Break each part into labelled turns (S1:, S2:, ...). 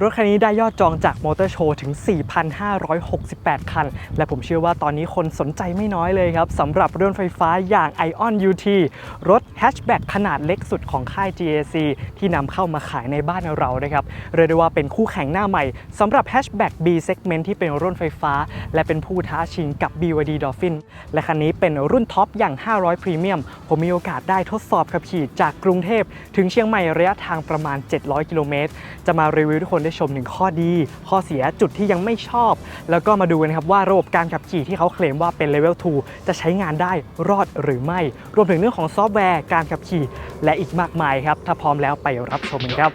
S1: รถคันนี้ได้ยอดจองจากมอเตอร์โชว์ถึง 4,568 คันและผมเชื่อว่าตอนนี้คนสนใจไม่น้อยเลยครับสำหรับรถไฟฟ้าอย่าง ION UT รถแฮชแบ็กขนาดเล็กสุดของค่าย GAC ที่นำเข้ามาขายในบ้านเรานะครับเรียกได้ว่าเป็นคู่แข่งหน้าใหม่สำหรับแฮชแบ็ก B segment ที่เป็นรถไฟฟ้าและเป็นผู้ท้าชิงกับ BYD Dolphin และคันนี้เป็นรุ่นท็อปอย่าง500 Premium ผมมีโอกาสได้ทดสอบขับขี่จากกรุงเทพถึงเชียงใหม่ระยะทางประมาณ700 กิโลเมตรจะมารีวิวทุกคนได้ชมถึงข้อดีข้อเสียจุดที่ยังไม่ชอบแล้วก็มาดูนะครับว่าระบบการขับขี่ที่เขาเคลมว่าเป็น Level 2 จะใช้งานได้รอดหรือไม่รวมถึงเรื่องของซอฟต์แวร์การขับขี่และอีกมากมายครับถ้าพร้อมแล้วไปรับชมกันครับ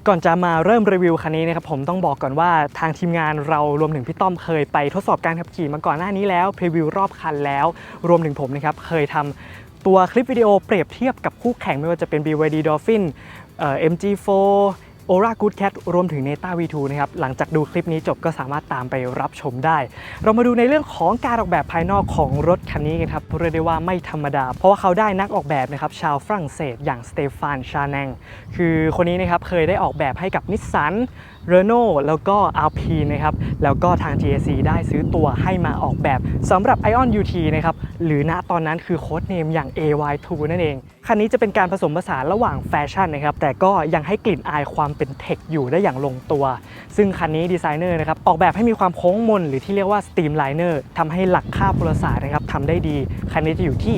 S1: ก่อนจะมาเริ่มรีวิวคันนี้นะครับผมต้องบอกก่อนว่าทางทีมงานเรารวมถึงพี่ต้อมเคยไปทดสอบการขับขี่มาก่อนหน้านี้แล้วพรีวิวรอบคันแล้วรวมถึงผมนะครับเคยทำตัวคลิปวิดีโอเปรียบเทียบกับคู่แข่งไม่ว่าจะเป็น BYD Dolphin MG4 Ora Good Cat รวมถึง Neta V2 นะครับหลังจากดูคลิปนี้จบก็สามารถตามไปรับชมได้เรามาดูในเรื่องของการออกแบบภายนอกของรถคันนี้กันครับเรียกได้ว่าไม่ธรรมดาเพราะว่าเขาได้นักออกแบบนะครับชาวฝรั่งเศสอย่างสเตฟานชาแนงคือคนนี้นะครับเคยได้ออกแบบให้กับนิสสันRenault แล้วก็ Alpine นะครับแล้วก็ทาง GAC ได้ซื้อตัวให้มาออกแบบสำหรับ ION UT นะครับหรือณตอนนั้นคือโค้ดเนมอย่าง AY2 นั่นเองคันนี้จะเป็นการผสมผสานระหว่างแฟชั่นนะครับแต่ก็ยังให้กลิ่นอายความเป็นเทคอยู่ได้อย่างลงตัวซึ่งคันนี้ดีไซเนอร์นะครับออกแบบให้มีความโค้งมนหรือที่เรียกว่า Streamliner ทำให้หลักค่าพลศาสตร์นะครับทำได้ดีคันนี้จะอยู่ที่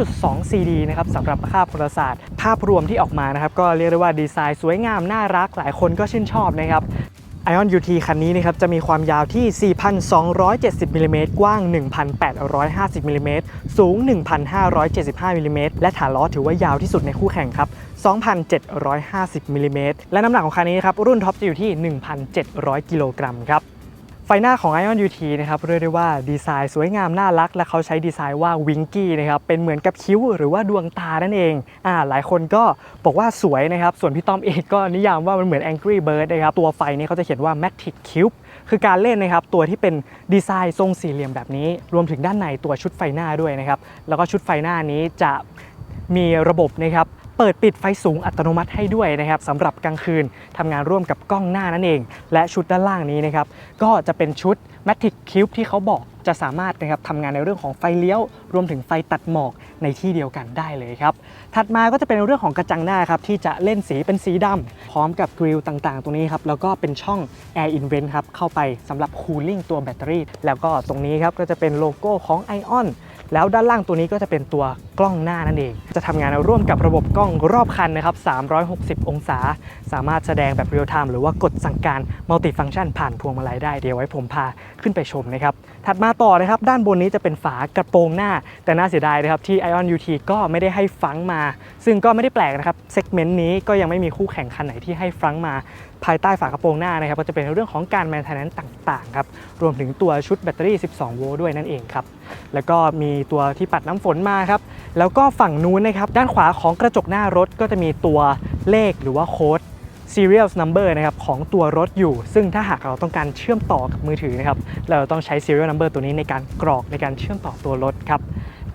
S1: 0.2 CD นะครับสำหรับค่าพลศาสตร์ภาพรวมที่ออกมานะครับก็เรียกได้ว่าดีไซน์สวยงามน่ารักหลายคนก็ชื่นชอบนะครับION UT คันนี้นะครับจะมีความยาวที่ 4,270 มิลลิเมตรกว้าง 1,850 มิลลิเมตรสูง 1,575 มิลลิเมตรและฐานล้อถือว่ายาวที่สุดในคู่แข่งครับ 2,750 มิลลิเมตรและน้ำหนักของคันนี้ครับรุ่นท็อปจะอยู่ที่ 1,700 กิโลกรัมครับไฟหน้าของ ION UT นะครับเรียกได้ว่าดีไซน์สวยงามน่ารักและเขาใช้ดีไซน์ว่าวิงกี้นะครับเป็นเหมือนกับคิ้วหรือว่าดวงตานั่นเองหลายคนก็บอกว่าสวยนะครับส่วนพี่ต้อมเองก็นิยามว่ามันเหมือน Angry Bird นะครับตัวไฟนี้เขาจะเขียนว่า Matic Cube คือการเล่นนะครับตัวที่เป็นดีไซน์ทรงสี่เหลี่ยมแบบนี้รวมถึงด้านในตัวชุดไฟหน้าด้วยนะครับแล้วก็ชุดไฟหน้านี้จะมีระบบนะครับเปิดปิดไฟสูงอัตโนมัติให้ด้วยนะครับสำหรับกลางคืนทำงานร่วมกับกล้องหน้านั่นเองและชุดด้านล่างนี้นะครับก็จะเป็นชุด Matic Cube ที่เขาบอกจะสามารถนะครับทำงานในเรื่องของไฟเลี้ยวรวมถึงไฟตัดหมอกในที่เดียวกันได้เลยครับถัดมาก็จะเป็นเรื่องของกระจังหน้าครับที่จะเล่นสีเป็นสีดำพร้อมกับกริลต่างๆตรงนี้ครับแล้วก็เป็นช่อง Air Invent ครับเข้าไปสำหรับ Cooling ตัวแบตเตอรี่แล้วก็ตรงนี้ครับก็จะเป็นโลโก้ของ IONแล้วด้านล่างตัวนี้ก็จะเป็นตัวกล้องหน้านั่นเองจะทำงานร่วมกับระบบกล้องรอบคันนะครับ360 องศาสามารถแสดงแบบเรียลไทม์หรือว่ากดสั่งการมัลติฟังก์ชันผ่านพวงมาลัยได้เดี๋ยวไว้ผมพาขึ้นไปชมนะครับถัดมาต่อนะครับด้านบนนี้จะเป็นฝากระโปรงหน้าแต่น่าเสียดายนะครับที่ ION UT ก็ไม่ได้ให้ฟรังก์มาซึ่งก็ไม่ได้แปลกนะครับเซกเมนต์นี้ก็ยังไม่มีคู่แข่งคันไหนที่ให้ฟรังก์มาภายใต้ฝากระโปรงหน้านะครับก็จะเป็นเรื่องของการแมนเทนแนนซ์ต่างๆครับรวมถึงตัวชุดแบตเตอรี่12โวลต์ด้วยนั่นเองครับแล้วก็มีตัวที่ปัดน้ำฝนมาครับแล้วก็ฝั่งนู้นนะครับด้านขวาของกระจกหน้ารถก็จะมีตัวเลขหรือว่าโค้ด serial number นะครับของตัวรถอยู่ซึ่งถ้าหากเราต้องการเชื่อมต่อกับมือถือนะครับเราต้องใช้ serial number ตัวนี้ในการกรอกในการเชื่อมต่อตัวรถครับ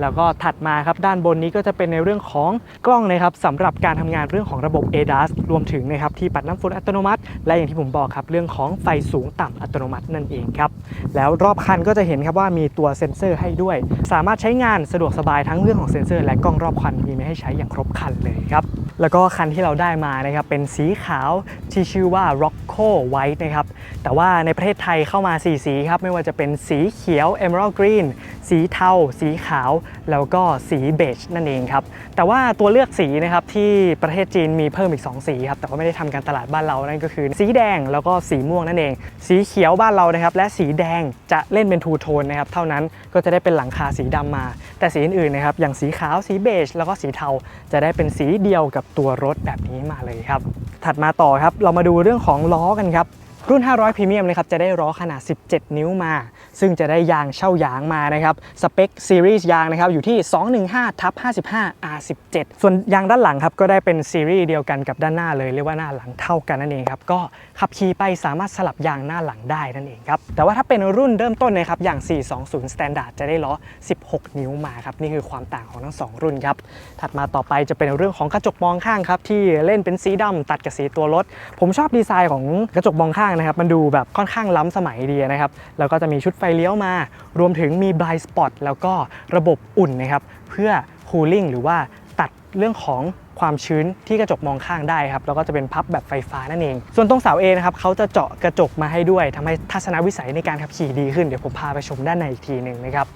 S1: แล้วก็ถัดมาครับด้านบนนี้ก็จะเป็นในเรื่องของกล้องนะครับสำหรับการทำงานเรื่องของระบบ ADAS รวมถึงนะครับที่ปัดน้ำฝนอัตโนมัติและอย่างที่ผมบอกครับเรื่องของไฟสูงต่ำอัตโนมัตินั่นเองครับแล้วรอบคันก็จะเห็นครับว่ามีตัวเซ็นเซอร์ให้ด้วยสามารถใช้งานสะดวกสบายทั้งเรื่องของเซ็นเซอร์และกล้องรอบคันมีมาให้ใช้อย่างครบคันเลยครับแล้วก็คันที่เราได้มานะครับเป็นสีขาวที่ชื่อว่า Rocco White นะครับแต่ว่าในประเทศไทยเข้ามา4สีครับไม่ว่าจะเป็นสีเขียว Emerald Green สีเทาสีขาวแล้วก็สีเบจนั่นเองครับแต่ว่าตัวเลือกสีนะครับที่ประเทศจีนมีเพิ่มอีก2สีครับแต่ว่าไม่ได้ทำการตลาดบ้านเรานั่นก็คือสีแดงแล้วก็สีม่วงนั่นเองสีเขียวบ้านเรานะครับและสีแดงจะเล่นเป็นทูโทนนะครับเท่านั้นก็จะได้เป็นหลังคาสีดำมาแต่สีอื่นๆนะครับอย่างสีขาวสีเบจแล้วก็สีเทาจะได้เป็นสีเดียวกับตัวรถแบบนี้มาเลยครับถัดมาต่อครับเรามาดูเรื่องของล้อกันครับ รุ่น500 Premium นะครับจะได้ล้อขนาด17 นิ้วมาซึ่งจะได้ยางเช่ายางมานะครับสเปคซีรีส์ยางนะครับอยู่ที่215/55 R17 ส่วนยางด้านหลังครับก็ได้เป็นซีรีส์เดียวกันกับด้านหน้าเลยเรียกว่าหน้าหลังเท่ากันนั่นเองครับก็ขับขี่ไปสามารถสลับยางหน้าหลังได้นั่นเองครับแต่ว่าถ้าเป็นรุ่นเริ่มต้นนะครับอย่าง420 Standard จะได้ล้อ16 นิ้วมาครับนี่คือความต่างของทั้ง2รุ่นครับถัดมาต่อไปจะเป็นเรื่องของกระจกมองข้างครับที่เล่นเป็นสีดำตัดกับสีตัวรถผมชอบดีไซน์ของกระจกมองข้างนะครับมันดูแบบค่อนข้างล้ำสมัยดีนะครับแล้วก็จะมีชุดไฟเลี้ยวมารวมถึงมี blind spot แล้วก็ระบบอุ่นนะครับเพื่อ cooling หรือว่าตัดเรื่องของความชื้นที่กระจกมองข้างได้ครับแล้วก็จะเป็นพับแบบไฟฟ้านั่นเองส่วนตรงเสา A นะครับเขาจะเจาะกระจกมาให้ด้วยทำให้ทัศนวิสัยในการขับขี่ดีขึ้นเดี๋ยวผมพาไปชมด้านในอีกทีหนึ่งนะครับ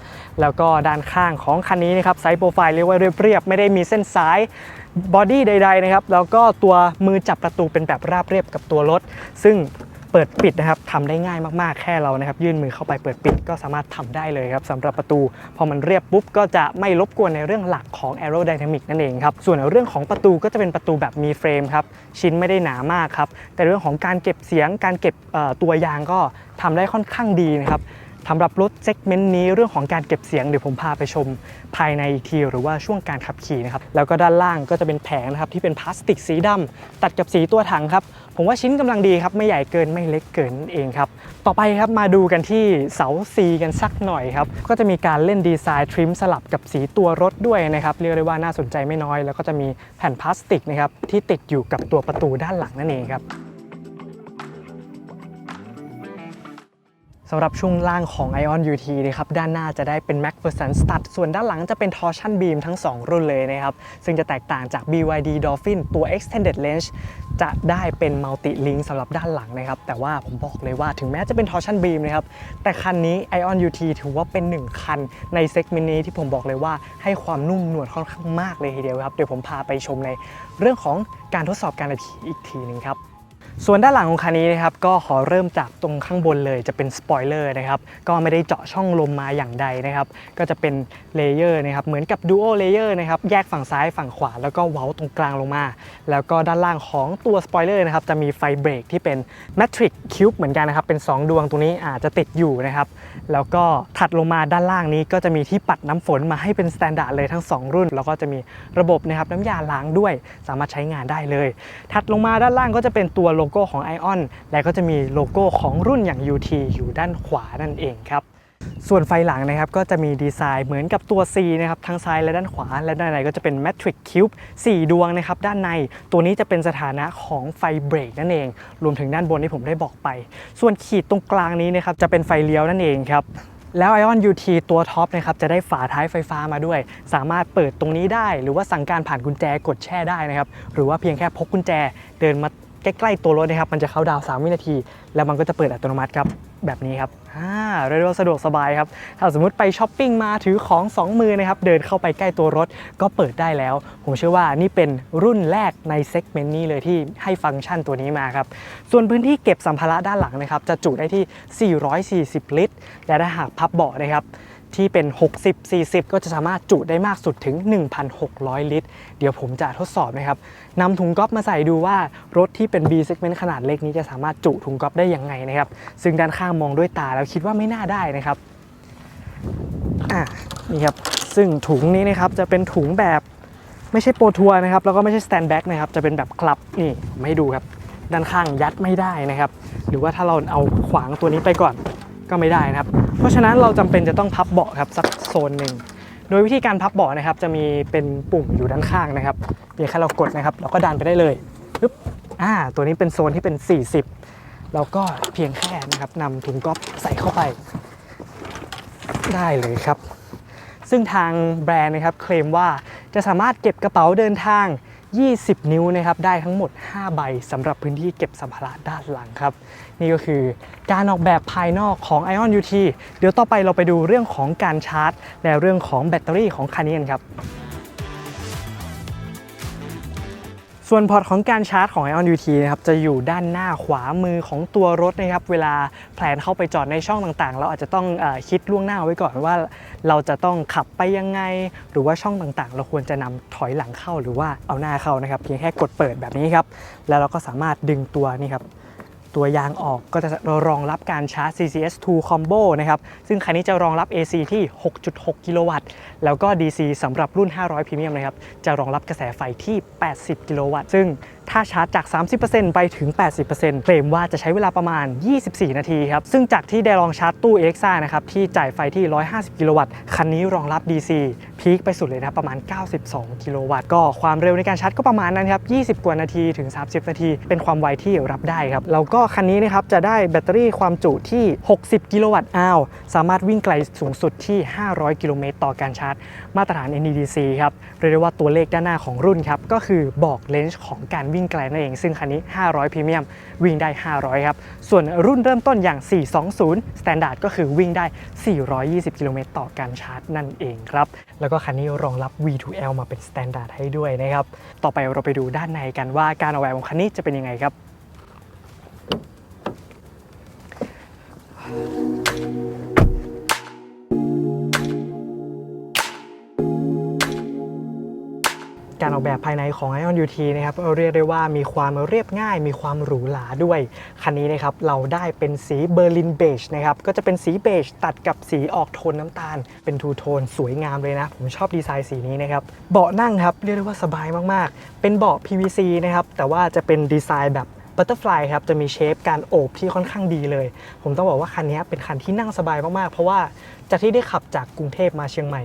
S1: แล้วก็ด้านข้างของคันนี้นะครับไซส์โปรไฟล์เรียกว่าเรียบๆไม่ได้มีเส้นสายบอดี้ใดๆนะครับแล้วก็ตัวมือจับประตูเป็นแบบราบเรียบกับตัวรถซึ่งเปิดปิดนะครับทำได้ง่ายมากๆแค่เรานะครับยื่นมือเข้าไปเปิดปิดก็สามารถทำได้เลยครับสำหรับประตูพอมันเรียบปุ๊บก็จะไม่รบกวนในเรื่องหลักของ Aerodynamic นั่นเองครับส่วนเรื่องของประตูก็จะเป็นประตูแบบมีเฟรมครับชิ้นไม่ได้หนามากครับแต่เรื่องของการเก็บเสียงการเก็บตัวยางก็ทำได้ค่อนข้างดีนะครับสำหรับรถเซกเมนต์นี้เรื่องของการเก็บเสียงเดี๋ยวผมพาไปชมภายในอีกทีหรือว่าช่วงการขับขี่นะครับแล้วก็ด้านล่างก็จะเป็นแผงนะครับที่เป็นพลาสติกสีดำตัดกับสีตัวถังครับผมว่าชิ้นกำลังดีครับไม่ใหญ่เกินไม่เล็กเกินเองครับต่อไปครับมาดูกันที่เสา C กันสักหน่อยครับก็จะมีการเล่นดีไซน์ทริมสลับกับสีตัวรถด้วยนะครับเรียกได้ว่าน่าสนใจไม่น้อยแล้วก็จะมีแผ่นพลาสติกนะครับที่ติดอยู่กับตัวประตูด้านหลังนั่นเองครับสำหรับช่วงล่างของ Ion UT นะครับด้านหน้าจะได้เป็น McPherson Stud ส่วนด้านหลังจะเป็น Torsion Beam ทั้ง2รุ่นเลยนะครับซึ่งจะแตกต่างจาก BYD Dolphin ตัว Extended Range จะได้เป็น Multi Link สำหรับด้านหลังนะครับแต่ว่าผมบอกเลยว่าถึงแม้จะเป็น Torsion Beam นะครับแต่คันนี้ Ion UT ถือว่าเป็น1คันในเซกเมนต์นี้ที่ผมบอกเลยว่าให้ความนุ่มนวลค่อนข้างมากเลยทีเดียวครับเดี๋ยวผมพาไปชมในเรื่องของการทดสอบการขับขี่อีกทีนึงครับส่วนด้านหลังของคันนี้นะครับก็ขอเริ่มจากตรงข้างบนเลยจะเป็นสปอยเลอร์นะครับก็ไม่ได้เจาะช่องลมมาอย่างใดนะครับก็จะเป็นเลเยอร์นะครับเหมือนกับดูโอเลเยอร์นะครับแยกฝั่งซ้ายฝั่งขวาแล้วก็เว้าตรงกลางลงมาแล้วก็ด้านล่างของตัวสปอยเลอร์นะครับจะมีไฟเบรกที่เป็น Matrix Cube เหมือนกันนะครับเป็น2ดวงตรงนี้อาจจะติดอยู่นะครับแล้วก็ถัดลงมาด้านล่างนี้ก็จะมีที่ปัดน้ำฝนมาให้เป็นสแตนดาร์ดเลยทั้ง2รุ่นแล้วก็จะมีระบบนะครับน้ำยาล้างด้วยสามารถใช้งานได้เลยถัดลงมาด้านล่างก็จะเป็นตัวโลโก้ของ Ion และก็จะมีโลโก้ของรุ่นอย่าง UT อยู่ด้านขวานั่นเองครับส่วนไฟหลังนะครับก็จะมีดีไซน์เหมือนกับตัว C นะครับทั้งซ้ายและด้านขวาและด้านในก็จะเป็น Matrix Cube 4 ดวงนะครับด้านในตัวนี้จะเป็นสถานะของไฟเบรกนั่นเองรวมถึงด้านบนที่ผมได้บอกไปส่วนขีดตรงกลางนี้นะครับจะเป็นไฟเลี้ยวนั่นเองครับแล้ว Ion UT ตัวท็อปนะครับจะได้ฝาท้ายไฟฟ้ามาด้วยสามารถเปิดตรงนี้ได้หรือว่าสั่งการผ่านกุญแจกดแช่ได้นะครับหรือว่าเพียงแค่พกกุญแจเดินมาใกล้ๆตัวรถนะครับมันจะเข้าดาวน์3 วินาทีแล้วมันก็จะเปิดอัตโนมัติครับแบบนี้ครับเรียกว่าสะดวกสบายครับถ้าสมมติไปช้อปปิ้งมาถือของ2 มือนะครับเดินเข้าไปใกล้ตัวรถก็เปิดได้แล้วผมเชื่อว่านี่เป็นรุ่นแรกในเซกเมนต์นี้เลยที่ให้ฟังก์ชันตัวนี้มาครับส่วนพื้นที่เก็บสัมภาระด้านหลังนะครับจะจุได้ที่440 ลิตรและถ้าหากพับเบาะนะครับที่เป็น60-40ก็จะสามารถจุได้มากสุดถึง 1,600 ลิตรเดี๋ยวผมจะทดสอบนะครับนำถุงก๊อฟมาใส่ดูว่ารถที่เป็น B segment ขนาดเล็กนี้จะสามารถจุถุงก๊อฟได้ยังไงนะครับซึ่งด้านข้างมองด้วยตาแล้วคิดว่าไม่น่าได้นะครับนี่ครับซึ่งถุงนี้นะครับจะเป็นถุงแบบไม่ใช่โปรทัวร์นะครับแล้วก็ไม่ใช่สแตนด์แบ็กนะครับจะเป็นแบบคลับนี่ผมให้ดูครับด้านข้างยัดไม่ได้นะครับหรือว่าถ้าเราเอาขวางตัวนี้ไปก่อนก็ไม่ได้นะครับเพราะฉะนั้นเราจำเป็นจะต้องพับเบาะครับสักโซนหนึ่งโดยวิธีการพับเบาะนะครับจะมีเป็นปุ่มอยู่ด้านข้างนะครับเพียงแค่เรากดนะครับเราก็ดันไปได้เลยปึ๊บตัวนี้เป็นโซนที่เป็น40แล้วก็เพียงแค่นะครับนำถุงก๊อฟใส่เข้าไปได้เลยครับซึ่งทางแบรนด์นะครับเคลมว่าจะสามารถเก็บกระเป๋าเดินทาง20 นิ้วนะครับได้ทั้งหมด5ใบสำหรับพื้นที่เก็บสัมภาระด้านหลังครับนี่ก็คือการออกแบบภายนอกของ Ion UT เดี๋ยวต่อไปเราไปดูเรื่องของการชาร์จและเรื่องของแบตเตอรี่ของคันนี้กันครับส่วนพอร์ตของการชาร์จของ Ion UT นะครับจะอยู่ด้านหน้าขวามือของตัวรถนะครับเวลาแพลนเข้าไปจอดในช่องต่างๆเราอาจจะต้องคิดล่วงหน้าไว้ก่อนว่าเราจะต้องขับไปยังไงหรือว่าช่องต่างๆเราควรจะนำถอยหลังเข้าหรือว่าเอาหน้าเข้านะครับเพียงแค่กดเปิดแบบนี้ครับแล้วเราก็สามารถดึงตัวนี่ครับต ตัวยางออกก็จะรองรับการชาร์จ CCS2 Combo นะครับซึ่งคันนี้จะรองรับ AC ที่ 6.6 กิโลวัตต์แล้วก็ DC สำหรับรุ่น 500 Premium นะครับจะรองรับกระแสไฟที่ 80 กิโลวัตต์ซึ่งถ้าชาร์จจาก 30% ไปถึง 80% เคลมว่าจะใช้เวลาประมาณ 24 นาทีครับซึ่งจากที่ได้ลองชาร์จตู้ Alexa นะครับที่จ่ายไฟที่ 150 กิโลวัตต์คันนี้รองรับ DC พีคไปสุดเลยนะประมาณ 92 กิโลวัตต์ก็ความเร็วในการชาร์จก็ประมาณนั้นครับ20 กว่านาทีถึง 30 นาทีเป็นความไวที่รับได้ครับแล้วก็คันนี้นะครับจะได้แบตเตอรี่ความจุที่ 60 กิโลวัตต์อาวสามารถวิ่งไกลสูงสุดที่ 500 กิโลเมตรต่อการชาร์จมาตรฐาน NEDC ครับเรียกได้ว่าตัวเลขด้านหน้าของรุ่นครับก็คือบอกเลนส์ของการวิ่งไกลนั่นเองซึ่งคันนี้ 500 Premium วิ่งได้ 500 ครับส่วนรุ่นเริ่มต้นอย่าง 420 Standard ก็คือวิ่งได้ 420 กิโลเมตรต่อการชาร์จนั่นเองครับแล้วก็คันนี้รองรับ V2L มาเป็น Standard ให้ด้วยนะครับต่อไปเราไปดูด้านในกันว่าการออกแบบของคันนี้จะเป็นยังไงครับการออกแบบภายในของ ION UT นะครับเรียกได้ว่ามีความเรียบง่ายมีความหรูหราด้วยคันนี้นะครับเราได้เป็นสีเบอร์ลินเบจนะครับก็จะเป็นสีเบจตัดกับสีออกโทนน้ำตาลเป็นทูโทนสวยงามเลยนะผมชอบดีไซน์สีนี้นะครับเบาะนั่งครับเรียกได้ว่าสบายมากๆเป็นเบาะ PVC นะครับแต่ว่าจะเป็นดีไซน์แบบบัตเตอร์ฟลายครับจะมีเชฟการโอบที่ค่อนข้างดีเลยผมต้องบอกว่าคันนี้เป็นคันที่นั่งสบายมากๆเพราะว่าจากที่ได้ขับจากกรุงเทพมาเชียงใหม่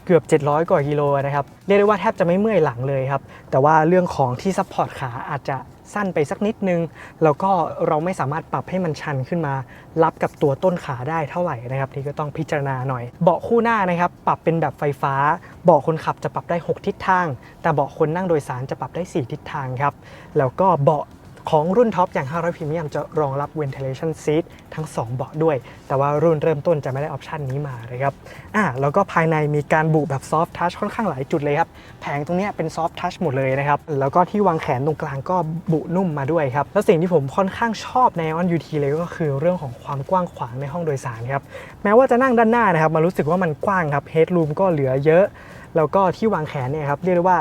S1: เกือบ700 กว่ากิโลนะครับเรียกได้ว่าแทบจะไม่เมื่อยหลังเลยครับแต่ว่าเรื่องของที่ซัพพอร์ตขาอาจจะสั้นไปสักนิดนึงแล้วก็เราไม่สามารถปรับให้มันชันขึ้นมารับกับตัวต้นขาได้เท่าไหร่นะครับนี่ก็ต้องพิจารณาหน่อยเบาะคู่หน้านะครับปรับเป็นแบบไฟฟ้าเบาะคนขับจะปรับได้6ทิศทางแต่เบาะคนนั่งโดยสารจะปรับได้4ทิศทางครับแล้วก็เบาะของรุ่นท็อปอย่าง 500 Premium จะรองรับ Ventilation Seat ทั้ง 2 เบาะด้วยแต่ว่ารุ่นเริ่มต้นจะไม่ได้ออปชันนี้มาเลยครับแล้วก็ภายในมีการบุแบบ Soft Touch ค่อนข้างหลายจุดเลยครับแผงตรงนี้เป็น Soft Touch หมดเลยนะครับแล้วก็ที่วางแขนตรงกลางก็บุนุ่มมาด้วยครับแล้วสิ่งที่ผมค่อนข้างชอบใน ION UT เลยก็คือเรื่องของความกว้างขวางในห้องโดยสารครับแม้ว่าจะนั่งด้านหน้านะครับมันรู้สึกว่ามันกว้างครับ Headroom ก็เหลือเยอะแล้วก็ที่วางแขนเนี่ยครับเรียกได้ว่า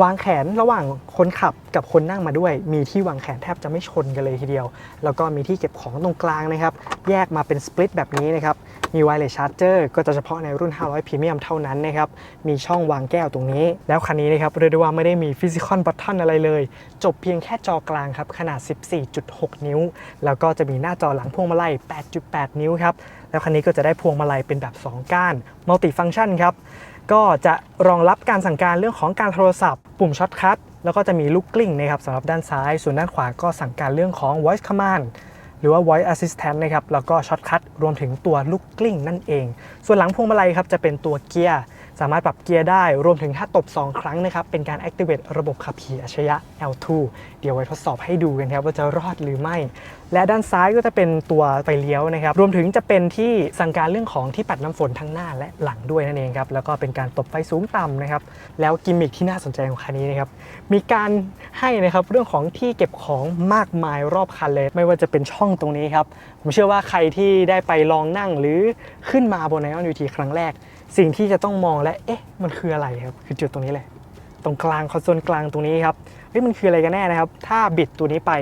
S1: วางแขนระหว่างคนขับกับคนนั่งมาด้วยมีที่วางแขนแทบจะไม่ชนกันเลยทีเดียวแล้วก็มีที่เก็บของตรงกลางนะครับแยกมาเป็นสปลิตแบบนี้นะครับมี Wireless Charger ก็จะเฉพาะในรุ่น 500 Premium เท่านั้นนะครับมีช่องวางแก้วตรงนี้แล้วคันนี้นะครับเรียกได้ว่าไม่ได้มี Physical Button อะไรเลยจบเพียงแค่จอกลางครับขนาด 14.6 นิ้วแล้วก็จะมีหน้าจอหลังพวงมาลัย 8.8 นิ้วครับแล้วคันนี้ก็จะได้พวงมาลัยเป็นแบบ2ก้าน Multi Function ครับก็จะรองรับการสั่งการเรื่องของการโทรศัพท์ปุ่มช็อตคัทแล้วก็จะมีลูกกลิ้งนะครับสำหรับด้านซ้ายส่วนด้านขวาก็สั่งการเรื่องของ voice command หรือว่า voice assistant นะครับแล้วก็ช็อตคัทรวมถึงตัวลูกกลิ้งนั่นเองส่วนหลังพวงมาลัยครับจะเป็นตัวเกียร์สามารถปรับเกียร์ได้รวมถึงถ้าตบ2ครั้งนะครับเป็นการ activate ระบบขับขี่อัจฉริยะ L2 เดี๋ยวไว้ทดสอบให้ดูกันครับว่าจะรอดหรือไม่และด้านซ้ายก็จะเป็นตัวไฟเลี้ยวนะครับรวมถึงจะเป็นที่สั่งการเรื่องของที่ปัดน้ำฝนทั้งหน้าและหลังด้วยนั่นเองครับแล้วก็เป็นการตบไฟสูงต่ำนะครับแล้วกิมมิคที่น่าสนใจของคันนี้นะครับมีการให้นะครับเรื่องของที่เก็บของมากมายรอบคันเลยไม่ว่าจะเป็นช่องตรงนี้ครับผมเชื่อว่าใครที่ได้ไปลองนั่งหรือขึ้นมาบน ION UT ครั้งแรกสิ่งที่จะต้องมองและมันคืออะไรครับคือจุดตรงนี้เลยตรงกลางคอนโซลกลางตรงนี้ครับมันคืออะไรกันแน่นะครับถ้าบิดตัวนี้ไป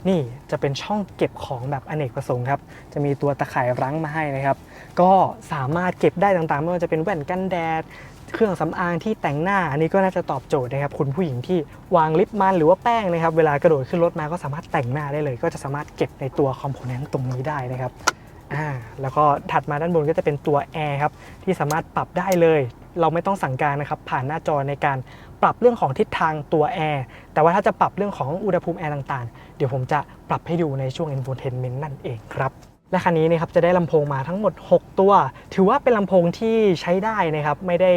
S1: นี่จะเป็นช่องเก็บของแบบอเนกประสงค์ครับจะมีตัวตะข่ายรั้งมาให้นะครับก็สามารถเก็บได้ต่างๆไม่ว่าจะเป็นแว่นกันแดดเครื่องสำอางที่แต่งหน้าอันนี้ก็น่าจะตอบโจทย์นะครับคุณผู้หญิงที่วางลิปมันหรือว่าแป้งนะครับเวลากระโดดขึ้นรถมาก็สามารถแต่งหน้าได้เลยก็จะสามารถเก็บในตัวคอมโพเนนต์ตรงนี้ได้นะครับแล้วก็ถัดมาด้านบนก็จะเป็นตัวแอร์ครับที่สามารถปรับได้เลยเราไม่ต้องสั่งการนะครับผ่านหน้าจอในการปรับเรื่องของทิศทางตัวแอร์แต่ว่าถ้าจะปรับเรื่องของอุณหภูมิแอร์ต่างๆเดี๋ยวผมจะปรับให้ดูในช่วง Infotainment นั่นเองครับและคันนี้นะครับจะได้ลำโพงมาทั้งหมด6ตัวถือว่าเป็นลำโพงที่ใช้ได้นะครับไม่ได้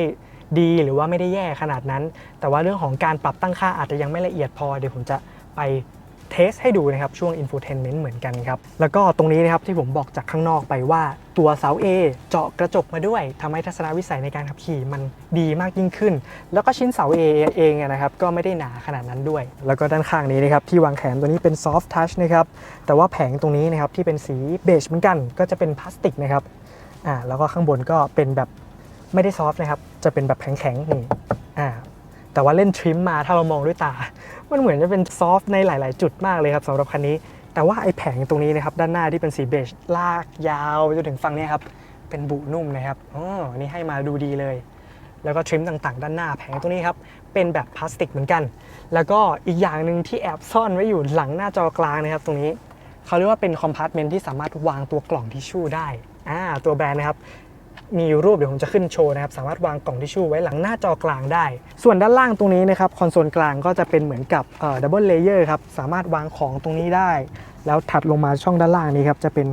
S1: ดีหรือว่าไม่ได้แย่ขนาดนั้นแต่ว่าเรื่องของการปรับตั้งค่าอาจจะยังไม่ละเอียดพอเดี๋ยวผมจะไปเทสให้ดูนะครับช่วง Infotainment เหมือนกันครับแล้วก็ตรงนี้นะครับที่ผมบอกจากข้างนอกไปว่าตัวเสา A เจาะกระจกมาด้วยทำให้ทัศนวิสัยในการขับขี่มันดีมากยิ่งขึ้นแล้วก็ชิ้นเสา A เองนะครับก็ไม่ได้หนาขนาดนั้นด้วยแล้วก็ด้านข้างนี้นะครับที่วางแขนตัวนี้เป็น Soft Touch นะครับแต่ว่าแผงตรงนี้นะครับที่เป็นสีเบจเหมือนกันก็จะเป็นพลาสติกนะครับแล้วก็ข้างบนก็เป็นแบบไม่ได้ซอฟต์นะครับจะเป็นแบบแข็งๆนี่แต่ว่าเล่นทริมมาถ้าเรามองด้วยตามันเหมือนจะเป็นซอฟต์ในหลายๆจุดมากเลยครับสำหรับคันนี้ แต่ว่าไอ้แผงตรงนี้นะครับด้านหน้าที่เป็นสีเบจลากยาวไปจนถึงฝั่งนี้ครับเป็นบุนุ่มนะครับนี่ให้มาดูดีเลยแล้วก็ทริมต่างๆด้านหน้าแผงตรงนี้ครับเป็นแบบพลาสติกเหมือนกันแล้วก็อีกอย่างหนึ่งที่แอบซ่อนไว้อยู่หลังหน้าจอกลางนะครับตรงนี้เขาเรียกว่าเป็นคอมพาร์ตเมนต์ที่สามารถวางตัวกล่องทิชชู่ได้ตัวแบรนด์นะครับมีรูปเดี๋ยวผมจะขึ้นโชว์นะครับสามารถวางกล่องทิชชู่ไว้หลังหน้าจอกลางได้ส่วนด้านล่างตรงนี้นะครับคอนโซลกลางก็จะเป็นเหมือนกับดับเบิลเลเยอร์ครับสามารถวางของตรงนี้ได้แล้วถัดลงมาช่องด้านล่างนี้ครับจะเป็น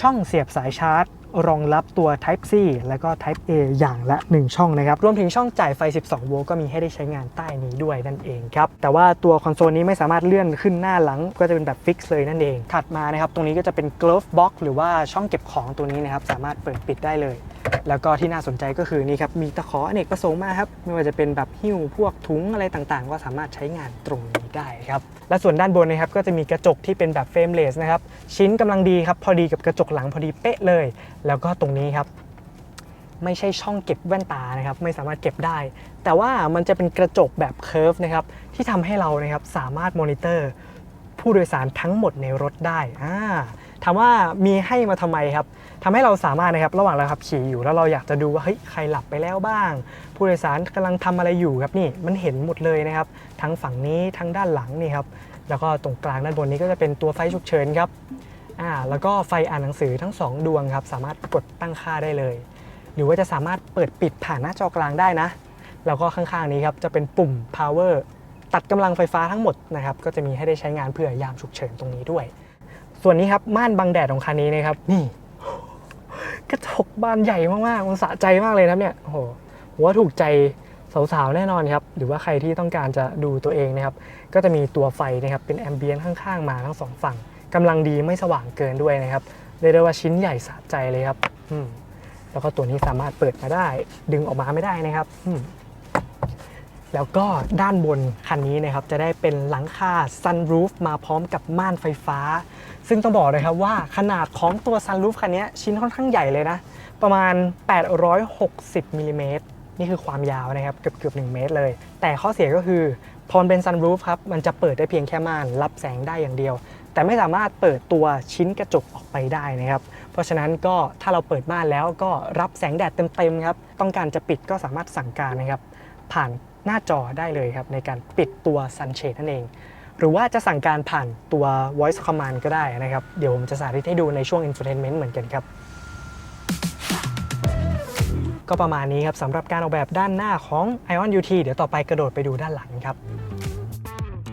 S1: ช่องเสียบสายชาร์จรองรับตัว Type C แล้วก็ Type A อย่างละ1ช่องนะครับรวมถึงช่องจ่ายไฟ12โวลต์ก็มีให้ได้ใช้งานใต้นี้ด้วยนั่นเองครับแต่ว่าตัวคอนโซลนี้ไม่สามารถเลื่อนขึ้นหน้าหลังก็จะเป็นแบบฟิกซ์เลยนั่นเองถัดมานะครับตรงนี้ก็จะเป็น glove box หรือว่าช่องเก็บของตัวนี้นะครับสามารถเปิดปิดได้เลยแล้วก็ที่น่าสนใจก็คือนี่ครับมีตะขออเนกประสงค์มาครับไม่ว่าจะเป็นแบบหิ้วพวกถุงอะไรต่างๆก็สามารถใช้งานตรงนี้ได้ครับและส่วนด้านบนนะครับก็จะมีกระจกที่เป็นแบบเฟรมเลสนะครับชิ้นกำลังดีครับพอดีกับกระจกหลังพอดีเป๊ะเลยแล้วก็ตรงนี้ครับไม่ใช่ช่องเก็บแว่นตานะครับไม่สามารถเก็บได้แต่ว่ามันจะเป็นกระจกแบบเคิร์ฟนะครับที่ทำให้เรานะครับสามารถมอนิเตอร์ผู้โดยสารทั้งหมดในรถได้ถามว่ามีให้มาทำไมครับทำให้เราสามารถนะครับระหว่างเราขับขี่อยู่แล้วเราอยากจะดูว่าเฮ้ยใครหลับไปแล้วบ้างผู้โดยสารกำลังทำอะไรอยู่ครับนี่มันเห็นหมดเลยนะครับทั้งฝั่งนี้ทั้งด้านหลังนี่ครับแล้วก็ตรงกลางด้านบนนี้ก็จะเป็นตัวไฟฉุกเฉินครับแล้วก็ไฟอ่านหนังสือทั้ง2ดวงครับสามารถกดตั้งค่าได้เลยหรือว่าจะสามารถเปิดปิดผ่านหน้าจอกลางได้นะแล้วก็ข้างๆนี้ครับจะเป็นปุ่ม power ตัดกำลังไฟฟ้าทั้งหมดนะครับก็จะมีให้ได้ใช้งานเพื่อยามฉุกเฉินตรงนี้ด้วยส่วนนี้ครับม่านบังแดดของคันนี้นะครับนี่กระจกบานใหญ่มากๆมันสะใจมากเลยครับเนี่ยโอ้โหผมว่าถูกใจสาวๆแน่นอนครับหรือว่าใครที่ต้องการจะดูตัวเองนะครับก็จะมีตัวไฟนะครับเป็นแอมเบียนข้างๆมาทั้ง2ฝั่งกำลังดีไม่สว่างเกินด้วยนะครับเรียกได้ว่าชิ้นใหญ่สะใจเลยครับแล้วก็ตัวนี้สามารถเปิดมาได้ดึงออกมาไม่ได้นะครับแล้วก็ด้านบนคันนี้นะครับจะได้เป็นหลังคา sunroof มาพร้อมกับม่านไฟฟ้าซึ่งต้องบอกเลยครับว่าขนาดของตัว sunroof คันนี้ชิ้นค่อนข้างใหญ่เลยนะประมาณ860มิลลิเมตรนี่คือความยาวนะครับเกือบ1เมตรเลยแต่ข้อเสียก็คือพอเป็น sunroof ครับมันจะเปิดได้เพียงแค่ม่านรับแสงได้อย่างเดียวแต่ไม่สามารถเปิดตัวชิ้นกระจกออกไปได้นะครับเพราะฉะนั้นก็ถ้าเราเปิดม่านแล้วก็รับแสงแดดเต็มๆครับต้องการจะปิดก็สามารถสั่งการนะครับผ่านหน้าจอได้เลยครับในการปิดตัว sunshade นั่นเองหรือว่าจะสั่งการผ่านตัว voice command ก็ได้นะครับเดี๋ยวผมจะสาธิตให้ดูในช่วง infotainment เหมือนกันครับก็ประมาณนี้ครับสำหรับการออกแบบด้านหน้าของ ION UT เดี๋ยวต่อไปกระโดดไปดูด้านหลังครับ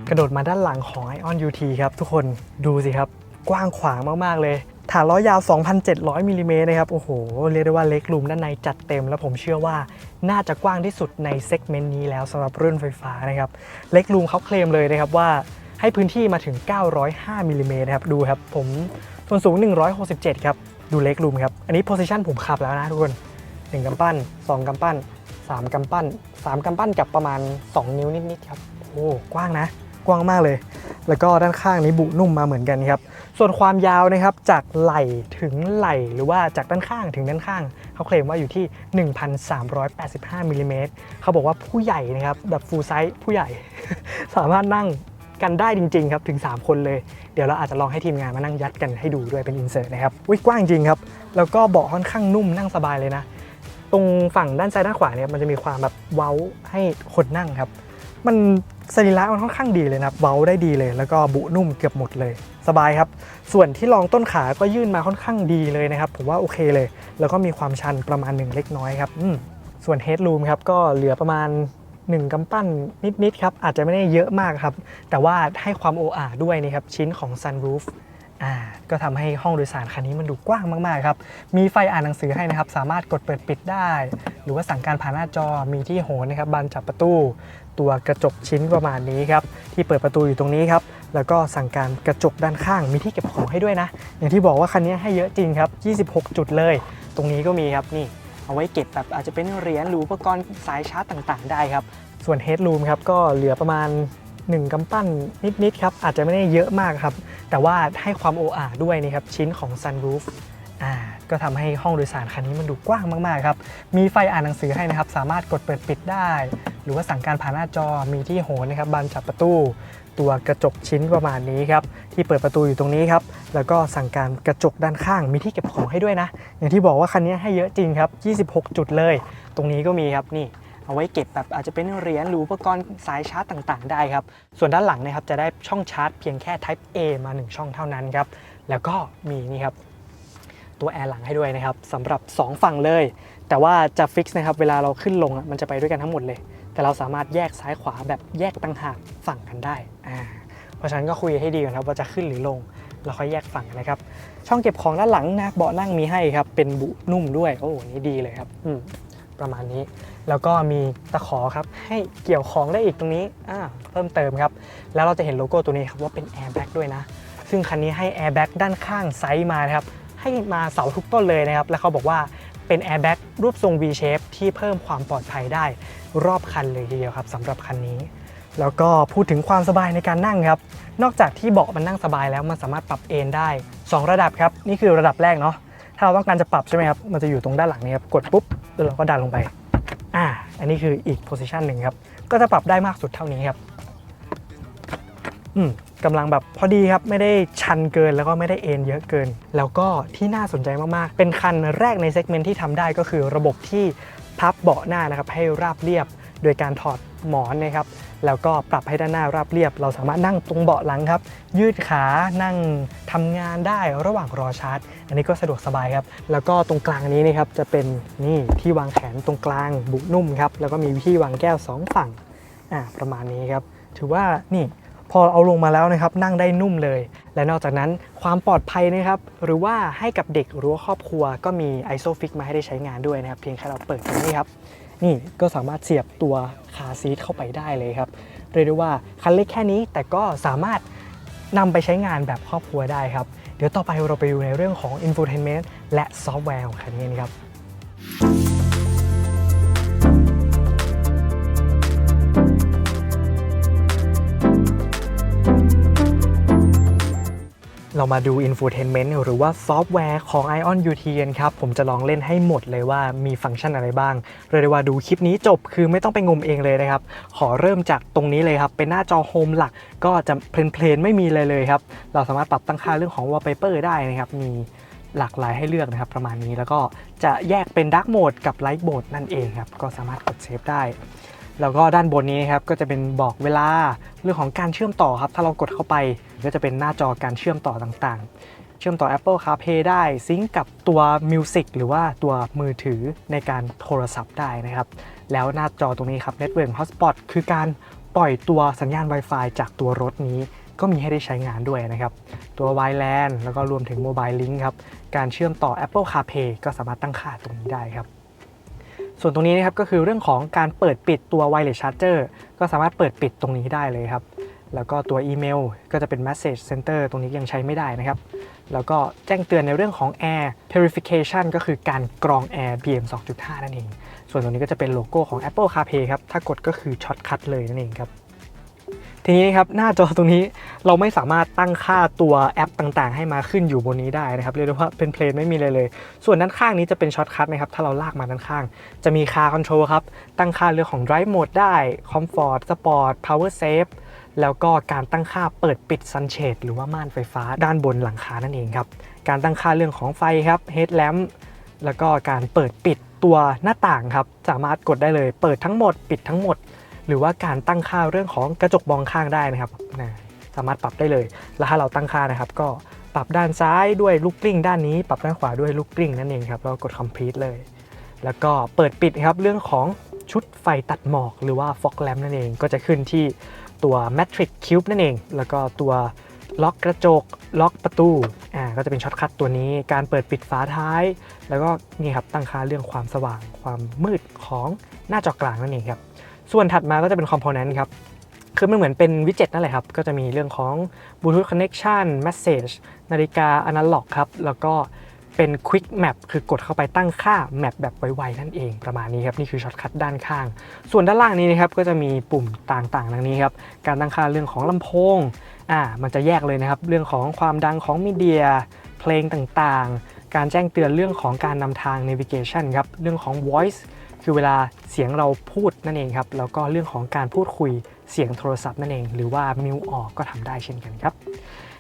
S1: กระโดดมาด้านหลังของ ION UT ครับทุกคนดูสิครับกว้างขวางมากๆเลยฐานล้อยาว 2,700 มิลลิเมตรนะครับโอ้โหเรียกได้ว่าเล็กรูมด้านในจัดเต็มแล้วผมเชื่อว่าน่าจะกว้างที่สุดในเซกเมนต์นี้แล้วสำหรับรุ่นไฟฟ้านะครับเล็กรูมเขาเคลมเลยนะครับว่าให้พื้นที่มาถึง905มิลลิเมตรครับดูครับผมส่วนสูง167ครับดูเล็กรูมครับอันนี้โพสิชันผมขับแล้วนะทุกคน1กำปั้น2กำปั้น3กำปั้น3กำปั้นกับประมาณ2นิ้วนิดๆครับโอ้กว้างนะกว้างมากเลยแล้วก็ด้านข้างนี้บุนุ่มมาเหมือนกันครับส่วนความยาวนะครับจากไหล่ถึงไหล่หรือว่าจากด้านข้างถึงด้านข้างเขาเคลมว่าอยู่ที่ 1,385 มิลลิเมตรเขาบอกว่าผู้ใหญ่นะครับแบบฟูลไซส์ผู้ใหญ่ สามารถนั่งกันได้จริงๆครับถึง3คนเลยเดี๋ยวเราอาจจะลองให้ทีมงานมานั่งยัดกันให้ดูด้วยเป็นอินเสิร์ตนะครับกว้างจริงครับแล้วก็เบาะค่อนข้างนุ่มนั่งสบายเลยนะตรงฝั่งด้านซ้ายด้านขวาเนี่ยมันจะมีความแบบเว้าให้คนนั่งครับมันสรีระมันค่อนข้างดีเลยนะเว้าได้ดีเลยแล้วก็บุนุ่มเกือบหมดเลยสบายครับส่วนที่รองต้นขาก็ยื่นมาค่อนข้างดีเลยนะครับผมว่าโอเคเลยแล้วก็มีความชันประมาณ1เล็กน้อยครับส่วนเฮดรูมครับก็เหลือประมาณ1กำปั้นนิดๆครับอาจจะไม่ได้เยอะมากครับแต่ว่าให้ความโออาด้วยนะครับชิ้นของ sunroof ก็ทำให้ห้องโดยสารคันนี้มันดูกว้างมากๆครับมีไฟอ่านหนังสือให้นะครับสามารถกดเปิดปิดได้หรือว่าสั่งการผ่านหน้าจอมีที่โหนนะครับบานจับประตูตัวกระจกชิ้นประมาณนี้ครับที่เปิดประตูอยู่ตรงนี้ครับแล้วก็สั่งการกระจกด้านข้างมีที่เก็บของให้ด้วยนะอย่างที่บอกว่าคันนี้ให้เยอะจริงครับ26จุดเลยตรงนี้ก็มีครับนี่เอาไว้เก็บแบบอาจจะเป็นเหรียญหรืออุปกรณ์สายชาร์จต่างๆได้ครับส่วนเฮดรูมครับก็เหลือประมาณ1กำปั้นนิดๆครับอาจจะไม่ได้เยอะมากครับแต่ว่าให้ความโออาด้วยนะครับชิ้นของ sunroof ก็ทำให้ห้องโดยสารคันนี้มันดูกว้างมากๆครับมีไฟอ่านหนังสือให้นะครับสามารถกดเปิดปิดได้หรือว่าสั่งการผ่านหน้าจอมีที่โหนนะครับบานจับประตู ตัวกระจกชิ้นประมาณนี้ครับที่เปิดประตูอยู่ตรงนี้ครับแล้วก็สั่งการกระจกด้านข้างมีที่เก็บของให้ด้วยนะอย่างที่บอกว่าคันนี้ให้เยอะจริงครับ26 จุดเลยตรงนี้ก็มีครับนี่เอาไว้เก็บแบบอาจจะเป็นเหรียญหรืออุปกรณ์สายชาร์จต่างๆได้ครับส่วนด้านหลังนะครับจะได้ช่องชาร์จเพียงแค่ Type A มา1ช่องเท่านั้นครับแล้วก็มีนี่ครับตัวแอร์หลังให้ด้วยนะครับสำหรับ2ฝั่งเลยแต่ว่าจะฟิกซ์นะครับเวลาเราขึ้นลงมันจะไปด้วยกันทั้งหมดเลยแต่เราสามารถแยกซ้ายขวาแบบแยกต่างหากฝั่งกันได้เพราะฉะนั้นก็คุยให้ดีก่อนครับว่าจะขึ้นหรือลงเราค่อยแยกฝั่งนะครับช่องเก็บของด้านหลังนะเบาะนั่งมีให้ครับเป็นบุนุ่มด้วยโอ้นี่ดีเลยครับประมาณนี้แล้วก็มีตะขอครับให้เกี่ยวของได้อีกตรงนี้เพิ่มเติมครับแล้วเราจะเห็นโลโก้ตัวนี้ครับว่าเป็นแอร์แบ็กด้วยนะซึ่งคันนี้ให้แอร์แบ็กด้านข้างไซส์มาครับให้มาเสาทุกต้นเลยนะครับแล้วเขาบอกว่าเป็นแอร์แบ็กรูปทรง V shape ที่เพิ่มความปลอดภัยได้รอบคันเลยทีเดียวครับสำหรับคันนี้แล้วก็พูดถึงความสบายในการนั่งครับนอกจากที่เบาะมันนั่งสบายแล้วมันสามารถปรับเอนได้2ระดับครับนี่คือระดับแรกเนาะถ้าเราต้องการจะปรับใช่ไหมครับมันจะอยู่ตรงด้านหลังนี้ครับกดปุ๊บแล้วเราก็ดันลงไปอันนี้คืออีกโพสิชันหนึ่งครับก็จะปรับได้มากสุดเท่านี้ครับกำลังแบบพอดีครับไม่ได้ชันเกินแล้วก็ไม่ได้เอ็นเยอะเกินแล้วก็ที่น่าสนใจมากๆเป็นคันแรกในเซกเมนต์ที่ทำได้ก็คือระบบที่พับเบาะหน้านะครับให้ราบเรียบโดยการถอดหมอนนะครับแล้วก็ปรับให้ด้านหน้าราบเรียบเราสามารถนั่งตรงเบาะหลังครับยืดขานั่งทำงานได้ระหว่างรอชาร์จอันนี้ก็สะดวกสบายครับแล้วก็ตรงกลางนี้นะครับจะเป็นนี่ที่วางแขนตรงกลางบุนุ่มครับแล้วก็มีที่วางแก้ว2ฝั่งประมาณนี้ครับถือว่านี่พอเอาลงมาแล้วนะครับนั่งได้นุ่มเลยและนอกจากนั้นความปลอดภัยนะครับหรือว่าให้กับเด็กหรือว่าครอบครัวก็มี ISOFIX มาให้ได้ใช้งานด้วยนะครับเพียงแค่เราเปิดตรงนี้ครับนี่ก็สามารถเสียบตัวคาร์ซีทเข้าไปได้เลยครับเรียกได้ว่าคันเล็กแค่นี้แต่ก็สามารถนำไปใช้งานแบบครอบครัวได้ครับเดี๋ยวต่อไปเราไปดูในเรื่องของ Infotainment และซอฟต์แวร์ของคันนี้นะครับ เรามาดู Infotainment หรือว่าซอฟต์แวร์ของ ION UT กันครับผมจะลองเล่นให้หมดเลยว่ามีฟังก์ชันอะไรบ้างเรียกได้ว่าดูคลิปนี้จบคือไม่ต้องไปงมเองเลยนะครับขอเริ่มจากตรงนี้เลยครับเป็นหน้าจอโฮมหลักก็จะเพลนไม่มีเลยครับเราสามารถปรับตั้งค่าเรื่องของ Wallpaper ได้นะครับมีหลากหลายให้เลือกนะครับประมาณนี้แล้วก็จะแยกเป็น Dark Mode กับ Light Mode นั่นเองครับก็สามารถกดเซฟได้แล้วก็ด้านบนนี้ครับก็จะเป็นบอกเวลาเรื่องของการเชื่อมต่อครับถ้าเรากดเข้าไปก็จะเป็นหน้าจอการเชื่อมต่อต่างๆเชื่อมต่อ Apple CarPlay ได้ซิงก์กับตัว Music หรือว่าตัวมือถือในการโทรศัพท์ได้นะครับแล้วหน้าจอตรงนี้ครับ Network Hotspot คือการปล่อยตัวสัญญาณ Wi-Fi จากตัวรถนี้ก็มีให้ได้ใช้งานด้วยนะครับตัว WLAN แล้วก็รวมถึง Mobile Link ครับการเชื่อมต่อ Apple CarPlay ก็สามารถตั้งค่าตรงนี้ได้ครับส่วนตรงนี้นะครับก็คือเรื่องของการเปิดปิดตัว Wireless Charger ก็สามารถเปิดปิดตรงนี้ได้เลยครับแล้วก็ตัวอีเมลก็จะเป็น Message Center ตรงนี้ยังใช้ไม่ได้นะครับแล้วก็แจ้งเตือนในเรื่องของ Air Purification ก็คือการกรอง Air PM 2.5 นั่นเองส่วนตรงนี้ก็จะเป็นโลโก้ของ Apple CarPlay ครับถ้ากดก็คือช็อตคัทเลยนั่นเองครับทีนี้ครับหน้าจอตรงนี้เราไม่สามารถตั้งค่าตัวแอปต่างๆให้มาขึ้นอยู่บนนี้ได้นะครับเรียกได้ว่าเป็นเพลนไม่มีเลยส่วนด้านข้างนี้จะเป็นช็อตคัทนะครับถ้าเราลากมาด้านข้างจะมี Car Control ครับตั้งค่าเรื่องของ Drive Mode ได้ Comfort Sport Power Save แล้วก็การตั้งค่าเปิดปิด Sunshade หรือว่าม่านไฟฟ้าด้านบนหลังคานั่นเองครับการตั้งค่าเรื่องของไฟครับ Headlamp แล้วก็การเปิดปิดตัวหน้าต่างครับสามารถกดได้เลยเปิดทั้งหมดปิดทั้งหมดหรือว่าการตั้งค่าเรื่องของกระจกมองข้างได้นะครับสามารถปรับได้เลยแล้วถ้าเราตั้งค่านะครับก็ปรับด้านซ้ายด้วยลูกกลิ้งด้านนี้ปรับด้านขวาด้วยลูกกลิ้งนั่นเองครับแล้วกด complete เลยแล้วก็เปิดปิดครับเรื่องของชุดไฟตัดหมอกหรือว่า fog lamp นั่นเองก็จะขึ้นที่ตัว matrix cube นั่นเองแล้วก็ตัวล็อกกระจกล็อกประตูก็จะเป็นช็อตคัทตัวนี้การเปิดปิดฝาท้ายแล้วก็นี่ครับตั้งค่าเรื่องความสว่างความมืดของหน้าจอกลางนั่นเองครับส่วนถัดมาก็จะเป็นคอมโพเนนต์ครับคือมันเหมือนเป็นวิดเจ็ตนั่นแหละครับก็จะมีเรื่องของ Bluetooth Connection Message นาฬิกา Analog ครับแล้วก็เป็น Quick Map คือกดเข้าไปตั้งค่า Map แบบไวๆนั่นเองประมาณนี้ครับนี่คือช็อตคัทด้านข้างส่วนด้านล่างนี้นะครับก็จะมีปุ่มต่างๆดังนี้ครับการตั้งค่าเรื่องของลำโพงมันจะแยกเลยนะครับเรื่องของความดังของมีเดียเพลงต่างๆการแจ้งเตือนเรื่องของการนำทาง Navigation ครับเรื่องของ Voice คือเวลาเสียงเราพูดนั่นเองครับแล้วก็เรื่องของการพูดคุยเสียงโทรศัพท์นั่นเองหรือว่ามิวออกก็ทำได้เช่นกันครับ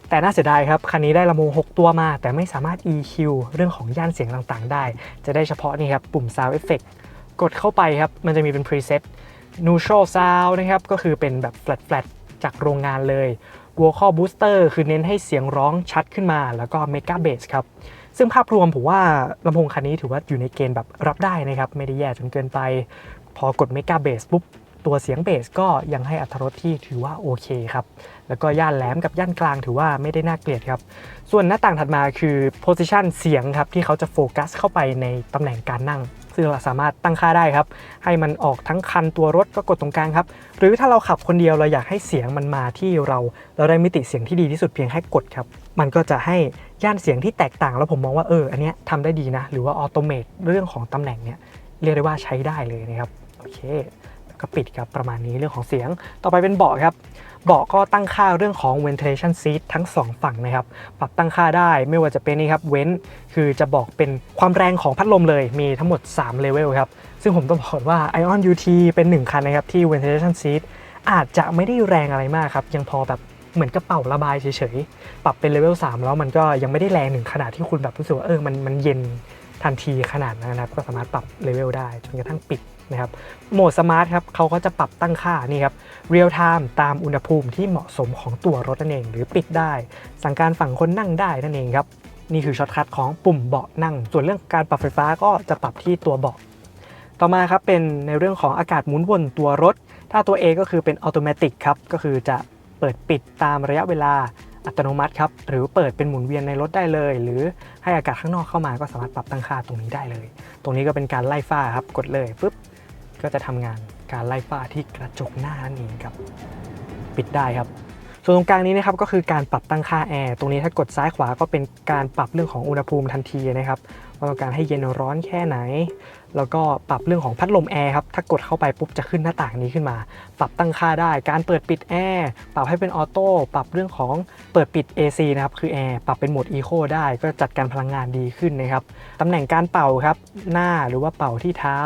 S1: แต่น่าเสียดายครับคันนี้ได้ลำโพง6ตัวมาแต่ไม่สามารถ EQ เรื่องของย่านเสียงต่างๆได้จะได้เฉพาะนี่ครับปุ่ม Sound Effect กดเข้าไปครับมันจะมีเป็น preset neutral sound นะครับก็คือเป็นแบบ flat จากโรงงานเลย vocal booster คือเน้นให้เสียงร้องชัดขึ้นมาแล้วก็ mega bass ครับซึ่งภาพรวมผมว่าลำโพงคันนี้ถือว่าอยู่ในเกณฑ์แบบรับได้นะครับไม่ได้แย่จนเกินไปพอกด mega bass ปุ๊บตัวเสียงเบสก็ยังให้อรรถรสที่ถือว่าโอเคครับแล้วก็ย่านแหลมกับย่านกลางถือว่าไม่ได้น่าเกลียดครับส่วนหน้าต่างถัดมาคือ position เสียงครับที่เขาจะโฟกัสเข้าไปในตำแหน่งการนั่งซึ่งเราสามารถตั้งค่าได้ครับให้มันออกทั้งคันตัวรถก็กดตรงกลางครับหรือถ้าเราขับคนเดียวเราอยากให้เสียงมันมาที่เราได้มิติเสียงที่ดีที่สุดเพียงแค่กดครับมันก็จะให้ย่านเสียงที่แตกต่างแล้วผมมองว่าอันเนี้ยทำได้ดีนะหรือว่าออโตเมตเรื่องของตำแหน่งเนี่ยเรียกได้ว่าใช้ได้เลยนะครับโอเคก็ปิดครับประมาณนี้เรื่องของเสียงต่อไปเป็นเบาะครับเบาะก็ตั้งค่าเรื่องของ ventilation seat ทั้ง2ฝั่งนะครับปรับตั้งค่าได้ไม่ว่าจะเป็นนี่ครับเว้นคือจะบอกเป็นความแรงของพัดลมเลยมีทั้งหมด3เลเวลครับซึ่งผมต้องบอกว่า Ion UT เป็น1คันนะครับที่ ventilation seat อาจจะไม่ได้แรงอะไรมากครับยังพอแบบเหมือนกระเป๋าระบายเฉยๆปรับเป็นเลเวล3แล้วมันก็ยังไม่ได้แรงถึงขนาดที่คุณแบบรู้สึกว่ามันเย็นทันทีขนาดนั้นนะครับก็สามารถปรับเลเวลได้จนกระทั่งปิดนะครับโหมดสมาร์ทครับเขาก็จะปรับตั้งค่านี่ครับเรียลไทม์ตามอุณหภูมิที่เหมาะสมของตัวรถนั่นเองหรือปิดได้สั่งการฝั่งคนนั่งได้นั่นเองครับนี่คือช็อตคัทของปุ่มเบาะนั่งส่วนเรื่องการปรับไฟฟ้าก็จะปรับที่ตัวเบาะต่อมาครับเป็นในเรื่องของอากาศหมุนวนตัวรถถ้าตัว A ก็คือเป็นอัตโนมัติครับก็คือจะเปิดปิดตามระยะเวลาอัตโนมัติครับหรือเปิดเป็นหมุนเวียนในรถได้เลยหรือให้อากาศข้างนอกเข้ามาก็สามารถปรับตั้งค่าตรงนี้ได้เลยตรงนี้ก็เป็นการไล่ฝ้าครับกดเลยปุ๊บก็จะทำงานการไล่ฝ้าที่กระจกหน้านั่นเองครับปิดได้ครับส่วนตรงกลางนี้นะครับก็คือการปรับตั้งค่าแอร์ตรงนี้ถ้ากดซ้ายขวาก็เป็นการปรับเรื่องของอุณหภูมิทันทีนะครับว่าต้องการให้เย็นร้อนแค่ไหนแล้วก็ปรับเรื่องของพัดลมแอร์ครับถ้ากดเข้าไปปุ๊บจะขึ้นหน้าต่างนี้ขึ้นมาปรับตั้งค่าได้การเปิดปิดแอร์ปรับให้เป็นออโต้ปรับเรื่องของเปิดปิด AC นะครับคือแอร์ปรับเป็นโหมด Eco ได้ก็จัดการพลังงานดีขึ้นนะครับตำแหน่งการเป่าครับหน้าหรือว่าเป่าที่เท้า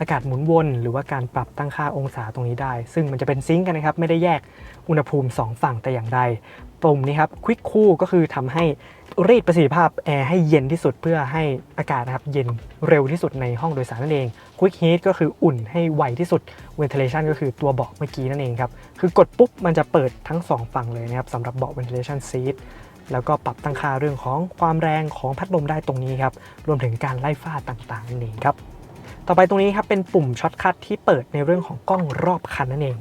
S1: อากาศหมุนวนหรือว่าการปรับตั้งค่าองศาตรงนี้ได้ซึ่งมันจะเป็นซิงค์กันนะครับไม่ได้แยกอุณหภูมิ2ฝั่งแต่อย่างใดปุ่มนี้ครับ Quick Cool ก็คือทำให้รีดประสิทธิภาพแอร์ให้เย็นที่สุดเพื่อให้อากาศนะครับเย็นเร็วที่สุดในห้องโดยสารนั่นเอง Quick Heat ก็คืออุ่นให้ไวที่สุด Ventilation ก็คือตัวเบาะเมื่อกี้นั่นเองครับคือกดปุ๊บมันจะเปิดทั้ง2ฝั่งเลยนะครับสำหรับเบาะ Ventilation Seat แล้วก็ปรับตั้งค่าเรื่องของความแรงของพัดลมได้ตรงนี้ครับรวมถึงการไล่ฝ้าต่างๆนั่นเองครับต่อไปตรงนี้ครับเป็นปุ่มช็อตคัทที่เปิดในเรื่องของกล้องรอบคันนั่นเอง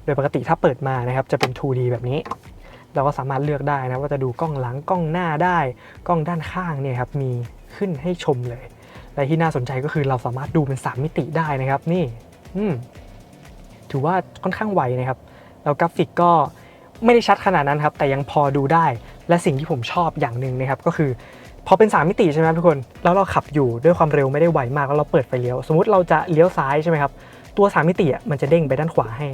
S1: โดยปกติถ้าเปิดมานะครับจะเป็น 2D แบบนี้เราก็สามารถเลือกได้นะว่าจะดูกล้องหลังกล้องหน้าได้กล้องด้านข้างเนี่ยครับมีขึ้นให้ชมเลยและที่น่าสนใจก็คือเราสามารถดูเป็น3มิติได้นะครับนี่ถือว่าค่อนข้างไวนะครับแล้วกราฟิกก็ไม่ได้ชัดขนาดนั้นครับแต่ยังพอดูได้และสิ่งที่ผมชอบอย่างหนึ่งนะครับก็คือพอเป็น3มิติใช่ไหมครับทุกคนแล้วเราขับอยู่ด้วยความเร็วไม่ได้ไวมากแล้วเราเปิดไฟเลี้ยวสมมุติเราจะเลี้ยวซ้ายใช่ไหมครับตัว3มิติมันจะเด้งไปด้านขวาให้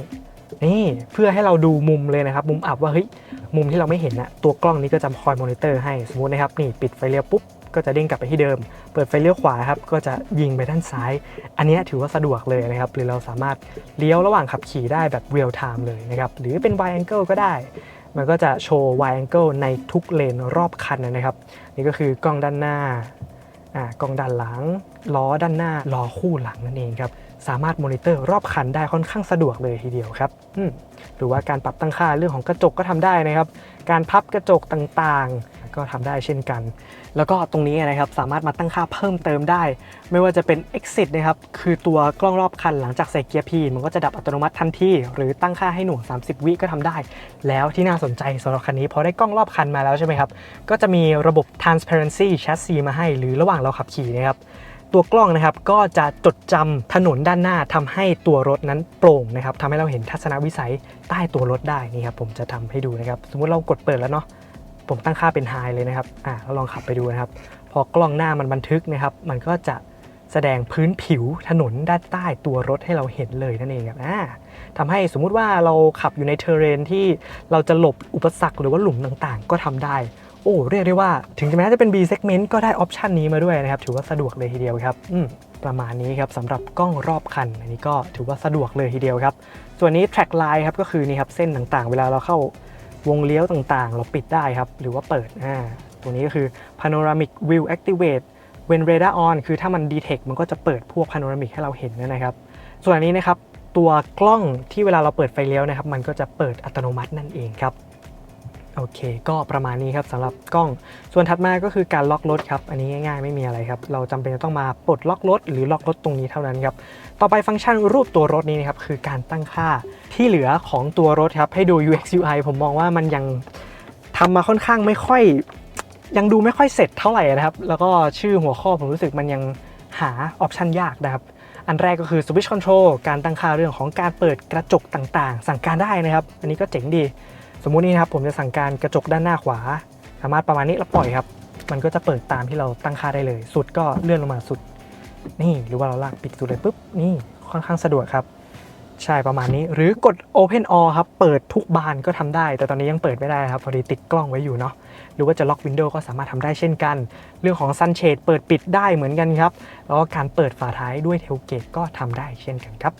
S1: นี่เพื่อให้เราดูมุมเลยนะครับมุมอับว่าเฮ้ยมุมที่เราไม่เห็นนะตัวกล้องนี้ก็จะคอยมอนิเตอร์ให้สมมุตินะครับนี่ปิดไฟเลี้ยวปุ๊บก็จะเด้งกลับไปที่เดิมเปิดไฟเลี้ยวขวาครับก็จะยิงไปด้านซ้ายอันนี้ถือว่าสะดวกเลยนะครับหรือเราสามารถเลี้ยวระหว่างขับขี่ได้แบบเรียลไทม์เลยนะครับหรือเป็น wide angle ก็ได้มันก็จะโชว์ wide angle ในทุกเลนรอบคันนะครับนี่ก็คือกล้องด้านหน้ากล้องด้านหลังล้อด้านหน้าล้อคู่หลังนั่นเองครับสามารถมอนิเตอร์รอบคันได้ค่อนข้างสะดวกเลยทีเดียวครับหรือว่าการปรับตั้งค่าเรื่องของกระจกก็ทำได้นะครับการพับกระจกต่างๆก็ทำได้เช่นกันแล้วก็ตรงนี้นะครับสามารถมาตั้งค่าเพิ่มเติมได้ไม่ว่าจะเป็น exit นะครับคือตัวกล้องรอบคันหลังจากใส่เกียร์ P มันก็จะดับอัตโนมัติทันทีหรือตั้งค่าให้หน่วง30 วิก็ทำได้แล้วที่น่าสนใจสำหรับคันนี้พอได้กล้องรอบคันมาแล้วใช่ไหมครับก็จะมีระบบ transparency chassis มาให้หรือระหว่างเราขับขี่นะครับตัวกล้องนะครับก็จะจดจำถนนด้านหน้าทำให้ตัวรถนั้นโปร่งนะครับทำให้เราเห็นทัศนวิสัยใต้ตัวรถได้นี่ครับผมจะทำให้ดูนะครับสมมุติเรากดเปิดแล้วเนาะผมตั้งค่าเป็น High เลยนะครับเราลองขับไปดูนะครับพอกล้องหน้ามันบันทึกนะครับมันก็จะแสดงพื้นผิวถนนด้านใต้ตัวรถให้เราเห็นเลยนั่นเองครับทำให้สมมุติว่าเราขับอยู่ในเทเรนที่เราจะหลบอุปสรรคหรือว่าหลุมต่างๆก็ทำได้ โอ้เรียกได้ว่าถึงแม้จะเป็น B segment ก็ได้ออปชันนี้มาด้วยนะครับถือว่าสะดวกเลยทีเดียวครับประมาณนี้ครับสำหรับกล้องรอบคันอันนี้ก็ถือว่าสะดวกเลยทีเดียวครับส่วนนี้ track line ครับก็คือนี่ครับเส้นต่างๆเวลาเราเข้าวงเลี้ยวต่างๆเราปิดได้ครับหรือว่าเปิดตัวนี้ก็คือ panoramic view activate when radar on คือถ้ามัน detect มันก็จะเปิดพวก panoramic ให้เราเห็นนะครับส่วนอันนี้นะครับตัวกล้องที่เวลาเราเปิดไฟเลี้ยวนะครับมันก็จะเปิดอัตโนมัตินั่นเองครับโอเคก็ประมาณนี้ครับสำหรับกล้องส่วนถัดมาก็คือการล็อกรถครับอันนี้ง่ายๆไม่มีอะไรครับเราจำเป็นจะต้องมาปลดล็อกรถหรือล็อกรถตรงนี้เท่านั้นครับต่อไปฟังก์ชันรูปตัวรถนี้นะครับคือการตั้งค่าที่เหลือของตัวรถครับให้ดู UX UI ผมมองว่ามันยังทำมาค่อนข้างไม่ค่อยยังดูไม่ค่อยเสร็จเท่าไหร่นะครับแล้วก็ชื่อหัวข้อผมรู้สึกมันยังหาออปชันยากนะครับอันแรกก็คือ Switch Control การตั้งค่าเรื่องของการเปิดกระจกต่างๆสั่งการได้นะครับอันนี้ก็เจ๋งดีสมมุตินี่ครับผมจะสั่งการกระจกด้านหน้าขวาสามารถประมาณนี้แล้วปล่อยครับมันก็จะเปิดตามที่เราตั้งค่าได้เลยสุดก็เลื่อนลงมาสุดนี่หรือว่าเราลากปิดสุดเลยปุ๊บนี่ค่อนข้างสะดวกครับใช่ประมาณนี้หรือกด Open All ครับเปิดทุกบานก็ทำได้แต่ตอนนี้ยังเปิดไม่ได้ครับพอดีติดกล้องไว้อยู่เนาะหรือว่าจะล็อกวินโดว์ก็สามารถทำได้เช่นกันเรื่องของ Sunshade เปิดปิดได้เหมือนกันครับแล้วก็การเปิดฝาท้ายด้วย Tailgate ก็ทำได้เช่นกันครับ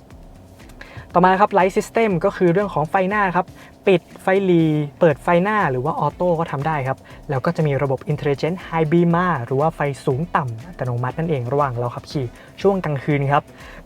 S1: ต่อมาครับ Light System ก็คือเรื่องของไฟหน้าครับปิดไฟหลีเปิดไฟหน้าหรือว่าออโต้ก็ทำได้ครับแล้วก็จะมีระบบ Intelligent High Beam หรือว่าไฟสูงต่ำอัตโนมัตินั่นเองระหว่างเราขับขี่ช่วงกลางคืนครับ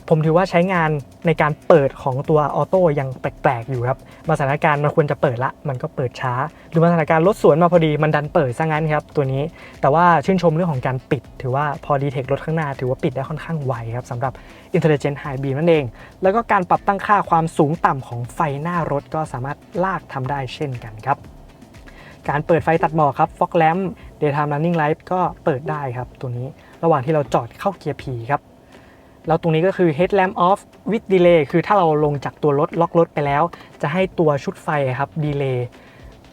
S1: ผมถือว่าใช้งานในการเปิดของตัวออโต้ยังแปลกๆอยู่ครับบางสถานการณ์มันควรจะเปิดละมันก็เปิดช้าหรือบางสถานการณ์รถสวนมาพอดีมันดันเปิดซะงั้นครับตัวนี้แต่ว่าชื่นชมเรื่องของการปิดถือว่าพอดีเทครถข้างหน้าถือว่าปิดได้ค่อนข้างไวครับสำหรับ Intelligent High Beam นั่นเองแล้วก็การปรับตั้งค่าความสูงต่ำของไฟหน้ารถก็สามารถลากทำได้เช่นกันครับการเปิดไฟตัดหมอกครับ Fog Lamp Daytime Running Light ก็เปิดได้ครับตัวนี้ระหว่างที่เราจอดเข้าเกียร์ P ครับแล้วตรงนี้ก็คือ Headlamp Off with Delay คือถ้าเราลงจากตัวรถล็อกรถไปแล้วจะให้ตัวชุดไฟครับ Delay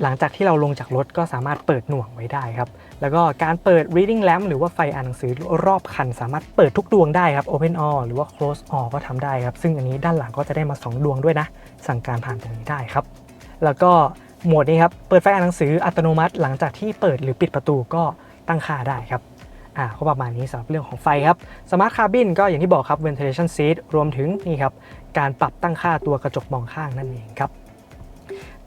S1: หลังจากที่เราลงจากรถก็สามารถเปิดหน่วงไว้ได้ครับแล้วก็การเปิด Reading Lamp หรือว่าไฟอ่านหนังสือรอบคันสามารถเปิดทุกดวงได้ครับ Open All หรือว่า Close All ก็ทำได้ครับซึ่งอันนี้ด้านหลังก็จะได้มา2ดวงด้วยนะสั่งการผ่านตรงนี้ได้ครับแล้วก็โหมดนี้ครับเปิดไฟอ่านหนังสืออัตโนมัติหลังจากที่เปิดหรือปิดประตูก็ตั้งค่าได้ครับก็ประมาณนี้สำหรับเรื่องของไฟครับ Smart Cabin ก็อย่างที่บอกครับ Ventilation Seat รวมถึงนี่ครับการปรับตั้งค่าตัวกระจกมองข้างนั่นเองครับ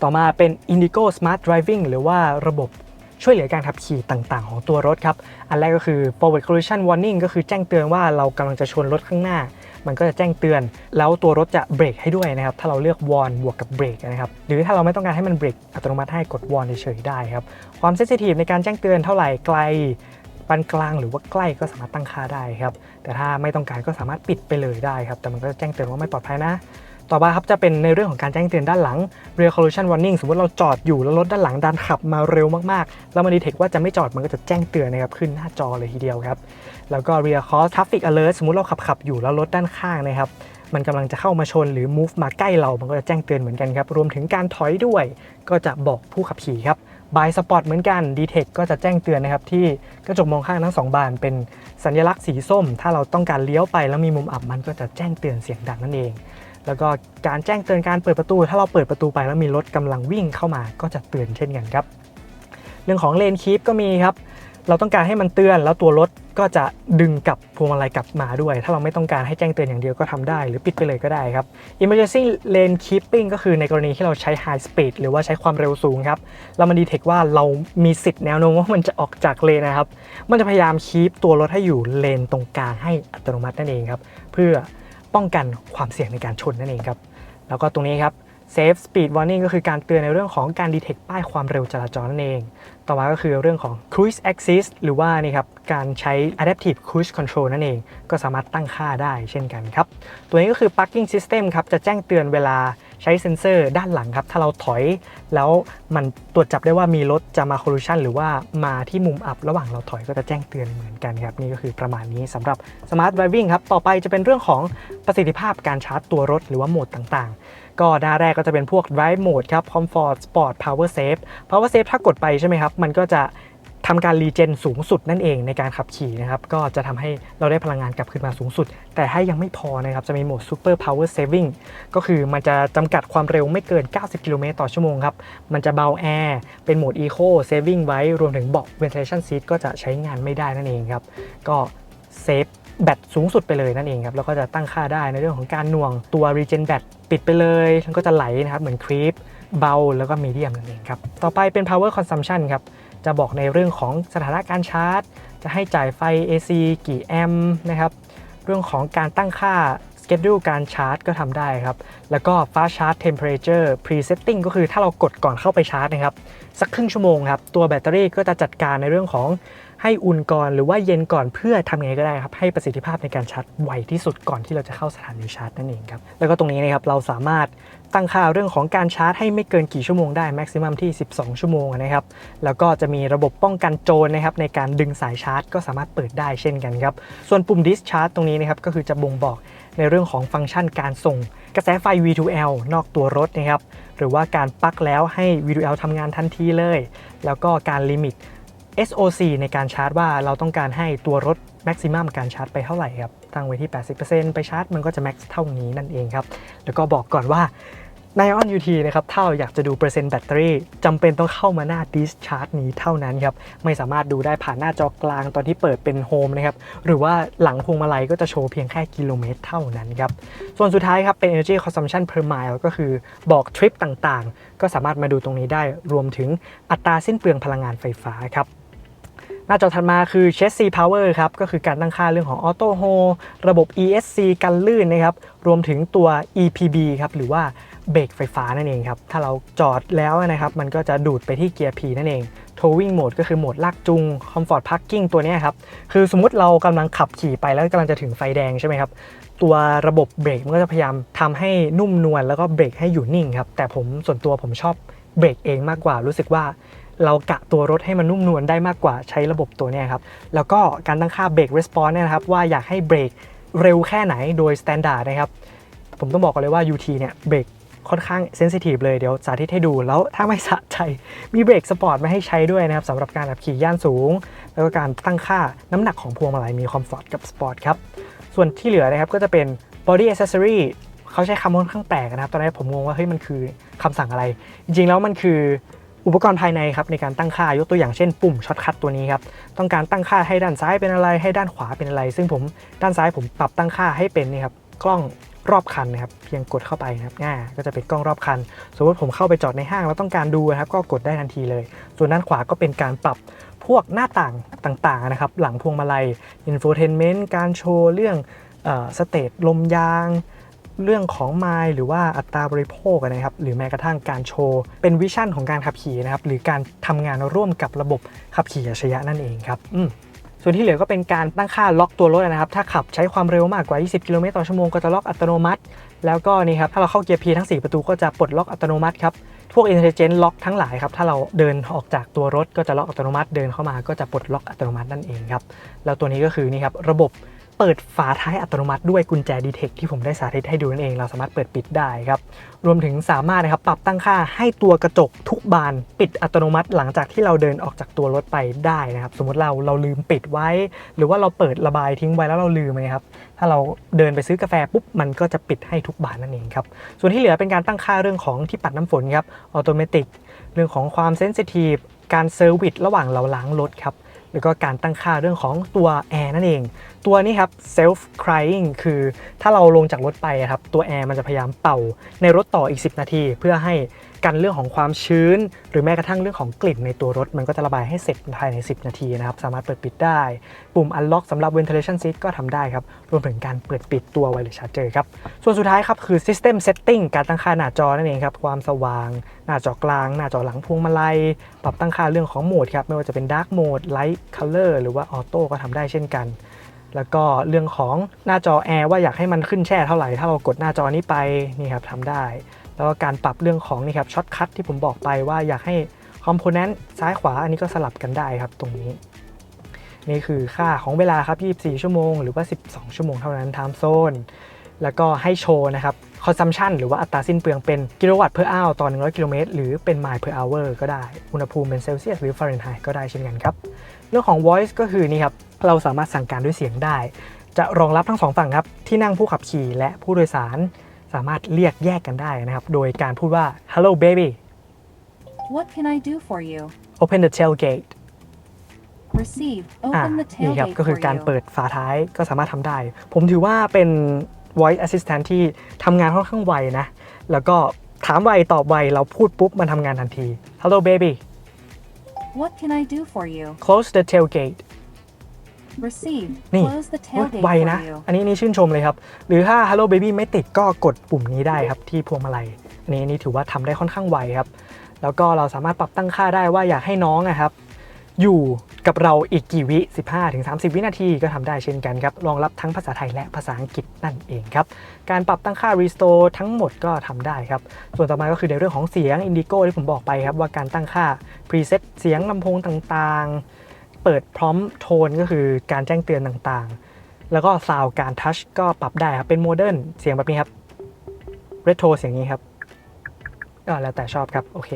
S1: ต่อมาเป็น Indigo Smart Driving หรือว่าระบบช่วยเหลือการขับขี่ต่างๆของตัวรถครับอันแรกก็คือ Forward Collision Warning ก็คือแจ้งเตือนว่าเรากำลังจะชนรถข้างหน้ามันก็จะแจ้งเตือนแล้วตัวรถจะเบรกให้ด้วยนะครับถ้าเราเลือกวอร์นบวกกับเบรกนะครับหรือถ้าเราไม่ต้องการให้มันเบรกอัตโนมัติให้กดวอร์นเฉยๆได้ครับความเซนซิทีฟในการแจ้งเตือนเท่าไหร่ไกลปานกลางหรือว่าใกล้ก็สามารถตั้งค่าได้ครับแต่ถ้าไม่ต้องการก็สามารถปิดไปเลยได้ครับแต่มันก็จะแจ้งเตือนว่าไม่ปลอดภัยนะต่อมาครับจะเป็นในเรื่องของการแจ้งเตือนด้านหลัง Rear Collision Warning สมมติเราจอดอยู่แล้วรถด้านหลังดันขับมาเร็วมากๆแล้วมันดีเทคว่าจะไม่จอดมันก็จะแจ้งเตือนนะครับขึ้นหน้าจอเลยทีเดียวครับแล้วก็ Rear Cross Traffic Alert สมมุติเราขับอยู่แล้วรถด้านข้างนะครับมันกำลังจะเข้ามาชนหรือ move มาใกล้เรามันก็จะแจ้งเตือนเหมือนกันครับรวมถึงการถอยด้วยก็จะบอกผู้ขับขี่ครับ Blind Spot เหมือนกัน Detect ก็จะแจ้งเตือนนะครับที่กระจกมองข้างทั้ง2บานเป็นสัญลักษณ์สีส้มถ้าเราต้องการเลี้ยวไปแล้วมีมุมอับมันก็จะแจ้งเตือนเสียงดังนั่นเองแล้วก็การแจ้งเตือนการเปิดประตูถ้าเราเปิดประตูไปแล้วมีรถกำลังวิ่งเข้ามาก็จะเตือนเช่นกันครับเรื่องของเลนคีปก็มีครับเราต้องการให้มันเตือนแล้วตัวรถก็จะดึงกลับพวงมาลัยกลับมาด้วยถ้าเราไม่ต้องการให้แจ้งเตือนอย่างเดียวก็ทำได้หรือปิดไปเลยก็ได้ครับ Emergency Lane Keeping ก็คือในกรณีที่เราใช้ High Speed หรือว่าใช้ความเร็วสูงครับแล้วมันดีเทคว่าเรามีสิทธิ์แนวโน้มว่ามันจะออกจากเลนนะครับมันจะพยายามคีปตัวรถให้อยู่เลนตรงกลางให้อัตโนมัตินั่นเองครับเพื่อป้องกันความเสี่ยงในการชนนั่นเองครับแล้วก็ตรงนี้ครับ Safe Speed Warning ก็คือการเตือนในเรื่องของการดีเทคป้ายความเร็วจราจรนั่นเองต่อมาก็คือเรื่องของ Cruise Assist หรือว่านี่ครับการใช้ Adaptive Cruise Control นั่นเองก็สามารถตั้งค่าได้เช่นกันครับตัวนี้ก็คือ Parking System ครับจะแจ้งเตือนเวลาใช้เซ็นเซอร์ด้านหลังครับถ้าเราถอยแล้วมันตรวจจับได้ว่ามีรถจะมา collision หรือว่ามาที่มุมอับระหว่างเราถอยก็จะแจ้งเตือนเหมือนกันครับนี่ก็คือประมาณนี้สำหรับ Smart Driving ครับต่อไปจะเป็นเรื่องของประสิทธิภาพการชาร์จตัวรถหรือว่าโหมดต่างๆก็หน้าแรกก็จะเป็นพวก Drive Mode ครับ Comfort Sport Power Save Power Save ถ้ากดไปใช่ไหมครับมันก็จะ ทำการรีเจนสูงสุดนั่นเองในการขับขี่นะครับก็จะทำให้เราได้พลังงานกลับคืนมาสูงสุดแต่ถ้ายังไม่พอนะครับจะมีโหมด Super Power Saving ก็คือมันจะจำกัดความเร็วไม่เกิน90กิโลเมตรต่อชั่วโมงครับมันจะเบาแอร์เป็นโหมด Eco Saving ไว้รวมถึงเบาะ Ventilation Seat ก็จะใช้งานไม่ได้นั่นเองครับก็เซฟแบตสูงสุดไปเลยนั่นเองครับแล้วก็จะตั้งค่าได้ในเรื่องของการหน่วงตัว Regen แบตปิดไปเลยแล้วก็จะไหลนะครับเหมือน Creep เบาแล้วก็ Medium นั่นเองครับต่อไปเป็น Power Consumption ครับจะบอกในเรื่องของสถานะการชาร์จจะให้จ่ายไฟ AC กี่แอมป์นะครับเรื่องของการตั้งค่า schedule การชาร์จก็ทำได้ครับแล้วก็ fast charge temperature presetting ก็คือถ้าเรากดก่อนเข้าไปชาร์จนะครับสักครึ่งชั่วโมงครับตัวแบตเตอรี่ก็จะจัดการในเรื่องของให้อุ่นก่อนหรือว่าเย็นก่อนเพื่อทำยังไงก็ได้ครับให้ประสิทธิภาพในการชาร์จไวที่สุดก่อนที่เราจะเข้าสถานีชาร์จนั่นเองครับแล้วก็ตรงนี้นะครับเราสามารถตั้งค่าเรื่องของการชาร์จให้ไม่เกินกี่ชั่วโมงได้ maximum ที่12ชั่วโมงนะครับแล้วก็จะมีระบบป้องกันโจรนะครับในการดึงสายชาร์จก็สามารถเปิดได้เช่นกันครับส่วนปุ่ม discharge ตรงนี้นะครับก็คือจะบ่งบอกในเรื่องของฟังก์ชันการส่งกระแสไฟ V2L นอกตัวรถนะครับหรือว่าการปลั๊กแล้วให้ V2L ทำงานทันทีเลยแล้วก็การลิมิตSOC ในการชาร์จว่าเราต้องการให้ตัวรถ maximum การชาร์จไปเท่าไหร่ครับตั้งไว้ที่ 80% ไปชาร์จมันก็จะ max เท่านี้นั่นเองครับแล้วก็บอกก่อนว่าใน ION UT นะครับถ้าเราอยากจะดูเปอร์เซ็นต์แบตเตอรี่จำเป็นต้องเข้ามาหน้า discharge นี้เท่านั้นครับไม่สามารถดูได้ผ่านหน้าจอกลางตอนที่เปิดเป็นโฮมนะครับหรือว่าหลังพวงมาลัยก็จะโชว์เพียงแค่กิโลเมตรเท่านั้นครับส่วนสุดท้ายครับเป็น energy consumption per mile ก็คือบอกทริปต่างๆก็สามารถมาดูตรงนี้ได้รวมถึงอัตราสิ้นเปลืองพลังงานไฟฟ้าครับหน้าจอถัดมาคือ Chassis Power ครับก็คือการตั้งค่าเรื่องของ Auto Hold ระบบ ESC กันลื่นนะครับรวมถึงตัว EPB ครับหรือว่าเบรกไฟฟ้านั่นเองครับถ้าเราจอดแล้วนะครับมันก็จะดูดไปที่เกียร์ P นั่นเอง Towing Mode ก็คือโหมดลากจูง Comfort Parking ตัวนี้ครับคือสมมุติเรากำลังขับขี่ไปแล้วกำลังจะถึงไฟแดงใช่ไหมครับตัวระบบเบรกมันก็จะพยายามทำให้นุ่มนวลแล้วก็เบรกให้อยู่นิ่งครับแต่ส่วนตัวผมชอบเบรกเองมากกว่ารู้สึกว่าเรากะตัวรถให้มันนุ่มนวลได้มากกว่าใช้ระบบตัวนี้ครับแล้วก็การตั้งค่าเบรก response เนี่ยนะครับว่าอยากให้เบรกเร็วแค่ไหนโดย standard นะครับผมต้องบอกกันเลยว่า UT เนี่ยเบรกค่อนข้างเซนซิทีฟเลยเดี๋ยวสาธิตให้ดูแล้วถ้าไม่สะใจมีเบรกสปอร์ตมาให้ใช้ด้วยนะครับสำหรับการขับขี่ย่านสูงแล้วก็การตั้งค่าน้ำหนักของพวงมาลัยมีคอมฟอร์ตกับสปอร์ตครับส่วนที่เหลือนะครับก็จะเป็น body accessory เขาใช้คำค่อนข้างแปลกนะครับตอนแรกผมงงว่าเฮ้ยมันคือคำสั่งอะไรจริงๆแล้วมันคืออุปกรณ์ภายในครับในการตั้งค่ายกตัวอย่างเช่นปุ่มช็อตคัทตัวนี้ครับต้องการตั้งค่าให้ด้านซ้ายเป็นอะไรให้ด้านขวาเป็นอะไรซึ่งผมด้านซ้ายผมปรับตั้งค่าให้เป็นนี่ครับกล้องรอบคันนะครับเพียงกดเข้าไปนะครับก็จะเป็นกล้องรอบคันสมมติผมเข้าไปจอดในห้างแล้วต้องการดูนะครับก็กดได้ทันทีเลยส่วนด้านขวาก็เป็นการปรับพวกหน้าต่างๆนะครับหลังพวงมาลัย infotainment การโชว์เรื่องสเตตลมยางเรื่องของไมล์หรือว่าอัตราบริโภคนะครับหรือแม้กระทั่งการโชว์เป็นวิชั่นของการขับขี่นะครับหรือการทำงานร่วมกับระบบขับขี่อัจฉริยะนั่นเองครับส่วนที่เหลือก็เป็นการตั้งค่าล็อกตัวรถนะครับถ้าขับใช้ความเร็วมากกว่า20กิโลเมตรต่อชั่วโมงก็จะล็อกอัตโนมัติแล้วก็นี่ครับถ้าเราเข้าเกียร์ P ทั้ง4ประตูก็จะปลดล็อกอัตโนมัติครับพวก Intelligent Lock ทั้งหลายครับถ้าเราเดินออกจากตัวรถก็จะล็อกอัตโนมัติเดินเข้ามาก็จะปลดล็อกอัตโนมัตินั่นเองครับแล้วตัวนี้ก็คือนี่ครับระบบเปิดฝาท้ายอัตโนมัติด้วยกุญแจ Detect ที่ผมได้สาธิตให้ดูนั่นเองเราสามารถเปิดปิดได้ครับรวมถึงสามารถนะครับปรับตั้งค่าให้ตัวกระจกทุกบานปิดอัตโนมัติหลังจากที่เราเดินออกจากตัวรถไปได้นะครับสมมติเราลืมปิดไว้หรือว่าเราเปิดระบายทิ้งไว้แล้วเราลืมนะครับถ้าเราเดินไปซื้อกาแฟปุ๊บมันก็จะปิดให้ทุกบานนั่นเองครับส่วนที่เหลือเป็นการตั้งค่าเรื่องของที่ปัดน้ำฝนครับออโตเมติกเรื่องของความเซนซิทีฟการเซอร์วิสระหว่างเราล้างรถครับแล้วก็การตั้งค่าเรื่องของตัวแอร์นั่นเองตัวนี้ครับ self crying คือถ้าเราลงจากรถไปครับตัวแอร์มันจะพยายามเป่าในรถต่ออีก10นาทีเพื่อให้กันเรื่องของความชื้นหรือแม้กระทั่งเรื่องของกลิ่นในตัวรถมันก็จะระบายให้เสร็จภายใน10นาทีนะครับสามารถเปิดปิดได้ปุ่ม unlock สำหรับ ventilation seat ก็ทำได้ครับรวมถึงการเปิดปิดตัว wireless charger ครับส่วนสุดท้ายครับคือ system setting การตั้งค่าหน้าจอนั่นเองครับความสว่างหน้าจอกลางหน้าจอหลังพวงมาลัยปรับตั้งค่าเรื่องของโหมดครับไม่ว่าจะเป็น dark mode light color หรือว่า auto ก็ทำได้เช่นกันแล้วก็เรื่องของหน้าจอแอร์ว่าอยากให้มันขึ้นแช่เท่าไหร่ถ้าเรากดหน้าจอนี้ไปนี่ครับทำได้แล้วก็การปรับเรื่องของนี่ครับช็อตคัทที่ผมบอกไปว่าอยากให้คอมโพเนนต์ซ้ายขวาอันนี้ก็สลับกันได้ครับตรงนี้นี่คือค่าของเวลาครับ24ชั่วโมงหรือว่า12ชั่วโมงเท่านั้น time zone แล้วก็ให้โชว์นะครับ consumption หรือว่าอัตราสิ้นเปลืองเป็นกิโลวัตต์ per hour ต่อ100กิโลเมตรหรือเป็น mile per hour ก็ได้อุณหภูมิเป็นเซลเซียสหรือฟาเรนไฮต์ก็ได้เช่นกันครับเรื่องของ voice ก็คือนี่ครับเราสามารถสั่งการด้วยเสียงได้จะรองรับทั้ง2ฝั่งครับที่นั่งผู้ขับขี่และผู้โดยสารสามารถเรียกแยกกันได้นะครับโดยการพูดว่า hello baby
S2: What can I do for you?
S1: open the tailgate
S2: Receive.
S1: นี่
S2: Open the
S1: ครับ
S2: tailgate
S1: ก็คือ
S2: for
S1: การ
S2: you.
S1: เปิดฝาท้ายก็สามารถทำได้ผมถือว่าเป็น voice assistant ที่ทำงานค่อนข้างไวนะแล้วก็ถามไวตอบไวเราพูดปุ๊บมันทำงานทันที hello baby
S2: What can I do for you?
S1: close the tailgate
S2: Receive.
S1: นี่
S2: Close the
S1: ไว
S2: tailgate
S1: นะ
S2: for you.
S1: อันนี้ชื่นชมเลยครับหรือถ้า hello baby ไม่ติดก็กดปุ่มนี้ได้ครับที่พวงมาลัยอันนี้ถือว่าทำได้ค่อนข้างไวครับแล้วก็เราสามารถปรับตั้งค่าได้ว่าอยากให้น้องนะครับอยู่กับเราอีกกี่วิ 15-30 วินาทีก็ทำได้เช่นกันครับรองรับทั้งภาษาไทยและภาษาอังกฤษนั่นเองครับการปรับตั้งค่า restore ทั้งหมดก็ทำได้ครับส่วนต่อมาก็คือในเรื่องของเสียง Indigo ที่ผมบอกไปครับว่าการตั้งค่า preset เสียงลำโพงต่างๆเปิดพร้อมโทนก็คือการแจ้งเตือนต่างๆแล้วก็ซาวการทัชก็ปรับได้ครับเป็นโมเดิร์นเสียงแบบนี้ครับ retro เสียงนี้ครับก็แล้วแต่ชอบครับโอเค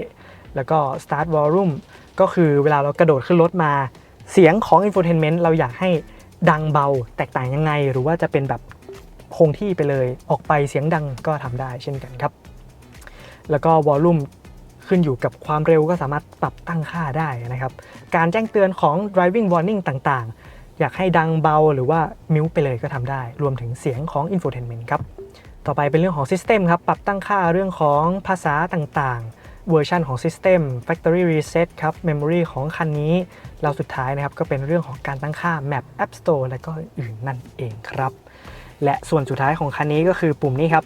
S1: แล้วก็ start volume ก็คือเวลาเรากระโดดขึ้นรถมาเสียงของ infotainment เราอยากให้ดังเบาแตกต่างยังไงหรือว่าจะเป็นแบบคงที่ไปเลยออกไปเสียงดังก็ทำได้เช่นกันครับแล้วก็ volume ขึ้นอยู่กับความเร็วก็สามารถปรับตั้งค่าได้นะครับการแจ้งเตือนของ driving warning ต่างๆอยากให้ดังเบาหรือว่ามิวไปเลยก็ทำได้รวมถึงเสียงของ infotainment ครับต่อไปเป็นเรื่องของ system ครับปรับตั้งค่าเรื่องของภาษาต่างๆเวอร์ชันของ System Factory Reset ครับ Memory ของคันนี้แล้วสุดท้ายนะครับก็เป็นเรื่องของการตั้งค่า Map App Store และก็อื่นนั่นเองครับและส่วนสุดท้ายของคันนี้ก็คือปุ่มนี้ครับ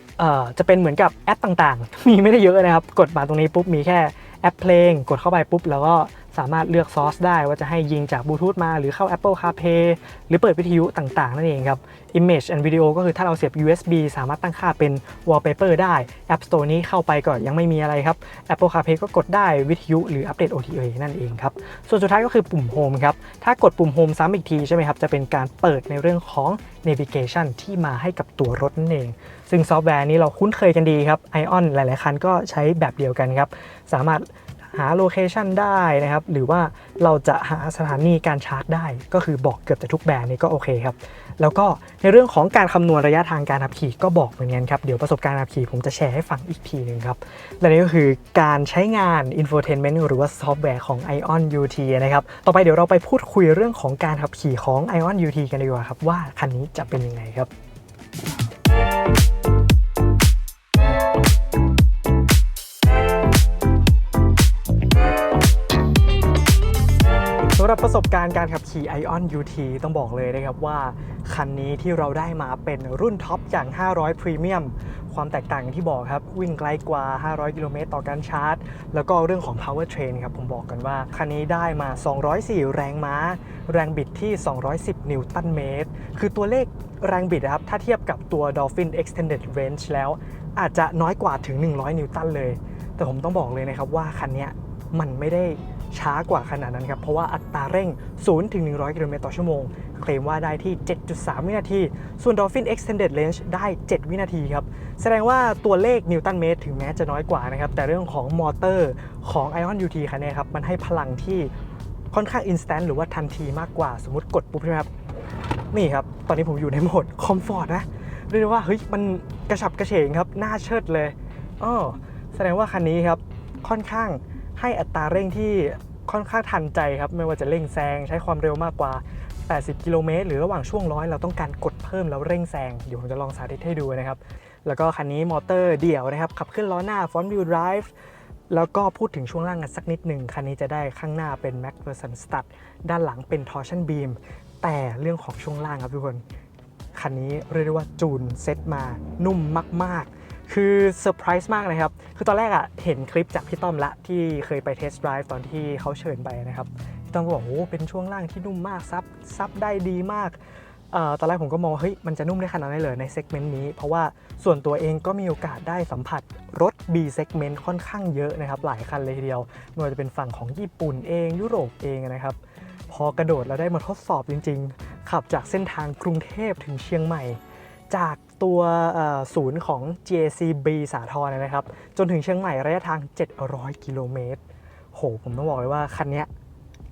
S1: จะเป็นเหมือนกับแอปต่างๆ มีไม่ได้เยอะนะครับกดมาตรงนี้ปุ๊บมีแค่แอปเพลงกดเข้าไปปุ๊บแล้วก็สามารถเลือกซอร์สได้ว่าจะให้ยิงจากบลูทูธมาหรือเข้า Apple CarPlay หรือเปิดวิทยุต่างๆนั่นเองครับ Image and Video ก็คือถ้าเราเสียบ USB สามารถตั้งค่าเป็น Wallpaper ได้ App Store นี้เข้าไปก็ยังไม่มีอะไรครับ Apple CarPlay ก็กดได้วิทยุหรืออัปเดต OTA นั่นเองครับส่วนสุดท้ายก็คือปุ่ม Home ครับถ้ากดปุ่ม Home ซ้ำอีกทีใช่ไหมครับจะเป็นการเปิดในเรื่องของ Navigation ที่มาให้กับตัวรถนั่นเองซึ่งซอฟต์แวร์นี้เราคุ้นเคยกันดีครับ Ion หลายๆคันก็ใช้แบบเดียวกันครับสามารถหาโลเคชันได้นะครับหรือว่าเราจะหาสถานีการชาร์จได้ก็คือบอกเกือบจะทุกแบรนด์นี่ก็โอเคครับแล้วก็ในเรื่องของการคำนวณระยะทางการขับขี่ก็บอกเหมือนกันครับเดี๋ยวประสบการณ์ขับขี่ผมจะแชร์ให้ฟังอีกทีหนึ่งครับและนี่ก็คือการใช้งาน Infotainment หรือว่าซอฟต์แวร์ของ Ion UT นะครับต่อไปเดี๋ยวเราไปพูดคุยเรื่องของการขับขี่ของ Ion UT กันดีกว่าครับว่าคันนี้จะเป็นยังไงครับสำหรับประสบการณ์การขับขี่ Ion UT ต้องบอกเลยนะครับว่าคันนี้ที่เราได้มาเป็นรุ่นท็อปอย่าง500 Premium ความแตกต่างที่บอกครับวิ่งไกลกว่า500กิโลเมตรต่อการชาร์จแล้วก็เรื่องของ Power Train ครับผมบอกกันว่าคันนี้ได้มา204แรงม้าแรงบิดที่210นิวตันเมตรคือตัวเลขแรงบิดครับถ้าเทียบกับตัว Dolphin Extended Range แล้วอาจจะน้อยกว่าถึง100นิวตันเลยแต่ผมต้องบอกเลยนะครับว่าคันนี้มันไม่ได้ช้ากว่าขนาดนั้นครับเพราะว่าอัตราเร่ง0ถึง100กิโลเมตรต่อชั่วโมงเคลมว่าได้ที่ 7.3 วินาทีส่วน Dolphin Extended Range ได้ 7 วินาทีครับแสดงว่าตัวเลขนิวตันเมตรถึงแม้จะน้อยกว่านะครับแต่เรื่องของมอเตอร์ของ Ion UT คันนี้ครับมันให้พลังที่ค่อนข้าง instant หรือว่าทันทีมากกว่าสมมติกดปุ๊บใช่ไหมครับนี่ครับตอนนี้ผมอยู่ในโหมดคอมฟอร์ตนะเรียกได้ว่าเฮ้ยมันกระฉับกระเฉงครับน่าเชิดเลยแสดงว่าคันนี้ครับค่อนข้างให้อัตราเร่งที่ค่อนข้างทันใจครับไม่ว่าจะเร่งแซงใช้ความเร็วมากกว่า80กิโลเมตรหรือระหว่างช่วงร้อยเราต้องการกดเพิ่มแล้วเร่งแซงเดี๋ยวผมจะลองสาธิตให้ดูนะครับแล้วก็คันนี้มอเตอร์เดี่ยวนะครับขับเคลื่อนล้อหน้า Front Wheel Drive แล้วก็พูดถึงช่วงล่างกันสักนิดหนึ่งคันนี้จะได้ข้างหน้าเป็น McPherson Stud ด้านหลังเป็น Torsion Beam แต่เรื่องของช่วงล่างครับทุกคนคันนี้เรียกได้ว่าจูนเซตมานุ่มมากๆคือเซอร์ไพรส์มากเลยครับคือตอนแรกเห็นคลิปจากพี่ต้อมละที่เคยไปเทสต์ไดรฟ์ตอนที่เขาเชิญไปนะครับพี่ต้อมก็บอกโอ้เป็นช่วงล่างที่นุ่มมากซับได้ดีมากตอนแรกผมก็มองเฮ้ยมันจะนุ่มได้ขนาดนั้นเลยในเซกเมนต์นี้เพราะว่าส่วนตัวเองก็มีโอกาสได้สัมผัสรถ B segment ค่อนข้างเยอะนะครับหลายคันเลยทีเดียวไม่ว่าจะเป็นฝั่งของญี่ปุ่นเองยุโรปเองนะครับพอกระโดดแล้วได้มาทดสอบจริงๆขับจากเส้นทางกรุงเทพถึงเชียงใหม่จาก ตัวศูนย์ของ GACB สาทรนะครับจนถึงเชียงใหม่ระยะทาง 700 กิโลเมตรโหผมต้องบอกเลยว่าคันนี้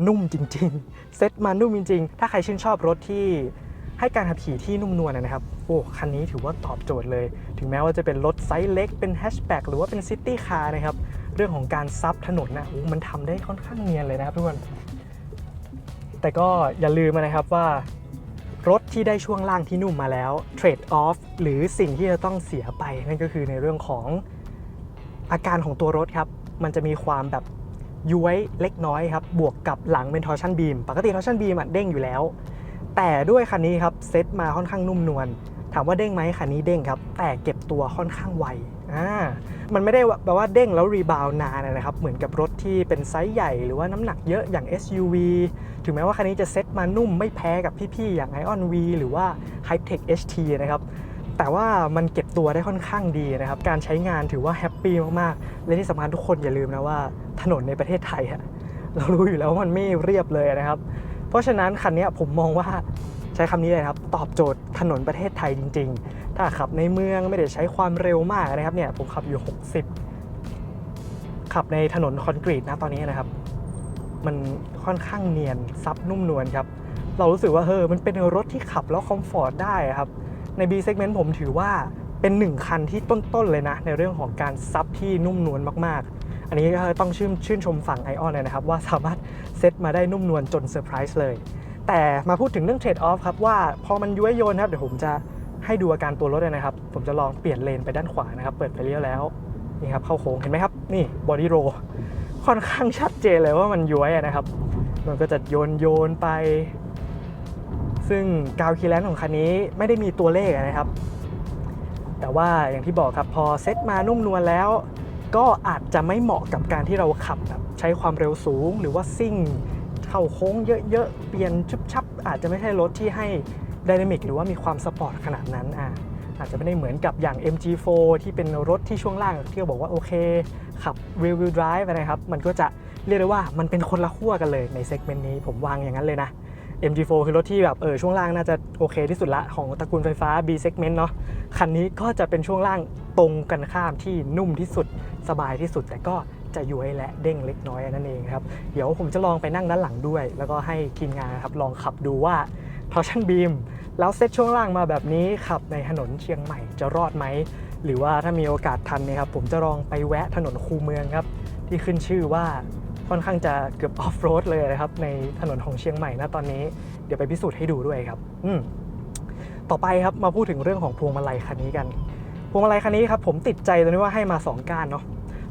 S1: นุ่มจริงๆ เซ็ตมานุ่มจริงๆ ถ้าใครชื่นชอบรถที่ให้การขับขี่ที่นุ่มนวลนะครับโอ้คันนี้ถือว่าตอบโจทย์เลย ถึงแม้ว่าจะเป็นรถไซส์เล็กเป็นแฮชแบ็กหรือว่าเป็นซิตี้คาร์นะครับเรื่องของการซับถนนนะมันทำได้ค่อนข้างเนียนเลยนะครับทุกคนแต่ก็อย่าลืมนะครับว่ารถที่ได้ช่วงล่างที่นุ่มมาแล้วเทรดออฟหรือสิ่งที่จะต้องเสียไปนั่นก็คือในเรื่องของอาการของตัวรถครับมันจะมีความแบบย้วยเล็กน้อยครับบวกกับหลังเป็นทอร์ชันบีมปกติทอร์ชันบีมเด้งอยู่แล้วแต่ด้วยคันนี้ครับเซตมาค่อนข้างนุ่มนวลถามว่าเด้งไหมคันนี้เด้งครับแต่เก็บตัวค่อนข้างไวมันไม่ได้แบบว่าเด้งแล้วรีบาวนานนะครับเหมือนกับรถที่เป็นไซส์ใหญ่หรือว่าน้ำหนักเยอะอย่าง SUV ถึงแม้ว่าคันนี้จะเซ็ตมานุ่มไม่แพ้กับพี่ๆอย่าง Ion V หรือว่า Hypertech HT นะครับแต่ว่ามันเก็บตัวได้ค่อนข้างดีนะครับการใช้งานถือว่าแฮปปี้มากๆและที่สำคัญทุกคนอย่าลืมนะว่าถนนในประเทศไทยเรารู้อยู่แล้วว่ามันไม่เรียบเลยนะครับเพราะฉะนั้นคันนี้ผมมองว่าใช้คำนี้เลยครับตอบโจทย์ถนนประเทศไทยจริงๆถ้าขับในเมืองไม่ได้ใช้ความเร็วมากนะครับเนี่ยผมขับอยู่60ขับในถนนคอนกรีตนะตอนนี้นะครับมันค่อนข้างเนียนซับนุ่มนวลครับเรารู้สึกว่ามันเป็นรถที่ขับแล้วคอมฟอร์ตได้ครับใน B segment ผมถือว่าเป็น1คันที่ต้นๆเลยนะในเรื่องของการซับที่นุ่มนวลมากๆอันนี้ก็ต้องชื่นชมฝั่ง Ion เลยนะครับว่าสามารถเซตมาได้นุ่มนวลจนเซอร์ไพรส์เลยแต่มาพูดถึงเรื่องเทรดออฟครับว่าพอมันย้วยโยนครับเดี๋ยวผมจะให้ดูอาการตัวรถเลยนะครับผมจะลองเปลี่ยนเลนไปด้านขวานะครับเปิดไฟเลี้ยวแล้วนี่ครับเข้าโค้งเห็นไหมครับนี่บอดี้โรค่อนข้างชัดเจนเลยว่ามันย้วยนะครับมันก็จะโยนไปซึ่งกราวคีแลนซ์ของคันนี้ไม่ได้มีตัวเลขนะครับแต่ว่าอย่างที่บอกครับพอเซ็ตมานุ่มนวลแล้วก็อาจจะไม่เหมาะกับการที่เราขับแบบใช้ความเร็วสูงหรือว่าซิ่งเข้าโค้งเยอะๆเปลี่ยนชุบชับอาจจะไม่ใช่รถที่ให้ไดนามิกหรือว่ามีความสปอร์ตขนาดนั้นอาจจะไม่ได้เหมือนกับอย่าง MG4 ที่เป็นรถที่ช่วงล่างที่เราบอกว่าโอเคขับ rear wheel drive นะครับมันก็จะเรียกได้ว่ามันเป็นคนละขั้วกันเลยในเซกเมนต์นี้ผมวางอย่างนั้นเลยนะ MG4 คือรถที่แบบช่วงล่างน่าจะโอเคที่สุดละของตระกูลไฟฟ้า B segment เนาะคันนี้ก็จะเป็นช่วงล่างตรงกันข้ามที่นุ่มที่สุดสบายที่สุดแต่ก็จะย้วยและเด้งเล็กน้อยนั่นเองครับเดี๋ยวผมจะลองไปนั่งด้านหลังด้วยแล้วก็ให้ทีมงานครับลองขับดูว่า Torsion Beam แล้วเซตช่วงล่างมาแบบนี้ขับในถนนเชียงใหม่จะรอดไหมหรือว่าถ้ามีโอกาสทันเนี่ยครับผมจะลองไปแวะถนนคูเมืองครับที่ขึ้นชื่อว่าค่อนข้างจะเกือบออฟโรดเลยนะครับในถนนของเชียงใหม่นะตอนนี้เดี๋ยวไปพิสูจน์ให้ดูด้วยครับต่อไปครับมาพูดถึงเรื่องของพวงมาลัยคันนี้กันพวงมาลัยคันนี้ครับผมติดใจตรงที่ว่าให้มา2ก้านเนาะ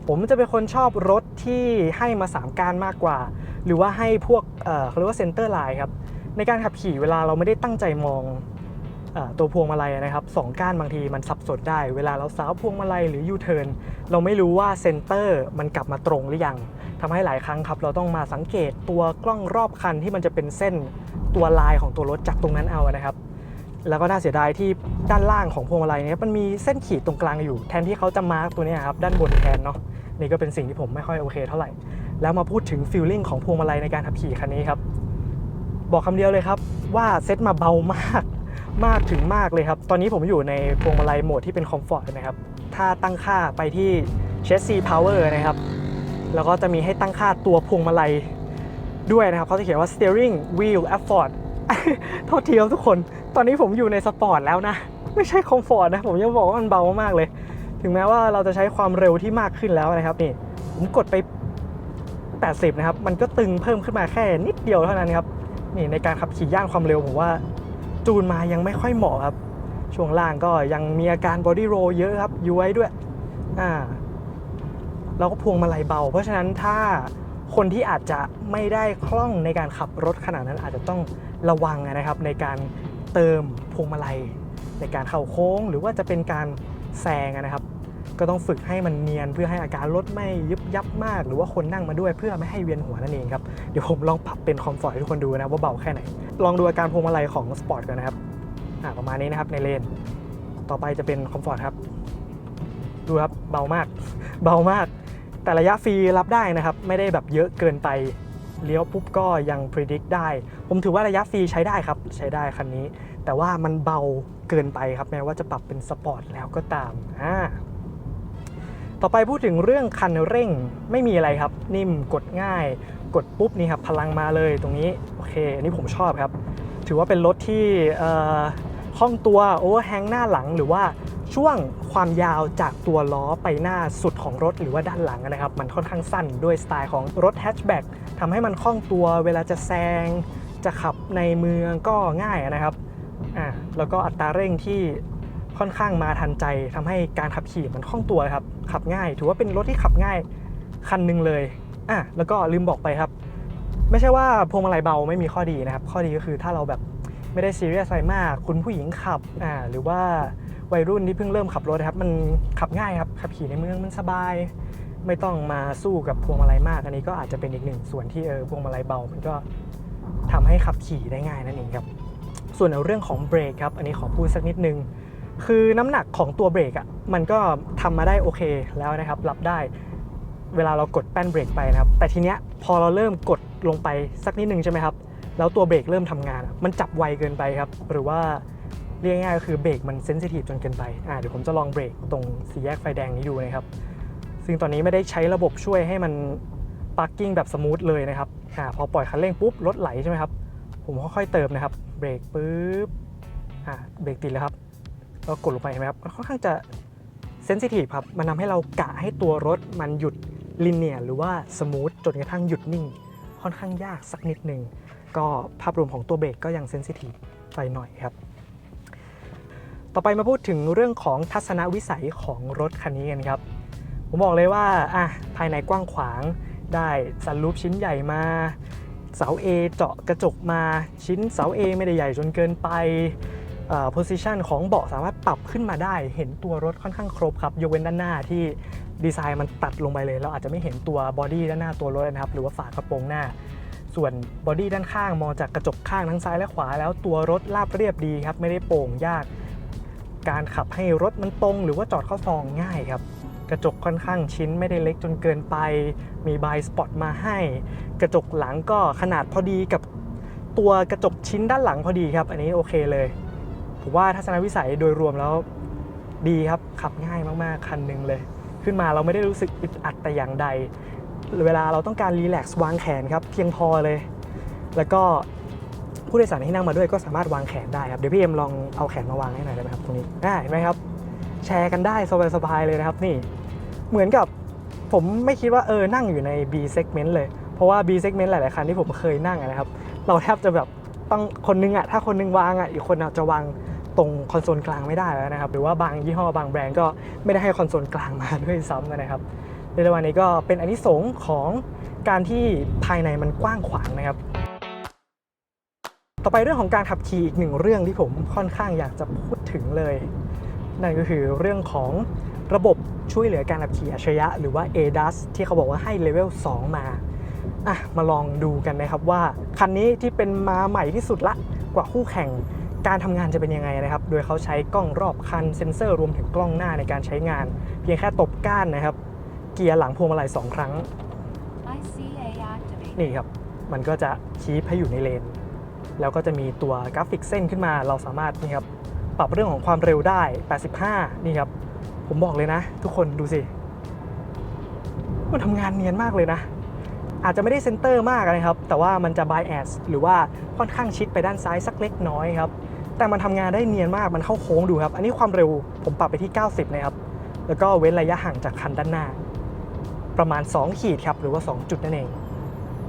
S1: ผมจะเป็นคนชอบรถที่ให้มา3ก้านมากกว่าหรือว่าให้พวกเขาเรียกว่าเซนเตอร์ไลน์ครับในการขับขี่เวลาเราไม่ได้ตั้งใจมองตัวพวงมาลัยนะครับ2ก้านบางทีมันสับสนได้เวลาเราสาวพวงมาลัยหรือยูเทิร์นเราไม่รู้ว่าเซนเตอร์มันกลับมาตรงหรือยังทำให้หลายครั้งครับเราต้องมาสังเกตตัวกล้องรอบคันที่มันจะเป็นเส้นตัวลายของตัวรถจากตรงนั้นเอานะครับแล้วก็น่าเสียดายที่ด้านล่างของพวงมาลัยนี้มันมีเส้นขีดตรงกลางอยู่แทนที่เขาจะมาร์กตัวนี้ครับด้านบนแทนเนาะนี่ก็เป็นสิ่งที่ผมไม่ค่อยโอเคเท่าไหร่แล้วมาพูดถึงฟีลลิ่งของพวงมาลัยในการขับขี่คันนี้ครับบอกคำเดียวเลยครับว่าเซ็ตมาเบามากถึงมากเลยครับตอนนี้ผมอยู่ในพวงมาลัยโหมดที่เป็นคอมฟอร์ตนะครับถ้าตั้งค่าไปที่ Chassis Power นะครับแล้วก็จะมีให้ตั้งค่าตัวพวงมาลัยด้วยนะครับเขาจะเขียนว่า Steering Wheel Effort โทษทีครับทุกคนตอนนี้ผมอยู่ในสปอร์ตแล้วนะไม่ใช่คอมฟอร์ตนะผมยังบอกว่ามันเบามากเลยถึงแม้ว่าเราจะใช้ความเร็วที่มากขึ้นแล้วนะครับนี่ผมกดไป80นะครับมันก็ตึงเพิ่มขึ้นมาแค่นิดเดียวเท่านั้นครับนี่ในการขับขี่ย่านความเร็วผมว่าจูนมายังไม่ค่อยเหมาะครับช่วงล่างก็ยังมีอาการบอดี้โรลเยอะครับย้วยด้วยแล้วก็พวงมาลัยเบาเพราะฉะนั้นถ้าคนที่อาจจะไม่ได้คล่องในการขับรถขนาดนั้นอาจจะต้องระวังนะครับในการเติมพวงมาลัยในการเข้าโค้งหรือว่าจะเป็นการแซงนะครับก็ต้องฝึกให้มันเนียนเพื่อให้อาการรถไม่ยุบยับมากหรือว่าคนนั่งมาด้วยเพื่อไม่ให้เวียนหัวนั่นเองครับเดี๋ยวผมลองปรับเป็นคอมฟอร์ตให้ทุกคนดูนะว่าเบาแค่ไหนลองดูอาการพวงมาลัยของสปอร์ตกันนะครับประมาณนี้นะครับในเลนต่อไปจะเป็นคอมฟอร์ตครับดูครับเบามากแต่ระยะฟรีรับได้นะครับไม่ได้แบบเยอะเกินไปเลี้ยวปุ๊บก็ยัง predict ได้ผมถือว่าระยะฟรีใช้ได้ครับใช้ได้คันนี้แต่ว่ามันเบาเ เกินไปครับแม้ว่าจะปรับเป็นสปอร์ตแล้วก็ตามต่อไปพูดถึงเรื่องคันเร่งไม่มีอะไรครับนิ่มกดง่ายกดปุ๊บนี่ครับพลังมาเลยตรงนี้โอเคอันนี้ผมชอบครับถือว่าเป็นรถที่คล่องตัวโอเวอร์แฮงหน้าหลังหรือว่าช่วงความยาวจากตัวล้อไปหน้าสุดของรถหรือว่าด้านหลังนะครับมันค่อนข้างสั้นด้วยสไตล์ของรถแฮชแบ็กทำให้มันคล่องตัวเวลาจะแซงจะขับในเมืองก็ง่ายนะครับแล้วก็อัตราเร่งที่ค่อนข้างมาทันใจทำให้การขับขี่มันคล่องตัวครับขับง่ายถือว่าเป็นรถที่ขับง่ายคันหนึ่งเลยแล้วก็ลืมบอกไปครับไม่ใช่ว่าพวงมาลัยเบาไม่มีข้อดีนะครับข้อดีก็คือถ้าเราแบบไม่ได้ซีเรียสอะไรมากคุณผู้หญิงขับหรือว่าวัยรุ่นที่เพิ่งเริ่มขับรถนะครับมันขับง่ายครับขับขี่ในเมืองมันสบายไม่ต้องมาสู้กับพวงมาลัยมากอันนี้ก็อาจจะเป็นอีกหนึ่งส่วนที่พวงมาลัยเบามันก็ทำให้ขับขี่ได้ง่ายนั่นเองครับส่วนในเรื่องของเบรกครับอันนี้ขอพูดสักนิดนึงคือน้ำหนักของตัวเบรกมันก็ทำมาได้โอเคแล้วนะครับรับได้เวลาเรากดแป้นเบรกไปนะครับแต่ทีเนี้ยพอเราเริ่มกดลงไปสักนิดนึงใช่ไหมครับแล้วตัวเบรกเริ่มทำงานมันจับไวเกินไปครับหรือว่าเรียกง่ายๆก็คือเบรกมันเซนซิทีฟจนเกินไปเดี๋ยวผมจะลองเบรกตรงสี่แยกไฟแดงนี้ดูนะครับซึ่งตอนนี้ไม่ได้ใช้ระบบช่วยให้มันปาร์กิ้งแบบสมูทเลยนะครับพอปล่อยคันเร่งปุ๊บรถไหลใช่ไหมครับผมค่อยๆเติมนะครับเบรกปุ๊บเบรกติดแล้วครับเรากดลงไปเห็นไหมครับค่อนข้างจะเซนซิทีฟครับมันทำให้เรากะให้ตัวรถมันหยุดลิเนียร์หรือว่าสมูทจนกระทั่งหยุดนิ่งค่อนข้างยากสักนิดนึงก็ภาพรวมของตัวเบรกก็ยังเซนซิทีฟไปหน่อยครับต่อไปมาพูดถึงเรื่องของทัศนวิสัยของรถคันนี้กันครับผมบอกเลยว่าภายในกว้างขวางได้ซันรูฟชิ้นใหญ่มาเสา A เจาะกระจกมาชิ้นเสา A ไม่ได้ใหญ่จนเกินไปposition ของเบาะสามารถปรับขึ้นมาได้เห็นตัวรถค่อนข้างครบครับยกเว้นด้านหน้าที่ดีไซน์มันตัดลงไปเลยเราอาจจะไม่เห็นตัวบอดี้ด้านหน้าตัวรถนะครับหรือว่าฝากระโปรงหน้าส่วนบอดี้ด้านข้างมองจากกระจกข้างทั้งซ้ายและขวาแล้วตัวรถราบเรียบดีครับไม่ได้โป่งยากการขับให้รถมันตรงหรือว่าจอดเข้าซองง่ายครับกระจกค่อนข้างชิ้นไม่ได้เล็กจนเกินไปมีบายสปอตมาให้กระจกหลังก็ขนาดพอดีกับตัวกระจกชิ้นด้านหลังพอดีครับอันนี้โอเคเลยผมว่าทัศนวิสัยโดยรวมแล้วดีครับขับง่ายมากๆคันหนึ่งเลยขึ้นมาเราไม่ได้รู้สึกอึดอัดแต่อย่างใดเวลาเราต้องการรีแลกซ์วางแขนครับเพียงพอเลยแล้วก็ผู้โดยสารที่นั่งมาด้วยก็สามารถวางแขนได้ครับเดี๋ยวพี่เอ็มลองเอาแขนมาวางให้หน่อยได้ไหมครับตรงนี้เห็นไหมครับแชร์กันได้สบายๆเลยนะครับนี่เหมือนกับผมไม่คิดว่านั่งอยู่ใน B segment เลยเพราะว่า B segment หลายๆคันที่ผมเคยนั่งนะครับเราแทบจะแบบต้องคนนึงถ้าคนนึงวางอีกคนจะวางตรงคอนโซลกลางไม่ได้แล้วนะครับหรือว่าบางยี่ห้อบางแบรนด์ก็ไม่ได้ให้คอนโซลกลางมาด้วยซ้ำนะครับในวันนี้ก็เป็นอานิสงส์ของการที่ภายในมันกว้างขวางนะครับต่อไปเรื่องของการขับขี่อีกหนึ่งเรื่องที่ผมค่อนข้างอยากจะพูดถึงเลยนั่นก็คือเรื่องของระบบช่วยเหลือการขับขี่อัจฉริยะหรือว่า ADAS ที่เขาบอกว่าให้เลเวล 2 มาลองดูกันนะครับว่าคันนี้ที่เป็นมาใหม่ที่สุดละกว่าคู่แข่งการทำงานจะเป็นยังไงนะครับโดยเขาใช้กล้องรอบคันเซ็นเซอร์รวมถึงกล้องหน้าในการใช้งานเพียงแค่ตบก้านนะครับเกียร์หลังพวงมาลัย2 ครั้งนี่ครับมันก็จะคีปให้อยู่ในเลนแล้วก็จะมีตัวกราฟิกเส้นขึ้นมาเราสามารถนี่ครับปรับเรื่องของความเร็วได้85นี่ครับผมบอกเลยนะทุกคนดูสิมันทำงานเนียนมากเลยนะอาจจะไม่ได้เซนเตอร์มากนะครับแต่ว่ามันจะ bias หรือว่าค่อนข้างชิดไปด้านซ้ายสักเล็กน้อยครับแต่มันทำงานได้เนียนมากมันเข้าโค้งดูครับอันนี้ความเร็วผมปรับไปที่90นะครับแล้วก็เว้นระยะห่างจากคันด้านหน้าประมาณ2ขีดครับหรือว่า2จุดนั่นเอง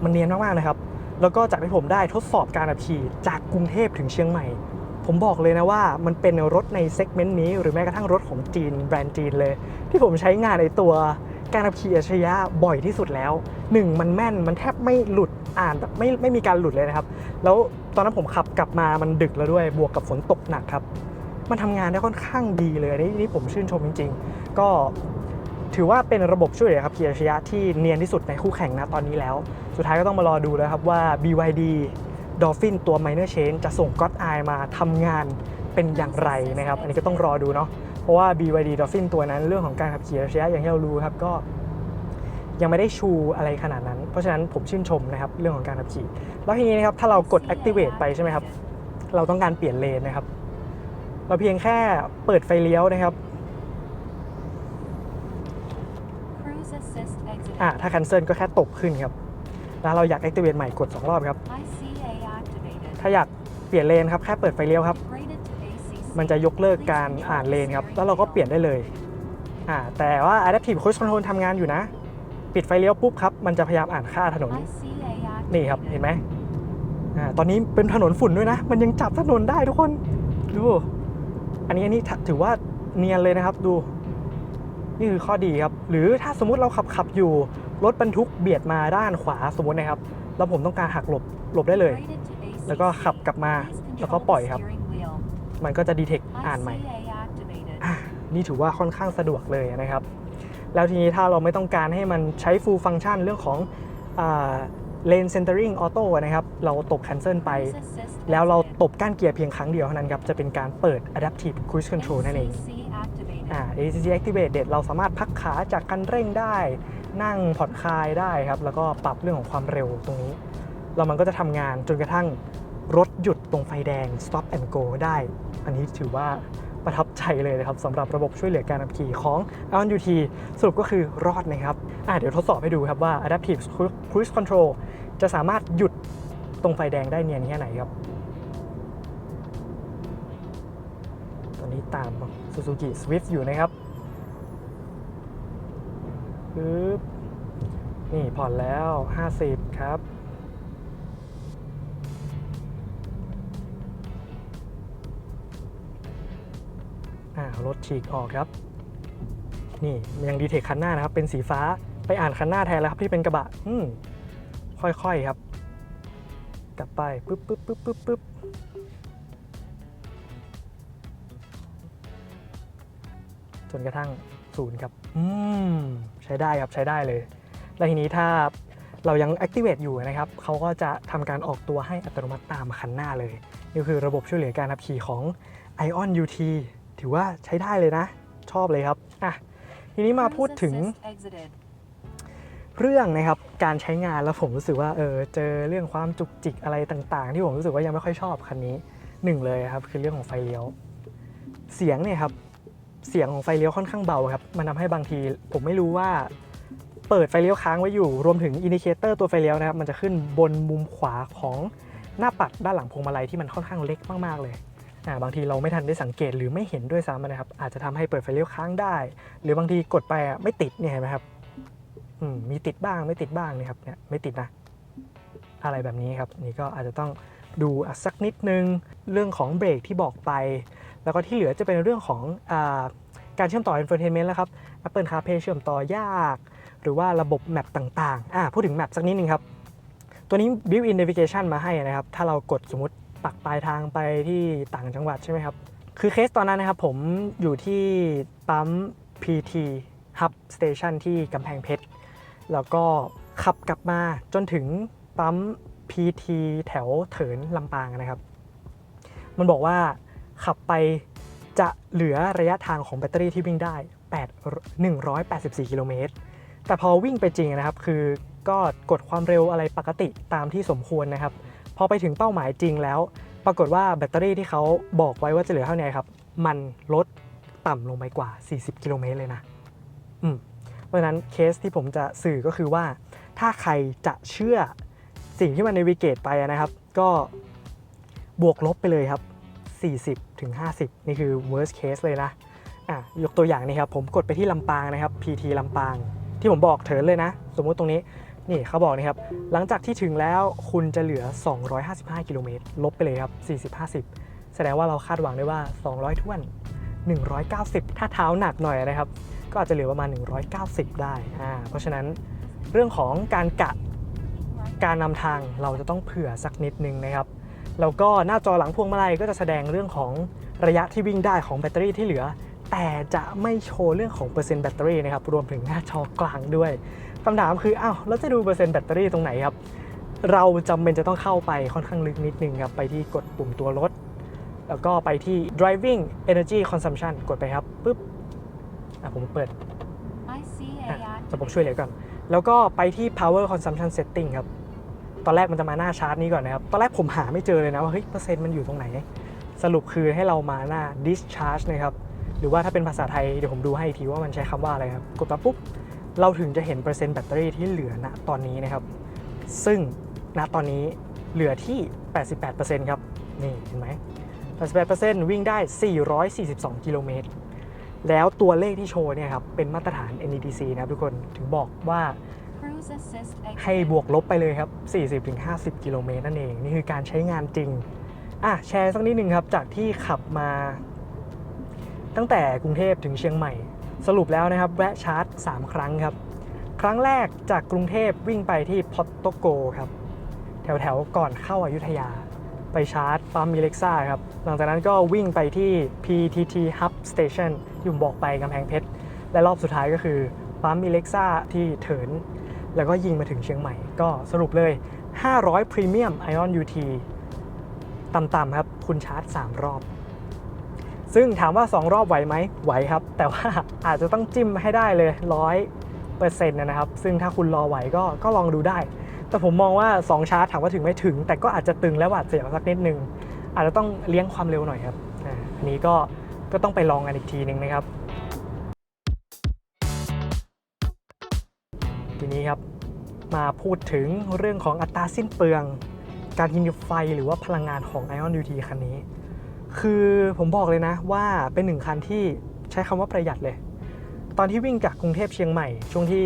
S1: มันเนียนมากๆนะครับแล้วก็จากที่ผมได้ทดสอบการขับขี่จากกรุงเทพถึงเชียงใหม่ผมบอกเลยนะว่ามันเป็นรถในเซกเมนต์นี้หรือแม้กระทั่งรถของจีนแบรนด์จีนเลยที่ผมใช้งานในตัวการขับขี่อัจฉริยะบ่อยที่สุดแล้ว1มันแม่นมันแทบไม่หลุดแบบไม่มีการหลุดเลยนะครับแล้วตอนนั้นผมขับกลับมามันดึกแล้วด้วยบวกกับฝนตกหนักครับมันทำงานได้ค่อนข้างดีเลยนี่ผมชื่นชมจริงๆก็ถือว่าเป็นระบบช่วยเหลือขับขี่อัจฉริยะที่เนียนที่สุดในคู่แข่งนะตอนนี้แล้วสุดท้ายก็ต้องมารอดูแล้วครับว่า BYD Dolphin ตัว Minor Change จะส่ง God Eye มาทำงานเป็นอย่างไรนะครับอันนี้ก็ต้องรอดูเนาะเพราะว่า BYD Dolphin ตัวนั้นเรื่องของการขับขี่อัจฉริยะอย่างที่เรารู้ครับก็ยังไม่ได้ชูอะไรขนาดนั้นเพราะฉะนั้นผมชื่นชมนะครับเรื่องของการขับขี่แล้วทีนี้นะครับถ้าเรากด activate ไปใช่ไหมครับเราต้องการเปลี่ยนเลนนะครับ เราเพียงแค่เปิดไฟเลี้ยวนะครับ
S2: Cruise assist exited.
S1: ถ้า cancel ก็แค่ตบขึ้นครับแล้วเราอยาก activate ใหม่กด2รอบครับ
S2: ICA activated.
S1: ถ้าอยากเปลี่ยนเลนครับแค่เปิดไฟเลี้ยวครับ
S2: Upgraded to ACC.
S1: มันจะยกเลิกการอ่านเลนครับแล้วเราก็เปลี่ยนได้เลยแต่ว่า Adaptive Cruise Control ทำงานอยู่นะปิดไฟเลี้ยวปุ๊บครับมันจะพยายามอ่านค่าถนน
S2: ICA
S1: นี่ครับ
S2: activated.
S1: เห็นไหมตอนนี้เป็นถนนฝุ่นด้วยนะ มันยังจับถนนได้ทุกคนดูอันนี้ถือว่าเนียนเลยนะครับดูนี่คือข้อดีครับหรือถ้าสมมุติเราขับอยู่รถบรรทุกเบียดมาด้านขวาสมมตินะครับแล้วผมต้องการหักหลบได้เลย
S2: Upgraded to ACC.
S1: แล้วก็ขับกลับมา
S2: Please
S1: แล้วก็
S2: control
S1: ปล่อย
S2: the
S1: ครับ
S2: steering wheel.
S1: มันก็จะดีเทคอ่านใหม่
S2: ICA activated.
S1: นี่ถือว่าค่อนข้างสะดวกเลยนะครับแล้วทีนี้ถ้าเราไม่ต้องการให้มันใช้ full function เรื่องของlane centering auto นะครับเราตบ cancel ไป
S2: Cruise assist
S1: แล้วเรา
S2: exited.
S1: ตบก้านเกียร์เพียงครั้งเดียวเท่านั้นครับจะเป็นการเปิด adaptive cruise control นั่นเอง
S2: ACC activated.
S1: ACC activated เราสามารถพักขาจากคันเร่งได้ นั่งผ่อนคลายได้ครับแล้วก็ปรับเรื่องของความเร็วตรงนี้แล้วมันก็จะทำงานจนกระทั่งรถหยุดตรงไฟแดง stop and go ได้ อันนี้ถือว่าประทับใจเลยนะครับสำหรับระบบช่วยเหลือการขับขี่ของ Ion UT สรุปก็คือรอดนะครับเดี๋ยวทดสอบให้ดูครับว่า adaptive cruise control จะสามารถหยุดตรงไฟแดงได้เนียนแค่ไหนครับตอนนี้ตาม Suzuki Swift อยู่นะครับปึ๊บนี่ผ่อนแล้ว50ครับรถฉีกออกครับนี่ยังดีเทคคันหน้านะครับเป็นสีฟ้าไปอ่านคันหน้าแทนแล้วครับที่เป็นกระบะค่อยๆครับกลับไปปึ๊บจนกระทั่ง0ครับใช้ได้ครับใช้ได้เลยแล้วทีนี้ถ้าเรายัง activate อยู่นะครับเขาก็จะทำการออกตัวให้อัตโนมัติตามคันหน้าเลยนี่คือระบบช่วยเหลือการขับขี่ของ Ion UT ถือว่าใช้ได้เลยนะชอบเลยครับทีนี้มาพูดถึง
S2: Cruise assist exited.
S1: เรื่องนะครับการใช้งานแล้วผมรู้สึกว่าเจอเรื่องความจุกจิกอะไรต่างๆ ที่ผมรู้สึกว่ายังไม่ค่อยชอบคันนี้เลยครับคือเรื่องของไฟเลี้ยวเสียงเนี่ยครับเสียงของไฟเลี้ยวค่อนข้างเบาครับมันทำให้บางทีผมไม่รู้ว่าเปิดไฟเลี้ยวค้างไว้อยู่รวมถึงอินดิเคเตอร์ตัวไฟเลี้ยวนะครับมันจะขึ้นบนมุมขวาของหน้าปัดด้านหลังพวงมาลัยที่มันค่อนข้างเล็กมากๆเลยบางทีเราไม่ทันได้สังเกตหรือไม่เห็นด้วยซ้ำนะครับอาจจะทำให้เปิดไฟเลี้ยวค้างได้หรือบางทีกดไปไม่ติดเนี่ยเห็นไหมครับมีติดบ้างไม่ติดบ้างนี่ครับเนี่ยไม่ติดนะอะไรแบบนี้ครับนี่ก็อาจจะต้องดูสักนิดนึงเรื่องของเบรกที่บอกไปแล้วก็ที่เหลือจะเป็นเรื่องของการเชื่อมต่อ Infotainment แล้วครับ Apple CarPlay เชื่อมต่อยากหรือว่าระบบแมปต่างๆพูดถึงแมปสักนิดนึงครับตัวนี้ Built-in Navigation มาให้นะครับถ้าเรากดสมมติปักปลายทางไปที่ต่างจังหวัดใช่ไหมครับคือเคสตอนนั้นนะครับผมอยู่ที่ปั๊ม PT Hub Station ที่กำแพงเพชรแล้วก็ขับกลับมาจนถึงปั๊ม PT แถวเถินลำปางนะครับมันบอกว่าขับไปจะเหลือระยะทางของแบตเตอรี่ที่วิ่งได้184กิโลเมตรแต่พอวิ่งไปจริงนะครับคือก็กดความเร็วอะไรปกติตามที่สมควรนะครับพอไปถึงเป้าหมายจริงแล้วปรากฏว่าแบตเตอรี่ที่เขาบอกไว้ว่าจะเหลือเท่านี้ครับมันลดต่ำลงไปกว่า40กิโลเมตรเลยนะเพราะฉะนั้นเคสที่ผมจะสื่อก็คือว่าถ้าใครจะเชื่อสิ่งที่มันเนวิเกตไปนะครับก็บวกลบไปเลยครับ40ถึง50นี่คือ worst case เลยนะยกตัวอย่างนี่ครับผมกดไปที่ลำปางนะครับ PT ลำปางที่ผมบอกเถินเลยนะสมมุติตรงนี้นี่เขาบอกนะครับหลังจากที่ถึงแล้วคุณจะเหลือ255กิโลเมตรลบไปเลยครับ40-50แสดงว่าเราคาดหวังได้ว่า200ท้วน190ถ้าเท้าหนักหน่อยนะครับก็อาจจะเหลือประมาณ190ได้เพราะฉะนั้นเรื่องของการกะการนำทางเราจะต้องเผื่อสักนิดนึงนะครับแล้วก็หน้าจอหลังพวงมาลัยก็จะแสดงเรื่องของระยะที่วิ่งได้ของแบตเตอรี่ที่เหลือแต่จะไม่โชว์เรื่องของเปอร์เซ็นต์แบตเตอรี่นะครับรวมถึงหน้าจอกลางด้วยคำถามคือแล้วจะดูเปอร์เซ็นต์แบตเตอรี่ตรงไหนครับเราจำเป็นจะต้องเข้าไปค่อนข้างลึกนิดนึงครับไปที่กดปุ่มตัวรถแล้วก็ไปที่ driving energy consumption กดไปครับปุ๊บผมเปิดระบบช่วยเหลือก่อนแล้วก็ไปที่ power consumption setting ครับตอนแรกมันจะมาหน้าชาร์ตนี้ก่อนนะครับตอนแรกผมหาไม่เจอเลยนะว่าเฮ้ยเปอร์เซ็นต์มันอยู่ตรงไหน สรุปคือให้เรามาหน้า discharge นะครับหรือว่าถ้าเป็นภาษาไทยเดี๋ยวผมดูให้อีกทีว่ามันใช้คำว่าอะไรครับกดปั๊บปุ๊บเราถึงจะเห็นเปอร์เซ็นต์แบตเตอรี่ที่เหลือณตอนนี้นะครับซึ่งณตอนนี้เหลือที่ 88% ครับนี่เห็นไหม 88% วิ่งได้ 442 กิโลเมตรแล้วตัวเลขที่โชว์เนี่ยครับเป็นมาตรฐาน NEDC นะครับทุกคนถึงบอกว่า
S2: Cruise assist
S1: ให้บ
S2: activated.
S1: วกลบไปเลยครับ 40-50 กิโลเมตรนั่นเอง นี่คือการใช้งานจริงแชร์สักนิดนึงครับจากที่ขับมาตั้งแต่กรุงเทพถึงเชียงใหม่สรุปแล้วนะครับแวะชาร์จ 3 ครั้งครับครั้งแรกจากกรุงเทพวิ่งไปที่พอตโตโกครับแถวก่อนเข้าอยุธยาไปชาร์จปั๊มมิเล็กซ่าครับหลังจากนั้นก็วิ่งไปที่ PTT Hub Station ที่ผมบอกไปกำแพงเพชรและรอบสุดท้ายก็คือปั๊มมิเล็กซ่าที่เถินแล้วก็ยิงมาถึงเชียงใหม่ก็สรุปเลย500 Premium Ion UT ต่ำๆครับคุณชาร์จ 3 รอบซึ่งถามว่า 2 รอบไหวไหมไหวครับแต่ว่าอาจจะต้องจิ้มให้ได้เลย 100% นะครับซึ่งถ้าคุณรอไหวก็ลองดูได้แต่ผมมองว่า2ชาร์จถามว่าถึงไม่ถึงแต่ก็อาจจะตึงและหวาดเสียวสักนิดนึงอาจจะต้องเลี้ยงความเร็วหน่อยครับอันนี้ก็ต้องไปลองกันอีกทีนึงนะครับทีนี้ครับมาพูดถึงเรื่องของอัตราสิ้นเปลืองการกินไฟหรือว่าพลังงานของ Ion UT คันนี้คือผมบอกเลยนะว่าเป็นหนึ่งคันที่ใช้คำว่าประหยัดเลยตอนที่วิ่งจากกรุงเทพเชียงใหม่ช่วงที่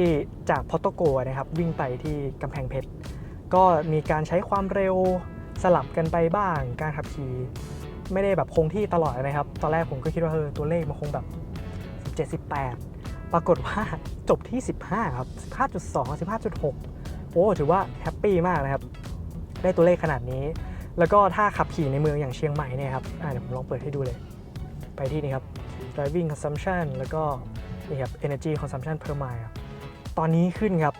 S1: จากพอตโตโกนะครับวิ่งไปที่กำแพงเพชรก็มีการใช้ความเร็วสลับกันไปบ้างการขับขี่ไม่ได้แบบคงที่ตลอดนะครับตอนแรกผมก็คิดว่าตัวเลขมันคงแบบ17 18ปรากฏว่าจบที่ 15ครับ15.2 15.6โอ้ถือว่าแฮปปี้มากนะครับได้ตัวเลขขนาดนี้แล้วก็ถ้าขับขี่ในเมืองอย่างเชียงใหม่เนี่ยครับเดี๋ยวผมลองเปิดให้ดูเลยไปที่นี่ครับ driving consumption แล้วก็นี่ครับ energy consumption per mile ตอนนี้ขึ้นครับ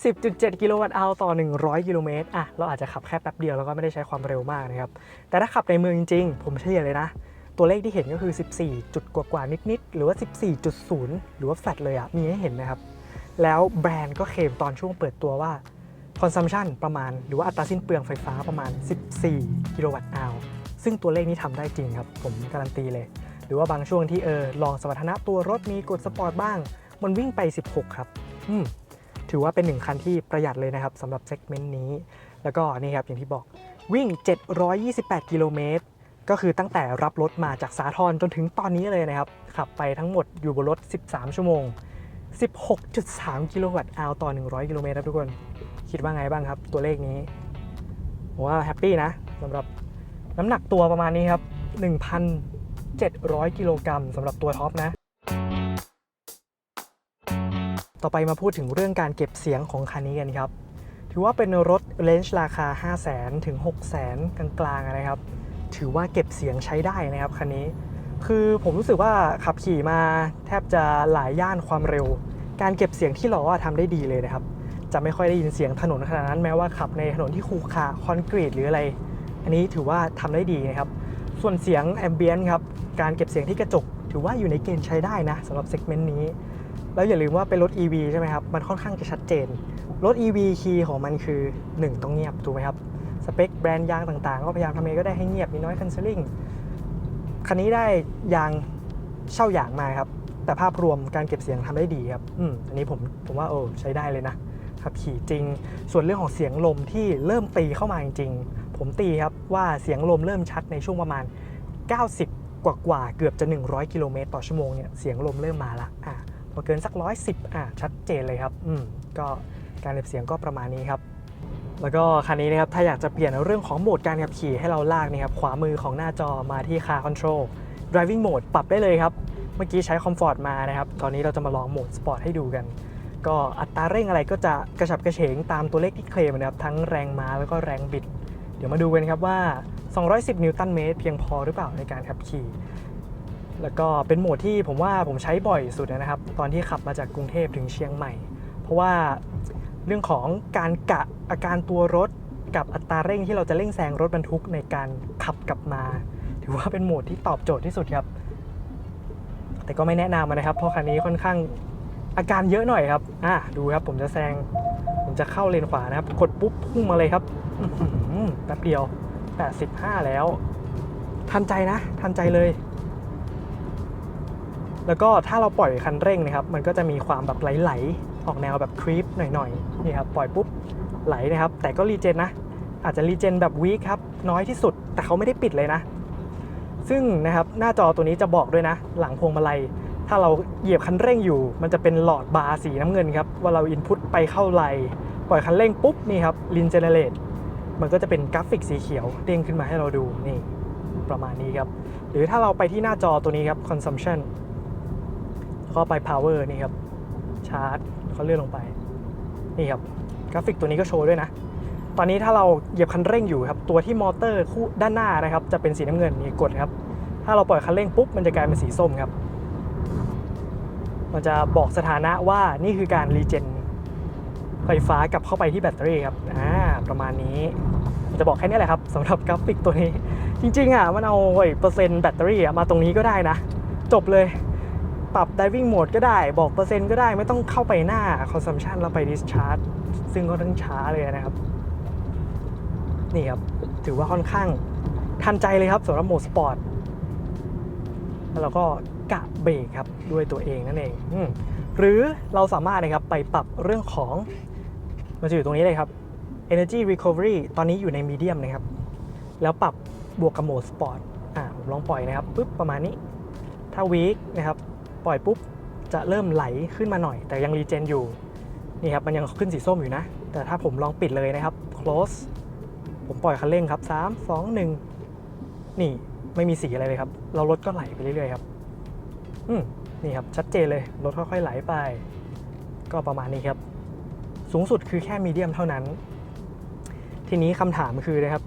S1: 10.7 กิโลวัตต์อัลต่อ 100 กิโลเมตรเราอาจจะขับแค่แป๊บเดียวแล้วก็ไม่ได้ใช้ความเร็วมากนะครับแต่ถ้าขับในเมืองจริงๆผมเฉลี่ยเลยนะตัวเลขที่เห็นก็คือ 14 จุดกว่านิดๆหรือว่า 14.0 หรือว่าแฟลตเลยมีให้เห็นนะครับแล้วแบรนด์ก็เคลมตอนช่วงเปิดตัวว่าconsumption ประมาณหรือว่าอัตราสิ้นเปลืองไฟฟ้าประมาณ 14 กิโลวัตต์อัลซึ่งตัวเลขนี้ทำได้จริงครับผมการันตีเลยหรือว่าบางช่วงที่ลองสมรรถนะตัวรถมีกดสปอร์ตบ้างมันวิ่งไป 16 ครับถือว่าเป็นหนึ่งคันที่ประหยัดเลยนะครับสำหรับเซกเมนต์นี้แล้วก็นี่ครับอย่างที่บอกวิ่ง 728 กิโลเมตรก็คือตั้งแต่รับรถมาจากสาทรจนถึงตอนนี้เลยนะครับขับไปทั้งหมดอยู่บนรถ 13 ชั่วโมง 16.3 กิโลวัตต์อัลต่อ 100 กิโลเมตรครับทุกคนคิดว่าไงบ้างครับตัวเลขนี้ผมว่าแฮปปี้นะสำหรับน้ำหนักตัวประมาณนี้ครับ 1,700 กิโลกรัมสำหรับตัวท็อปนะต่อไปมาพูดถึงเรื่องการเก็บเสียงของคันนี้กันครับถือว่าเป็นรถเลนจ์ราคา 500,000 ถึง 600,000 กลางๆนะครับถือว่าเก็บเสียงใช้ได้นะครับคันนี้คือผมรู้สึกว่าขับขี่มาแทบจะหลายย่านความเร็วการเก็บเสียงที่ล้อทำได้ดีเลยนะครับจะไม่ค่อยได้ยินเสียงถนนขนาดนั้นแม้ว่าขับในถนนที่ขรุขระคอนกรีตหรืออะไรอันนี้ถือว่าทำได้ดีนะครับส่วนเสียงแอมเบียนต์ครับการเก็บเสียงที่กระจกถือว่าอยู่ในเกณฑ์ใช้ได้นะสำหรับเซกเมนต์นี้แล้วอย่าลืมว่าเป็นรถ EV ใช่ไหมครับมันค่อนข้างจะชัดเจนรถ EV คีย์ของมันคือ 1 ต้องเงียบถูกไหมครับสเปคแบรนด์ยางต่างๆก็พยายามทำเองก็ได้ให้เงียบมีน้อยคันเซลลิ่งคันนี้ได้ยางเช่าอย่างมาครับแต่ภาพรวมการเก็บเสียงทำได้ดีครับอันนี้ผมว่าใช้ได้เลยนะขับขี่จริงส่วนเรื่องของเสียงลมที่เริ่มตีเข้ามาจริงๆผมตีครับว่าเสียงลมเริ่มชัดในช่วงประมาณ90กว่าเกือบจะ100 กิโลเมตรต่อชั่วโมงเนี่ยเสียงลมเริ่มมาละพอเกินสัก110ชัดเจนเลยครับก็การเก็บเสียงก็ประมาณนี้ครับแล้วก็คันนี้นะครับถ้าอยากจะเปลี่ยนเรื่องของโหมดการขับขี่ให้เราลากนี่ครับขวามือของหน้าจอมาที่ Car Control Driving Mode ปรับได้เลยครับเมื่อกี้ใช้ Comfort มานะครับตอนนี้เราจะมาลองโหมด Sport ให้ดูกันก็อัตราเร่งอะไรก็จะกระฉับกระเฉงตามตัวเลขที่เคลมนะครับทั้งแรงม้าแล้วก็แรงบิดเดี๋ยวมาดูกันครับว่า210 นิวตันเมตรเพียงพอหรือเปล่าในการขับขี่แล้วก็เป็นโหมดที่ผมว่าผมใช้บ่อยสุดนะครับตอนที่ขับมาจากกรุงเทพถึงเชียงใหม่เพราะว่าเรื่องของการกะอาการตัวรถกับอัตราเร่งที่เราจะเร่งแซงรถบรรทุกในการขับกลับมาถือว่าเป็นโหมดที่ตอบโจทย์ที่สุดครับแต่ก็ไม่แนะนำนะครับเพราะคันนี้ค่อนข้างอาการเยอะหน่อยครับดูครับผมจะเข้าเลนขวานะครับกดปุ๊บพุ่งมาเลยครับแป๊บเดียว 85แล้วทันใจนะทันใจเลยแล้วก็ถ้าเราปล่อยคันเร่งนะครับมันก็จะมีความแบบไหลๆออกแนวแบบครีปหน่อยๆนี่ครับปล่อยปุ๊บไหลนะครับแต่ก็รีเจนนะอาจจะรีเจนแบบวีคครับน้อยที่สุดแต่เขาไม่ได้ปิดเลยนะซึ่งนะครับหน้าจอตัวนี้จะบอกด้วยนะหลังพวงมาลัยถ้าเราเหยียบคันเร่งอยู่มันจะเป็นหลอดบาร์สีน้ำเงินครับว่าเราอินพุตไปเข้าไหลปล่อยคันเร่งปุ๊บนี่ครับลินเจเนเรตมันก็จะเป็นกราฟิกสีเขียวเด้งขึ้นมาให้เราดูนี่ประมาณนี้ครับหรือถ้าเราไปที่หน้าจอตัวนี้ครับ consumption ก็ไป power นี่ครับชาร์จเขาเลื่อนลงไปนี่ครับกราฟิกตัวนี้ก็โชว์ด้วยนะตอนนี้ถ้าเราเหยียบคันเร่งอยู่ครับตัวที่มอเตอร์คู่ด้านหน้านะครับจะเป็นสีน้ำเงินนี่กดครับถ้าเราปล่อยคันเร่งปุ๊บมันจะกลายเป็นสีส้มครับมันจะบอกสถานะว่านี่คือการรีเจนไฟฟ้ากลับเข้าไปที่แบตเตอรี่ครับประมาณนี้มันจะบอกแค่นี้แหละครับสำหรับกราฟิกตัวนี้จริงๆมันเอาเปอร์เซ็นต์แบตเตอรี่มาตรงนี้ก็ได้นะจบเลยปรับ diving mode ก็ได้บอกเปอร์เซ็นต์ก็ได้ไม่ต้องเข้าไปหน้า consumption แล้วไป discharge ซึ่งก็ต้องช้าเลยนะครับนี่ครับถือว่าค่อนข้างทันใจเลยครับสำหรับโหมดสปอร์ตแล้วเราก็กะเบรกครับด้วยตัวเองนั่นเองหรือเราสามารถนะครับไปปรับเรื่องของมันจะอยู่ตรงนี้เลยครับ energy recovery ตอนนี้อยู่ใน medium นะครับแล้วปรับบวกกับโหมดสปอร์ตผมลองปล่อยนะครับปุ๊บประมาณนี้ถ้า weak นะครับปล่อยปุ๊บจะเริ่มไหลขึ้นมาหน่อยแต่ยังรีเจนอยู่นี่ครับมันยังขึ้นสีส้มอยู่นะแต่ถ้าผมลองปิดเลยนะครับ close ผมปล่อยคันเร่งครับ3 2 1นี่ไม่มีสีอะไรเลยครับเรารถก็ไหลไปเรื่อยๆครับนี่ครับชัดเจนเลยรถค่อยๆไหลไปก็ประมาณนี้ครับสูงสุดคือแค่มีเดียมเท่านั้นทีนี้คำถามคือนะครับ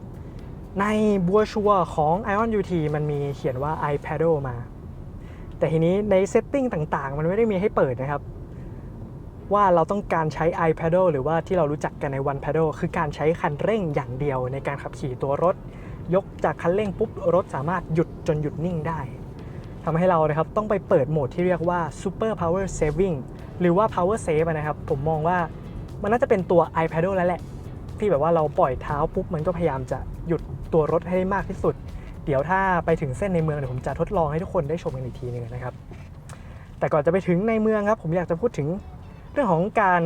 S1: ในบัวชัวของ Ion UT มันมีเขียนว่า iPaddle มาแต่ทีนี้ในเซตติ้งต่างๆมันไม่ได้มีให้เปิดนะครับว่าเราต้องการใช้ iPaddle หรือว่าที่เรารู้จักกันใน One Paddle คือการใช้คันเร่งอย่างเดียวในการขับขี่ตัวรถยกจากคันเร่งปุ๊บรถสามารถหยุดจนหยุดนิ่งได้ทำให้เรานะครับต้องไปเปิดโหมดที่เรียกว่า Super Power Saving หรือว่า Power Save นะครับผมมองว่ามันน่าจะเป็นตัว iPaddle แล้วแหละที่แบบว่าเราปล่อยเท้าปุ๊บมันก็พยายามจะหยุดตัวรถให้ได้มากที่สุดเดี๋ยวถ้าไปถึงเส้นในเมืองเดี๋ยวผมจะทดลองให้ทุกคนได้ชมกันอีกทีนึงนะครับแต่ก่อนจะไปถึงในเมืองครับผมอยากจะพูดถึงเรื่องของการ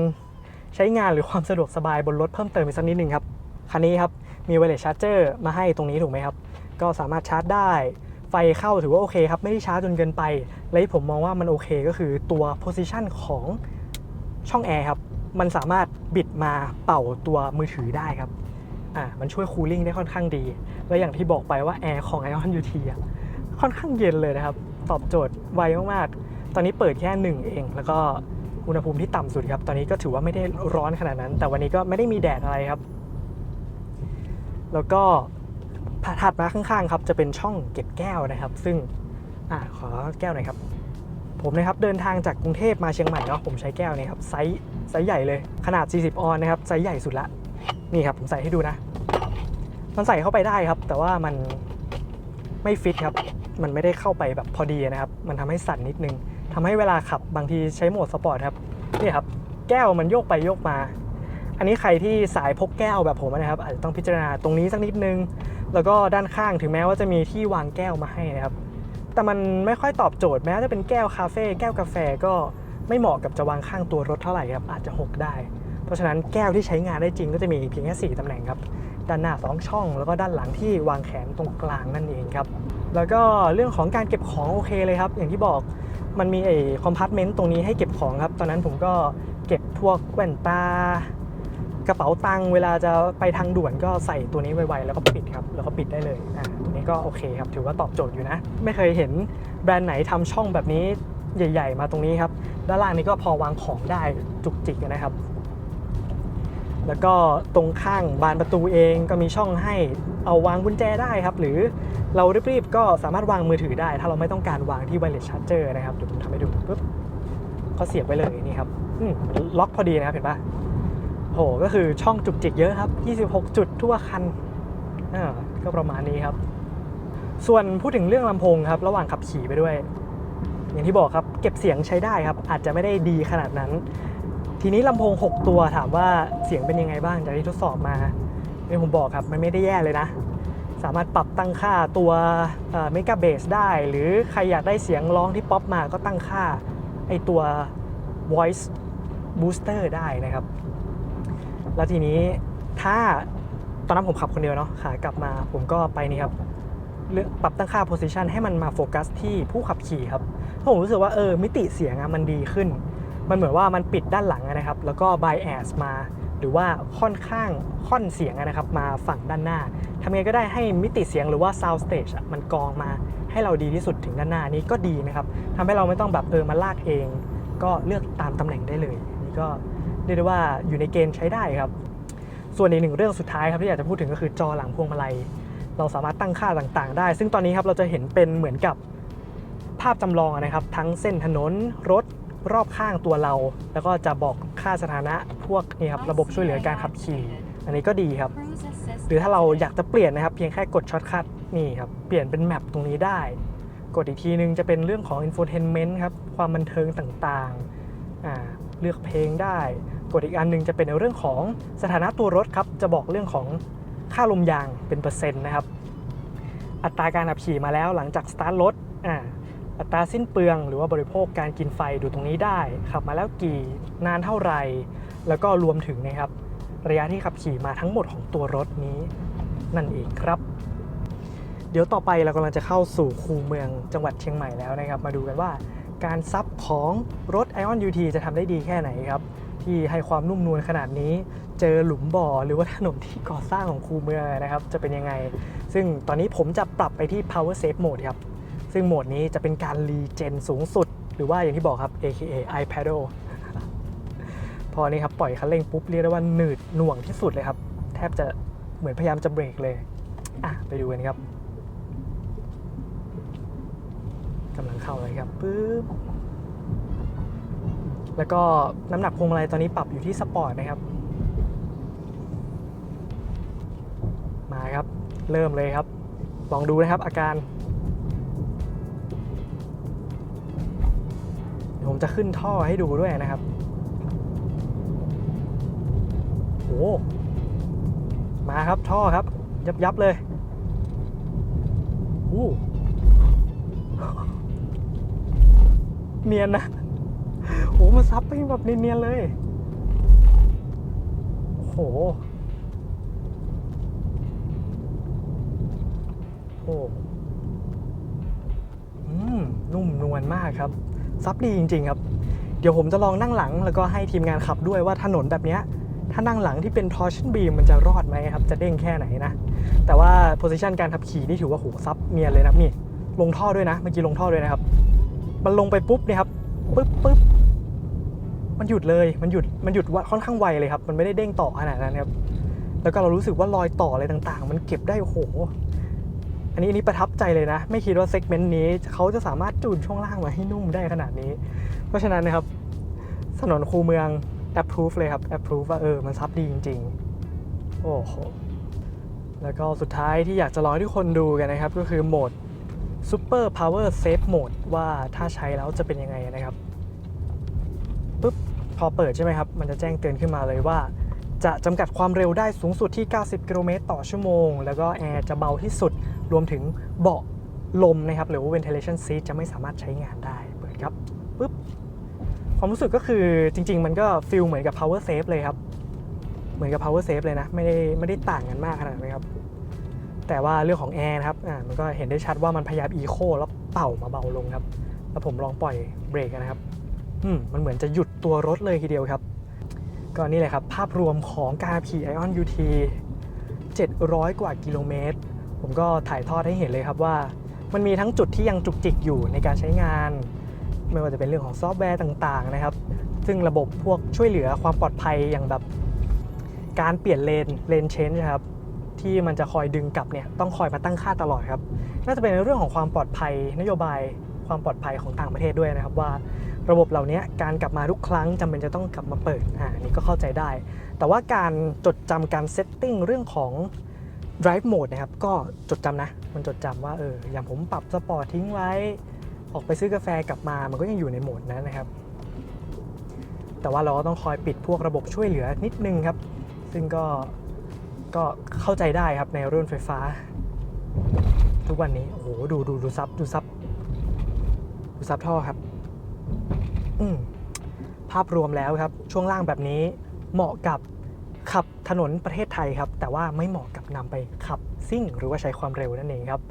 S1: ใช้งานหรือความสะดวกสบายบนรถเพิ่มเติมอีกสักนิดนึงครับคันนี้ครับมี wireless charger มาให้ตรงนี้ถูกไหมครับก็สามารถชาร์จได้ไฟเข้าถือว่าโอเคครับไม่ได้ช้าจนเกินไปและที่ผมมองว่ามันโอเคก็คือตัว position ของช่องแอร์ครับมันสามารถบิดมาเป่าตัวมือถือได้ครับมันช่วยคูลิ่งได้ค่อนข้างดีและอย่างที่บอกไปว่าแอร์ของ Ion UT ค่อนข้างเย็นเลยนะครับตอบโจทย์ไวมากๆตอนนี้เปิดแค่1เองแล้วก็อุณหภูมิที่ต่ำสุดครับตอนนี้ก็ถือว่าไม่ได้ร้อนขนาดนั้นแต่วันนี้ก็ไม่ได้มีแดดอะไรครับแล้วก็ถัดมาข้างๆครับจะเป็นช่องเก็บแก้วนะครับซึ่งขอแก้วหน่อยครับผมนะครับเดินทางจากกรุงเทพมาเชียงใหม่เนาะผมใช้แก้วนี้ครับไซส์ใหญ่เลยขนาด40ออนนะครับไซส์ใหญ่สุดละนี่ครับผมใส่ให้ดูนะมันใส่เข้าไปได้ครับแต่ว่ามันไม่ฟิตครับมันไม่ได้เข้าไปแบบพอดีนะครับมันทำให้สั่นนิดนึงทำให้เวลาขับบางทีใช้โหมดสปอร์ตครับนี่ครับแก้วมันโยกไปโยกมาอันนี้ใครที่สายพกแก้วแบบผมนะครับอาจจะต้องพิจารณาตรงนี้สักนิดนึงแล้วก็ด้านข้างถึงแม้ว่าจะมีที่วางแก้วมาให้นะครับแต่มันไม่ค่อยตอบโจทย์แม้จะเป็นแก้วคาเฟ่แก้วกาแฟก็ไม่เหมาะกับจะวางข้างตัวรถเท่าไหร่ครับอาจจะหกได้เพราะฉะนั้นแก้วที่ใช้งานได้จริงก็จะมีเพียงแค่4ตำแหน่งครับด้านหน้า2ช่องแล้วก็ด้านหลังที่วางแขนตรงกลางนั่นเองครับแล้วก็เรื่องของการเก็บของโอเคเลยครับอย่างที่บอกมันมีคอมพาร์ตเมนต์ตรงนี้ให้เก็บของครับตอนนั้นผมก็เก็บพวกแว่นตากระเป๋าตังค์เวลาจะไปทางด่วนก็ใส่ตัวนี้ไวๆแล้วก็ปิดครับแล้วก็ปิดได้เลยตัวนี้ก็โอเคครับถือว่าตอบโจทย์อยู่นะไม่เคยเห็นแบรนด์ไหนทำช่องแบบนี้ใหญ่ๆมาตรงนี้ครับด้านล่างนี้ก็พอวางของได้จุกจิกนะครับแล้วก็ตรงข้างบานประตูเองก็มีช่องให้เอาวางกุญแจได้ครับหรือเรารีบๆก็สามารถวางมือถือได้ถ้าเราไม่ต้องการวางที่ wireless charger นะครับเดี๋ยวผมทำให้ดูปุ๊บก็เสียบไว้เลยนี่ครับล็อกพอดีนะครับเห็นปะโหก็คือช่องจุกจิกเยอะครับ26จุดทั่วคันก็ประมาณนี้ครับส่วนพูดถึงเรื่องลำโพงครับระหว่างขับขี่ไปด้วยอย่างที่บอกครับเก็บเสียงใช้ได้ครับอาจจะไม่ได้ดีขนาดนั้นทีนี้ลำโพง6ตัวถามว่าเสียงเป็นยังไงบ้างจากที่ทดสอบมาที่ผมบอกครับมันไม่ได้แย่เลยนะ สามารถปรับตั้งค่าตัวเมกะเบสได้หรือใครอยากได้เสียงร้องที่ป๊อปมาก็ตั้งค่าไอตัว voice booster ได้นะครับ แล้วทีนี้ถ้าตอนนั้นผมขับคนเดียวเนาะขากลับมาผมก็ไปนี่ครับปรับตั้งค่า position ให้มันมาโฟกัสที่ผู้ขับขี่ครับผมรู้สึกว่ามิติเสียงมันดีขึ้นมันเหมือนว่ามันปิดด้านหลังนะครับแล้วก็ bias มาหรือว่าค่อนข้างค่อนเสียงนะครับมาฝั่งด้านหน้าทำไงก็ได้ให้มิติเสียงหรือว่า sound stage มันกรองมาให้เราดีที่สุดถึงด้านหน้านี้ก็ดีนะครับทำให้เราไม่ต้องแบบมาลากเองก็เลือกตามตำแหน่งได้เลยนี่ก็เรียกได้ว่าอยู่ในเกณฑ์ใช้ได้ครับส่วนอีกหนึ่งเรื่องสุดท้ายครับที่อยากจะพูดถึงก็คือจอหลังพวงมาลัยเราสามารถตั้งค่าต่างๆได้ซึ่งตอนนี้ครับเราจะเห็นเป็นเหมือนกับภาพจำลองนะครับทั้งเส้นถนนรถรอบข้างตัวเราแล้วก็จะบอกค่าสถานะพวกนี่ครับระบบช่วยเหลือการขับขี่อันนี้ก็ดีครับ
S2: Cruise assist
S1: หรือถ้าเราอยากจะเปลี่ยนนะครับเพียงแค่กดช็อตคัทนี่ครับเปลี่ยนเป็นแมปตรงนี้ได้กดอีกทีนึงจะเป็นเรื่องของ infotainment ครับความบันเทิงต่างๆเลือกเพลงได้กดอีกอันนึงจะเป็นในเรื่องของสถานะตัวรถครับจะบอกเรื่องของค่าลมยางเป็นเปอร์เซ็นต์นะครับอัตราการขับขี่มาแล้วหลังจากสตาร์ทรถอัตราสิ้นเปลืองหรือว่าบริโภคการกินไฟดูตรงนี้ได้ขับมาแล้วกี่นานเท่าไหร่แล้วก็รวมถึงนะครับระยะที่ขับขี่มาทั้งหมดของตัวรถนี้นั่นเองครับเดี๋ยวต่อไปเรากำลังจะเข้าสู่คูเมืองจังหวัดเชียงใหม่แล้วนะครับมาดูกันว่าการซับของรถ ION UT จะทำได้ดีแค่ไหนครับที่ให้ความนุ่มนวลขนาดนี้เจอหลุมบ่อหรือว่าถนนที่ก่อสร้างของคูเมืองนะครับจะเป็นยังไงซึ่งตอนนี้ผมจะปรับไปที่ Power Save Mode ครับซึ่งโหมดนี้จะเป็นการรีเจนสูงสุดหรือว่าอย่างที่บอกครับ AKA iPaddle พอนี้ครับปล่อยคันเร่งปุ๊บเรียกได้ว่าหนืดหน่วงที่สุดเลยครับแทบจะเหมือนพยายามจะเบรกเลยไปดูกันครับกำลังเข้าเลยครับปึ๊บแล้วก็น้ำหนักพวงมาลัยตอนนี้ปรับอยู่ที่สปอร์ตนะครับมาครับเริ่มเลยครับลองดูนะครับอาการเดี๋ยวผมจะขึ้นท่อให้ดูด้วยนะครับโอ้มาครับท่อครับยับเลยเนียนนะโอ้มาซับไปแบบเนียนๆเลยโอ้นุ่มนวลมากครับซับดีจริงๆครับเดี๋ยวผมจะลองนั่งหลังแล้วก็ให้ทีมงานขับด้วยว่าถนนแบบนี้ถ้านั่งหลังที่เป็น torsion beam มันจะรอดไหมครับจะเด้งแค่ไหนนะแต่ว่า position การขับขี่นี่ถือว่าโหซับเนียนเลยนะนี่ลงท่อด้วยนะเมื่อกี้ลงท่อด้วยนะครับมันลงไปปุ๊บเนี่ยครับปึ๊บมันหยุดเลยมันหยุดว่าค่อนข้างไวเลยครับมันไม่ได้เด้งต่อขนาดนั้นครับแล้วก็เรารู้สึกว่ารอยต่ออะไรต่างๆมันเก็บได้โอ้โหอันนี้ประทับใจเลยนะไม่คิดว่าเซกเมนต์นี้เขาจะสามารถจูนช่วงล่างมาให้นุ่มได้ขนาดนี้เพราะฉะนั้นนะครับถนนคูเมือง approve เลยครับ approve ว่ามันซับดีจริงๆโอ้โหแล้วก็สุดท้ายที่อยากจะลองให้ทุกคนดูกันนะครับก็คือโหมด Super Power Save Mode ว่าถ้าใช้แล้วจะเป็นยังไงนะครับปุ๊บพอเปิดใช่ไหมครับมันจะแจ้งเตือนขึ้นมาเลยว่าจะจำกัดความเร็วได้สูงสุดที่90กิโลเมตรต่อชั่วโมงแล้วก็แอร์จะเบาที่สุดรวมถึงเบาะลมนะครับหรือว่า ventilation seat จะไม่สามารถใช้งานได้เปิดครับปุ๊บความรู้สึกก็คือจริงๆมันก็ฟีลเหมือนกับ power save เลยครับเหมือนกับ power save เลยนะไม่ได้ต่างกันมากขนาดนั้นครับแต่ว่าเรื่องของแอร์นะครับมันก็เห็นได้ชัดว่ามันพยายาม eco แล้วเป่ามาเบาลงครับแล้วผมลองปล่อยเบรกนะครับมันเหมือนจะหยุดตัวรถเลยทีเดียวครับก็นี่แหละครับภาพรวมของการขับขี่ ION UT 700 กว่ากิโลเมตรผมก็ถ่ายทอดให้เห็นเลยครับว่ามันมีทั้งจุดที่ยังจุกจิกอยู่ในการใช้งานไม่ว่าจะเป็นเรื่องของซอฟต์แวร์ต่างๆนะครับซึ่งระบบพวกช่วยเหลือความปลอดภัยอย่างแบบการเปลี่ยนเลนเชนจ์ครับที่มันจะคอยดึงกลับเนี่ยต้องคอยมาตั้งค่าตลอดครับน่าจะเป็นเรื่องของความปลอดภัยนโยบายความปลอดภัยของต่างประเทศด้วยนะครับว่าระบบเหล่านี้การกลับมาทุกครั้งจำเป็นจะต้องกลับมาเปิดนี่ก็เข้าใจได้แต่ว่าการจดจำการเซตติ้งเรื่องของ drive mode นะครับก็จดจำนะมันจดจำว่าอย่างผมปรับสปอร์ตทิ้งไว้ออกไปซื้อกาแฟกลับมามันก็ยังอยู่ในโหมดนั้นนะครับแต่ว่าเราก็ต้องคอยปิดพวกระบบช่วยเหลือนิดนึงครับซึ่งก็เข้าใจได้ครับในรุ่นไฟฟ้า ทุกวันนี้โอ้โหดูซับท่อครับภาพรวมแล้วครับช่วงล่างแบบนี้เหมาะกับขับถนนประเทศไทยครับแต่ว่าไม่เหมาะกับนำไปขับซิ่งหรือว่าใช้ความเร็วนั่นเองครับ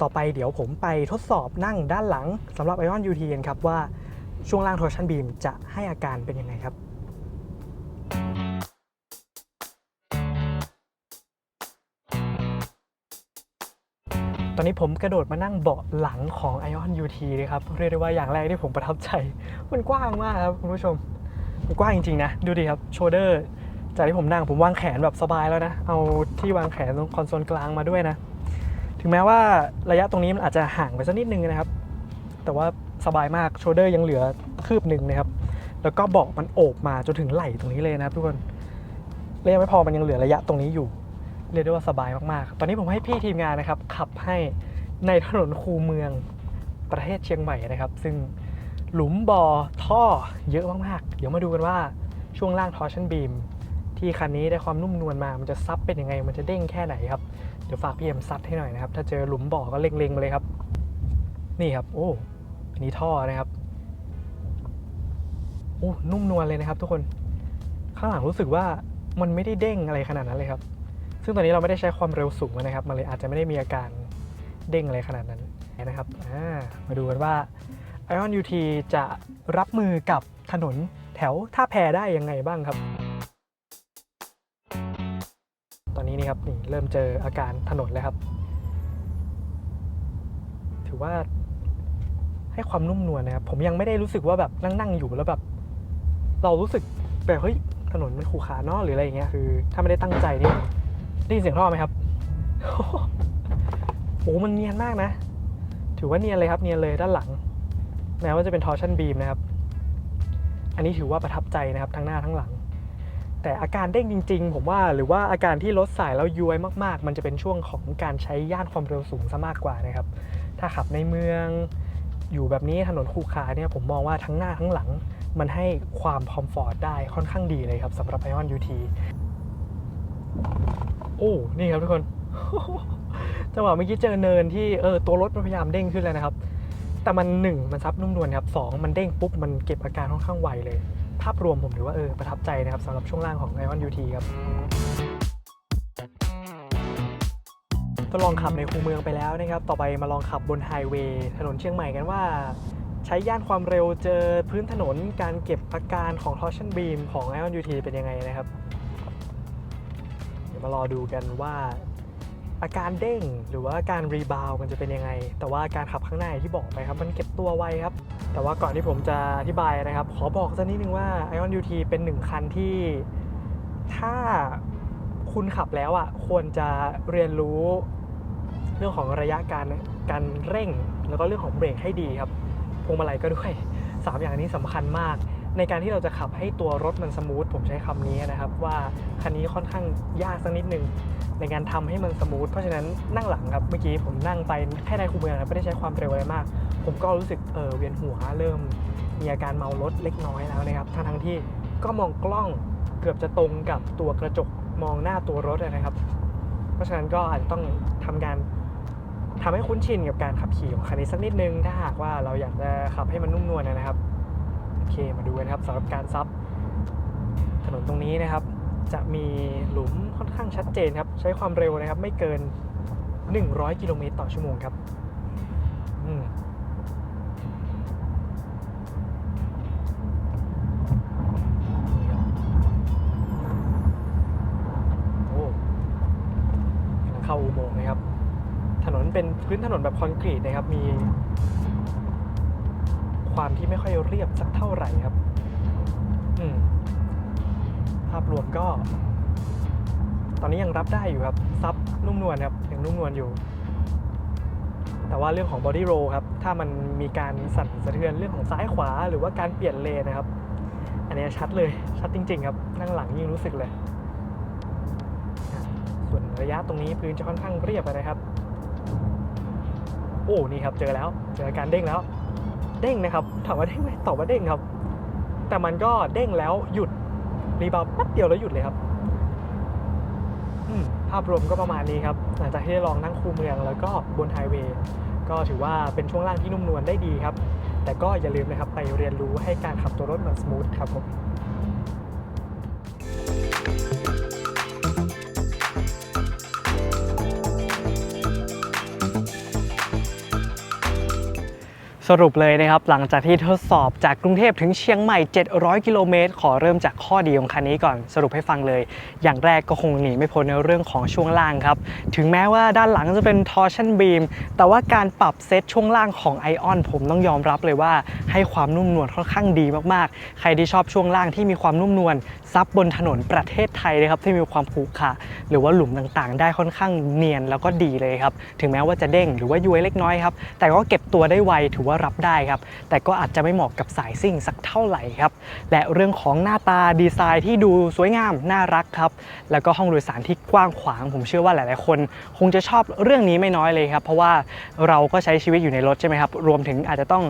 S1: ต่อไปเดี๋ยวผมไปทดสอบนั่งด้านหลังสำหรับ ION UT กันครับว่าช่วงล่าง Torsion Beam จะให้อาการเป็นยังไงครับตอนนี้ผมกระโดดมานั่งเบาะหลังของ ION UT เลยครับเรียกได้ว่าอย่างแรกที่ผมประทับใจมันกว้างมากครับคุณผู้ชมมันกว้างจริงๆนะดูดิครับโชเดอร์จากที่ผมนั่งผมวางแขนแบบสบายแล้วนะเอาที่วางแขนตรงคอนโซลกลางมาด้วยนะถึงแม้ว่าระยะตรงนี้มันอาจจะห่างไปสักนิดนึงนะครับแต่ว่าสบายมากโชเดอร์ยังเหลือคืบหนึ่งนะครับแล้วก็เบาะมันโอบมาจนถึงไหล่ตรงนี้เลยนะครับทุกคนและยังไม่พอมันยังเหลือระยะตรงนี้อยู่เรียกได้ว่าสบายมากๆตอนนี้ผมให้พี่ทีมงานนะครับขับให้ในถนนคูเมืองประเทศเชียงใหม่นะครับซึ่งหลุมบ่อท่อเยอะมากๆเดี๋ยวมาดูกันว่าช่วงล่าง Torsion Beam ที่คันนี้ได้ความนุ่มนวลมามันจะซับเป็นยังไงมันจะเด้งแค่ไหนครับเดี๋ยวฝากพี่เอ็มซัดให้หน่อยนะครับถ้าเจอหลุมบ่อก็เล็งๆมาเลยครับนี่ครับโอ้อันนี้ท่อนะครับโอ้นุ่มนวลเลยนะครับทุกคนข้างหลังรู้สึกว่ามันไม่ได้เด้งอะไรขนาดนั้นเลยครับซึ่งตอนนี้เราไม่ได้ใช้ความเร็วสูงนะครับมันเลยอาจจะไม่ได้มีอาการเด้งอะไรขนาดนั้นนะครับมาดูกันว่า ION UT จะรับมือกับถนนแถวท่าแพได้ยังไงบ้างครับตอนนี้นี่ครับนี่เริ่มเจออาการถนนแล้วครับถือว่าให้ความนุ่มนวลนะครับผมยังไม่ได้รู้สึกว่าแบบนั่งอยู่แล้วแบบเรารู้สึกแบบเฮ้ยถนนมันขรุขระเนาะหรืออะไรอย่างเงี้ยคือถ้าไม่ได้ตั้งใจนี่ได้ยินเสียงท่อไหมครับ โอ้มันเนียนมากนะถือว่าเนียนเลยครับเนียนเลยด้านหลังแม้ว่าจะเป็น Torsion Beam นะครับอันนี้ถือว่าประทับใจนะครับทั้งหน้าทั้งหลังแต่อาการเด้งจริงๆผมว่าหรือว่าอาการที่รถสายแล้วย้วยมากๆมันจะเป็นช่วงของการใช้ย่านความเร็วสูงซะมากกว่านะครับถ้าขับในเมืองอยู่แบบนี้ถนนขรุขระเนี่ยผมมองว่าทั้งหน้าทั้งหลังมันให้ความคอมฟอร์ตได้ค่อนข้างดีเลยครับสำหรับ ION UT โอ้นี่ครับทุกคน จังหวะเมื่อกี้เจอเนินที่ตัวรถมันพยายามเด้งขึ้นเลยนะครับแต่มัน1มันซับนุ่มนวลครับ2มันเด้งปุ๊บมันเก็บอาการค่อนข้างไวเลยภาพรวมผมถือว่าประทับใจนะครับสำหรับช่วงล่างของ ION UT ครับก็ลองขับในคูเมืองไปแล้วนะครับต่อไปมาลองขับบนไฮเวย์ถนนเชียงใหม่กันว่าใช้ย่านความเร็วเจอพื้นถนนการเก็บอาการของ Torsion Beam ของ ION UT เป็นยังไงนะครับเดี๋ยวมารอดูกันว่าอาการเด้งหรือว่าการรีบาวมันจะเป็นยังไงแต่ว่าการขับข้างหน้าที่บอกไปครับมันเก็บตัวไวครับแต่ว่าก่อนที่ผมจะอธิบายนะครับขอบอกสักนิดนึงว่า ION UT เป็น1คันที่ถ้าคุณขับแล้วควรจะเรียนรู้เรื่องของระยะการเร่งแล้วก็เรื่องของเบรกให้ดีครับพวงมาลัยก็ด้วย3อย่างนี้สำคัญมากในการที่เราจะขับให้ตัวรถมันสมูทผมใช้คำนี้นะครับว่าคันนี้ค่อนข้างยากสักนิดนึงในการทำให้มันสมูทเพราะฉะนั้นนั่งหลังครับเมื่อกี้ผมนั่งไปแค่ในคูเมืองนะไม่ได้ใช้ความเร็วอะไรมากผมก็รู้สึกเวียนหัวเริ่มมีอาการเมารถเล็กน้อยแล้วนะครับทั้งที่ก็มองกล้องเกือบจะตรงกับตัวกระจกมองหน้าตัวรถนะครับเพราะฉะนั้นก็อาจจะต้องทำให้คุ้นชินกับการขับขี่ของคันนี้สักนิดนึงถ้าหากว่าเราอยากจะขับให้มันนุ่มนวลนะครับโอเคมาดูกันครับสำหรับการซับถนนตรงนี้นะครับจะมีหลุมค่อนข้างชัดเจนครับใช้ความเร็วนะครับไม่เกิน100กิโลเมตรต่อชั่วโมงครับโอ้เข้าอุโมงค์นะครับถนนเป็นพื้นถนนแบบคอนกรีตนะครับมีความที่ไม่ค่อยเรียบสักเท่าไหร่ครับภาพรวมก็ตอนนี้ยังรับได้อยู่ครับซับนุ่มนวลครับยังนุ่มนวลอยู่แต่ว่าเรื่องของ body roll ครับถ้ามันมีการสั่นสะเทือนเรื่องของซ้ายขวาหรือว่าการเปลี่ยนเลนนะครับอันนี้ชัดเลยชัดจริงๆครับนั่งหลังยิ่งรู้สึกเลยส่วนระยะตรงนี้พื้นจะค่อนข้างเรียบนะครับโอ้นี่ครับเจอการเด้งแล้วเด้งนะครับถามว่าเด้งไหมตอบว่าเด้งครับแต่มันก็เด้งแล้วหยุดรีบาวด์แป๊บเดียวแล้วหยุดเลยครับภ ภาพรวมก็ประมาณนี้ครับหลังจากที่ได้ลองนั่งคูเมืองแล้วก็บนไฮเวย์ก็ถือว่าเป็นช่วงล่างที่นุ่มนวลได้ดีครับแต่ก็อย่าลืมนะครับไปเรียนรู้ให้การขับตัวรถมันสมูทครับผมสรุปเลยนะครับหลังจากที่ทดสอบจากกรุงเทพถึงเชียงใหม่700กิโลเมตรขอเริ่มจากข้อดีของคันนี้ก่อนสรุปให้ฟังเลยอย่างแรกก็คงหนีไม่พ้นในเรื่องของช่วงล่างครับถึงแม้ว่าด้านหลังจะเป็น torsion beam แต่ว่าการปรับเซตช่วงล่างของ Ion ผมต้องยอมรับเลยว่าให้ความนุ่มนวลค่อนข้างดีมากๆใครที่ชอบช่วงล่างที่มีความนุ่มนวลซับบนถนนประเทศไทยนะครับที่มีความขรุขระหรือว่าหลุมต่างๆได้ค่อนข้างเนียนแล้วก็ดีเลยครับถึงแม้ว่าจะเด้งหรือว่าย้วยเล็กน้อยครับแต่ก็เก็บตัวได้ไวถือว่ารับได้ครับแต่ก็อาจจะไม่เหมาะกับสายซิ่งสักเท่าไหร่ครับและเรื่องของหน้าตาดีไซน์ที่ดูสวยงามน่ารักครับแล้วก็ห้องโดยสารที่กว้างขวางผมเชื่อว่าหลายๆคนคงจะชอบเรื่องนี้ไม่น้อยเลยครับเพราะว่าเราก็ใช้ชีวิตอยู่ในรถใช่ไหมครับรวมถึงอาจจะต้อง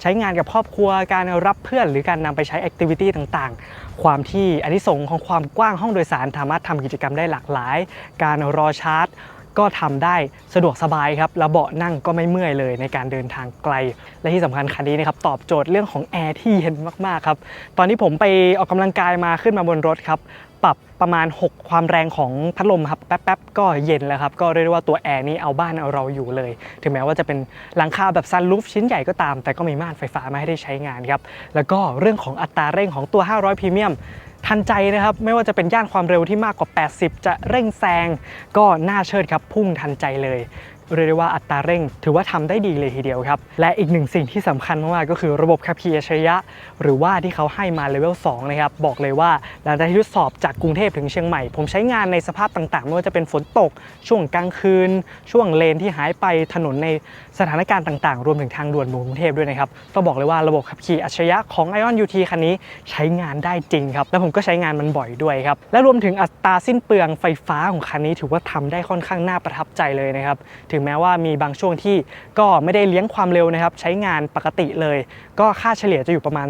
S1: ใช้งานกับครอบครัวการรับเพื่อนหรือการนำไปใช้แอคทิวิตี้ต่างๆความที่อานิสงส์ของความกว้างห้องโดยสารสามารถทำกิจกรรมได้หลากหลายการรอชาร์จก็ทำได้สะดวกสบายครับแล้วเบาะนั่งก็ไม่เมื่อยเลยในการเดินทางไกลและที่สำคัญคันนี้นะครับตอบโจทย์เรื่องของแอร์ที่เย็นมากๆครับตอนที่ผมไปออกกำลังกายมาขึ้นมาบนรถครับปรับประมาณ6ความแรงของพัดลมครับแป๊บๆก็เย็นแล้วครับก็เรียกได้ว่าตัวแอร์นี้เอาบ้านเอาเราอยู่เลยถึงแม้ว่าจะเป็นหลังคาแบบซันรูฟชิ้นใหญ่ก็ตามแต่ก็มีม่านไฟฟ้ามาให้ได้ใช้งานครับแล้วก็เรื่องของอัตราเร่งของตัว500พรีเมียมทันใจนะครับไม่ว่าจะเป็นย่านความเร็วที่มากกว่า80จะเร่งแซงก็น่าเชิดครับพุ่งทันใจเลยเรียกได้ว่าอัตราเร่งถือว่าทำได้ดีเลยทีเดียวครับและอีกหนึ่งสิ่งที่สำคัญมากๆก็คือระบบขับขี่อัจฉริยะหรือว่าที่เขาให้มาเลเวล2นะครับบอกเลยว่าหลังจากที่ทดสอบจากกรุงเทพถึงเชียงใหม่ผมใช้งานในสภาพต่างๆไม่ว่าจะเป็นฝนตกช่วงกลางคืนช่วงเลนที่หายไปถนนในสถานการณ์ต่างๆรวมถึงทางด่วนกรุงเทพด้วยนะครับต้องบอกเลยว่าระบบขับขี่อัจฉริยะของ Ion UT คันนี้ใช้งานได้จริงครับและผมก็ใช้งานมันบ่อยด้วยครับและรวมถึงอัตราสิ้นเปลืองไฟฟ้าของคันนี้ถือว่าทำได้ค่อนข้างน่าประทับใจเลยนะครับถึงแม้ว่ามีบางช่วงที่ก็ไม่ได้เลี้ยงความเร็วนะครับใช้งานปกติเลยก็ค่าเฉลี่ยจะอยู่ประมาณ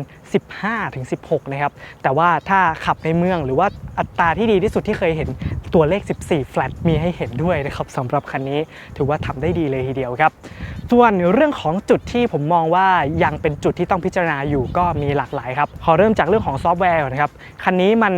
S1: 15-16นะครับแต่ว่าถ้าขับในเมืองหรือว่าอัตราที่ดีที่สุดที่เคยเห็นตัวเลข14 flat มีให้เห็นด้วยนะครับสำหรับคันนี้ถือว่าทำได้ดีเลยทีเดียวครับส่วนเรื่องของจุดที่ผมมองว่ายังเป็นจุดที่ต้องพิจารณาอยู่ก็มีหลากหลายครับขอเริ่มจากเรื่องของซอฟต์แวร์ก่อนนะครับคันนี้มัน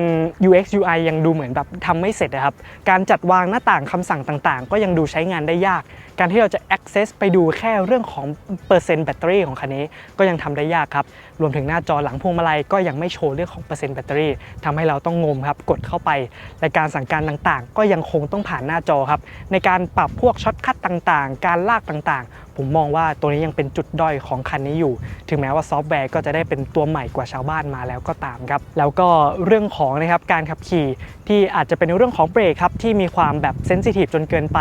S1: UX UI ยังดูเหมือนแบบทำไม่เสร็จนะครับการจัดวางหน้าต่างคำสั่งต่างๆก็ยังดูใช้งานได้ยากการที่เราจะ access ไปดูแค่เรื่องของเปอร์เซ็นต์แบตเตอรี่ของคันนี้ก็ยังทำได้ยากครับรวมถึงหน้าจอหลังพวงมาลัยก็ยังไม่โชว์เรื่องของเปอร์เซ็นต์แบตเตอรี่ทำให้เราต้องงมครับกดเข้าไปและการสั่งการต่างๆก็ยังคงต้องผ่านหน้าจอครับในการปรับพวกช็อตคัทต่างๆการลากต่างๆผมมองว่าตัวนี้ยังเป็นจุดด้อยของคันนี้อยู่ถึงแม้ว่าซอฟต์แวร์ก็จะได้เป็นตัวใหม่กว่าชาวบ้านมาแล้วก็ตามครับแล้วก็เรื่องของนะครับการขับขี่ที่อาจจะเป็นเรื่องของเบรกครับที่มีความแบบเซนซิทีฟจนเกินไป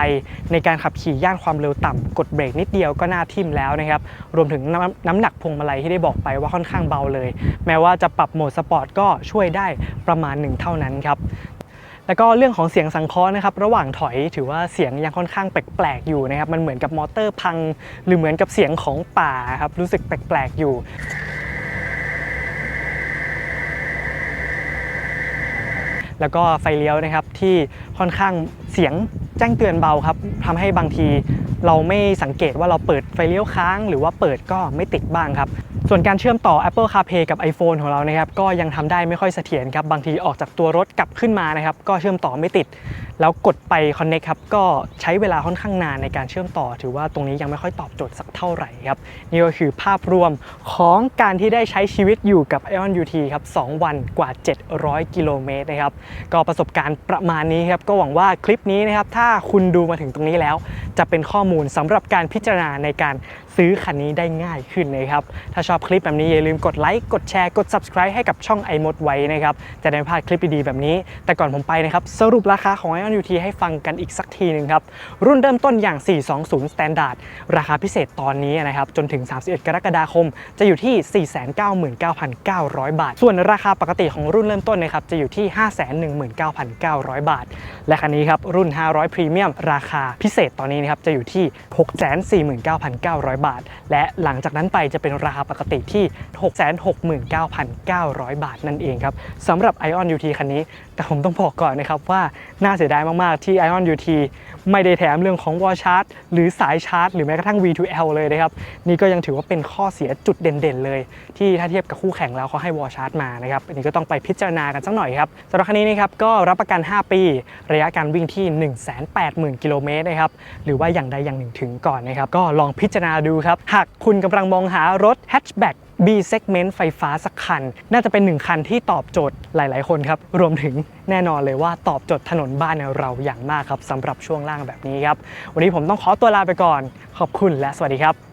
S1: ในการขับขี่ย่านความเร็วต่ำกดเบรกนิดเดียวก็น่าทิ่มแล้วนะครับรวมถึงน้ำหนักพวงมาลัยที่ได้บอกไปว่าค่อนข้างเบาเลยแม้ว่าจะปรับโหมดสปอร์ตก็ช่วยได้ประมาณหนึ่งเท่านั้นครับแล้วก็เรื่องของเสียงสังเคราะห์นะครับระหว่างถอยถือว่าเสียงยังค่อนข้างแปลกๆอยู่นะครับมันเหมือนกับมอเตอร์พังหรือเหมือนกับเสียงของป่าครับรู้สึกแปลกๆอยู่แล้วก็ไฟเลี้ยวนะครับที่ค่อนข้างเสียงแจ้งเตือนเบาครับทำให้บางทีเราไม่สังเกตว่าเราเปิดไฟเลี้ยวค้างหรือว่าเปิดก็ไม่ติดบ้างครับส่วนการเชื่อมต่อ Apple CarPlay กับ iPhone ของเรานะครับก็ยังทำได้ไม่ค่อยเสถียรครับบางทีออกจากตัวรถกลับขึ้นมานะครับก็เชื่อมต่อไม่ติดแล้วกดไป Connect ครับก็ใช้เวลาค่อนข้างนานในการเชื่อมต่อถือว่าตรงนี้ยังไม่ค่อยตอบโจทย์สักเท่าไหร่ครับนี่ก็คือภาพรวมของการที่ได้ใช้ชีวิตอยู่กับ Ion UT ครับ2วันกว่า700กิโลเมตรนะครับก็ประสบการณ์ประมาณนี้ครับก็หวังว่าคลิปนี้นะครับถ้าคุณดูมาถึงตรงนี้แล้วจะเป็นข้อมูลสำหรับการพิจารณาในการซื้อคันนี้ได้ง่ายขึ้นนะครับถ้าชอบคลิปแบบนี้อย่าลืมกดไลค์กดแชร์กด Subscribe ให้กับช่อง iMod ไว้นะครับจะได้ไม่พลาดคลิปดีๆแบบนี้แต่ก่อนผมไปนะครับสรุปราคาของ Ion UT ให้ฟังกันอีกสักทีนึงครับรุ่นเริ่มต้นอย่าง420 Standard ราคาพิเศษตอนนี้นะครับจนถึง31กรกฎาคมจะอยู่ที่ 499,900 บาทส่วนราคาปกติของรุ่นเริ่มต้นนะครับจะอยู่ที่ 519,900 บาทและคันนี้ครับรุ่น500 Premium ราคาพิเศษตอนนี้นะครับจะอยู่ที่ 649,900 บาทและหลังจากนั้นไปจะเป็นราคาปกติที่ 669,900 บาทนั่นเองครับสำหรับ Ion UT คันนี้ แต่ผมต้องบอกก่อนนะครับว่าน่าเสียดายมากๆที่ Ion UT ไม่ได้แถมเรื่องของ Wall Charge หรือสายชาร์จหรือแม้กระทั่ง V2L เลยนะครับนี่ก็ยังถือว่าเป็นข้อเสียจุดเด่นๆเลยที่ถ้าเทียบกับคู่แข่งแล้วเขาให้ Wall Charge มานะครับอันนี้ก็ต้องไปพิจารณากันสักหน่อยครับสำหรับคันนี้นะครับก็รับประกัน 5 ปีระยะการวิ่งที่ 180,000 กิโลเมตรนะครับหรือว่าอย่างใดอย่างหนึ่งถึงก่อนนะครับก็ลองพิจารณาดูครับหากคุณกำลังมองหารถ Hatchback B segment ไฟฟ้าสักคันน่าจะเป็น1คันที่ตอบโจทย์หลายๆคนครับรวมถึงแน่นอนเลยว่าตอบโจทย์ถนนบ้านเราอย่างมากครับสำหรับช่วงล่างแบบนี้ครับวันนี้ผมต้องขอตัวลาไปก่อนขอบคุณและสวัสดีครับ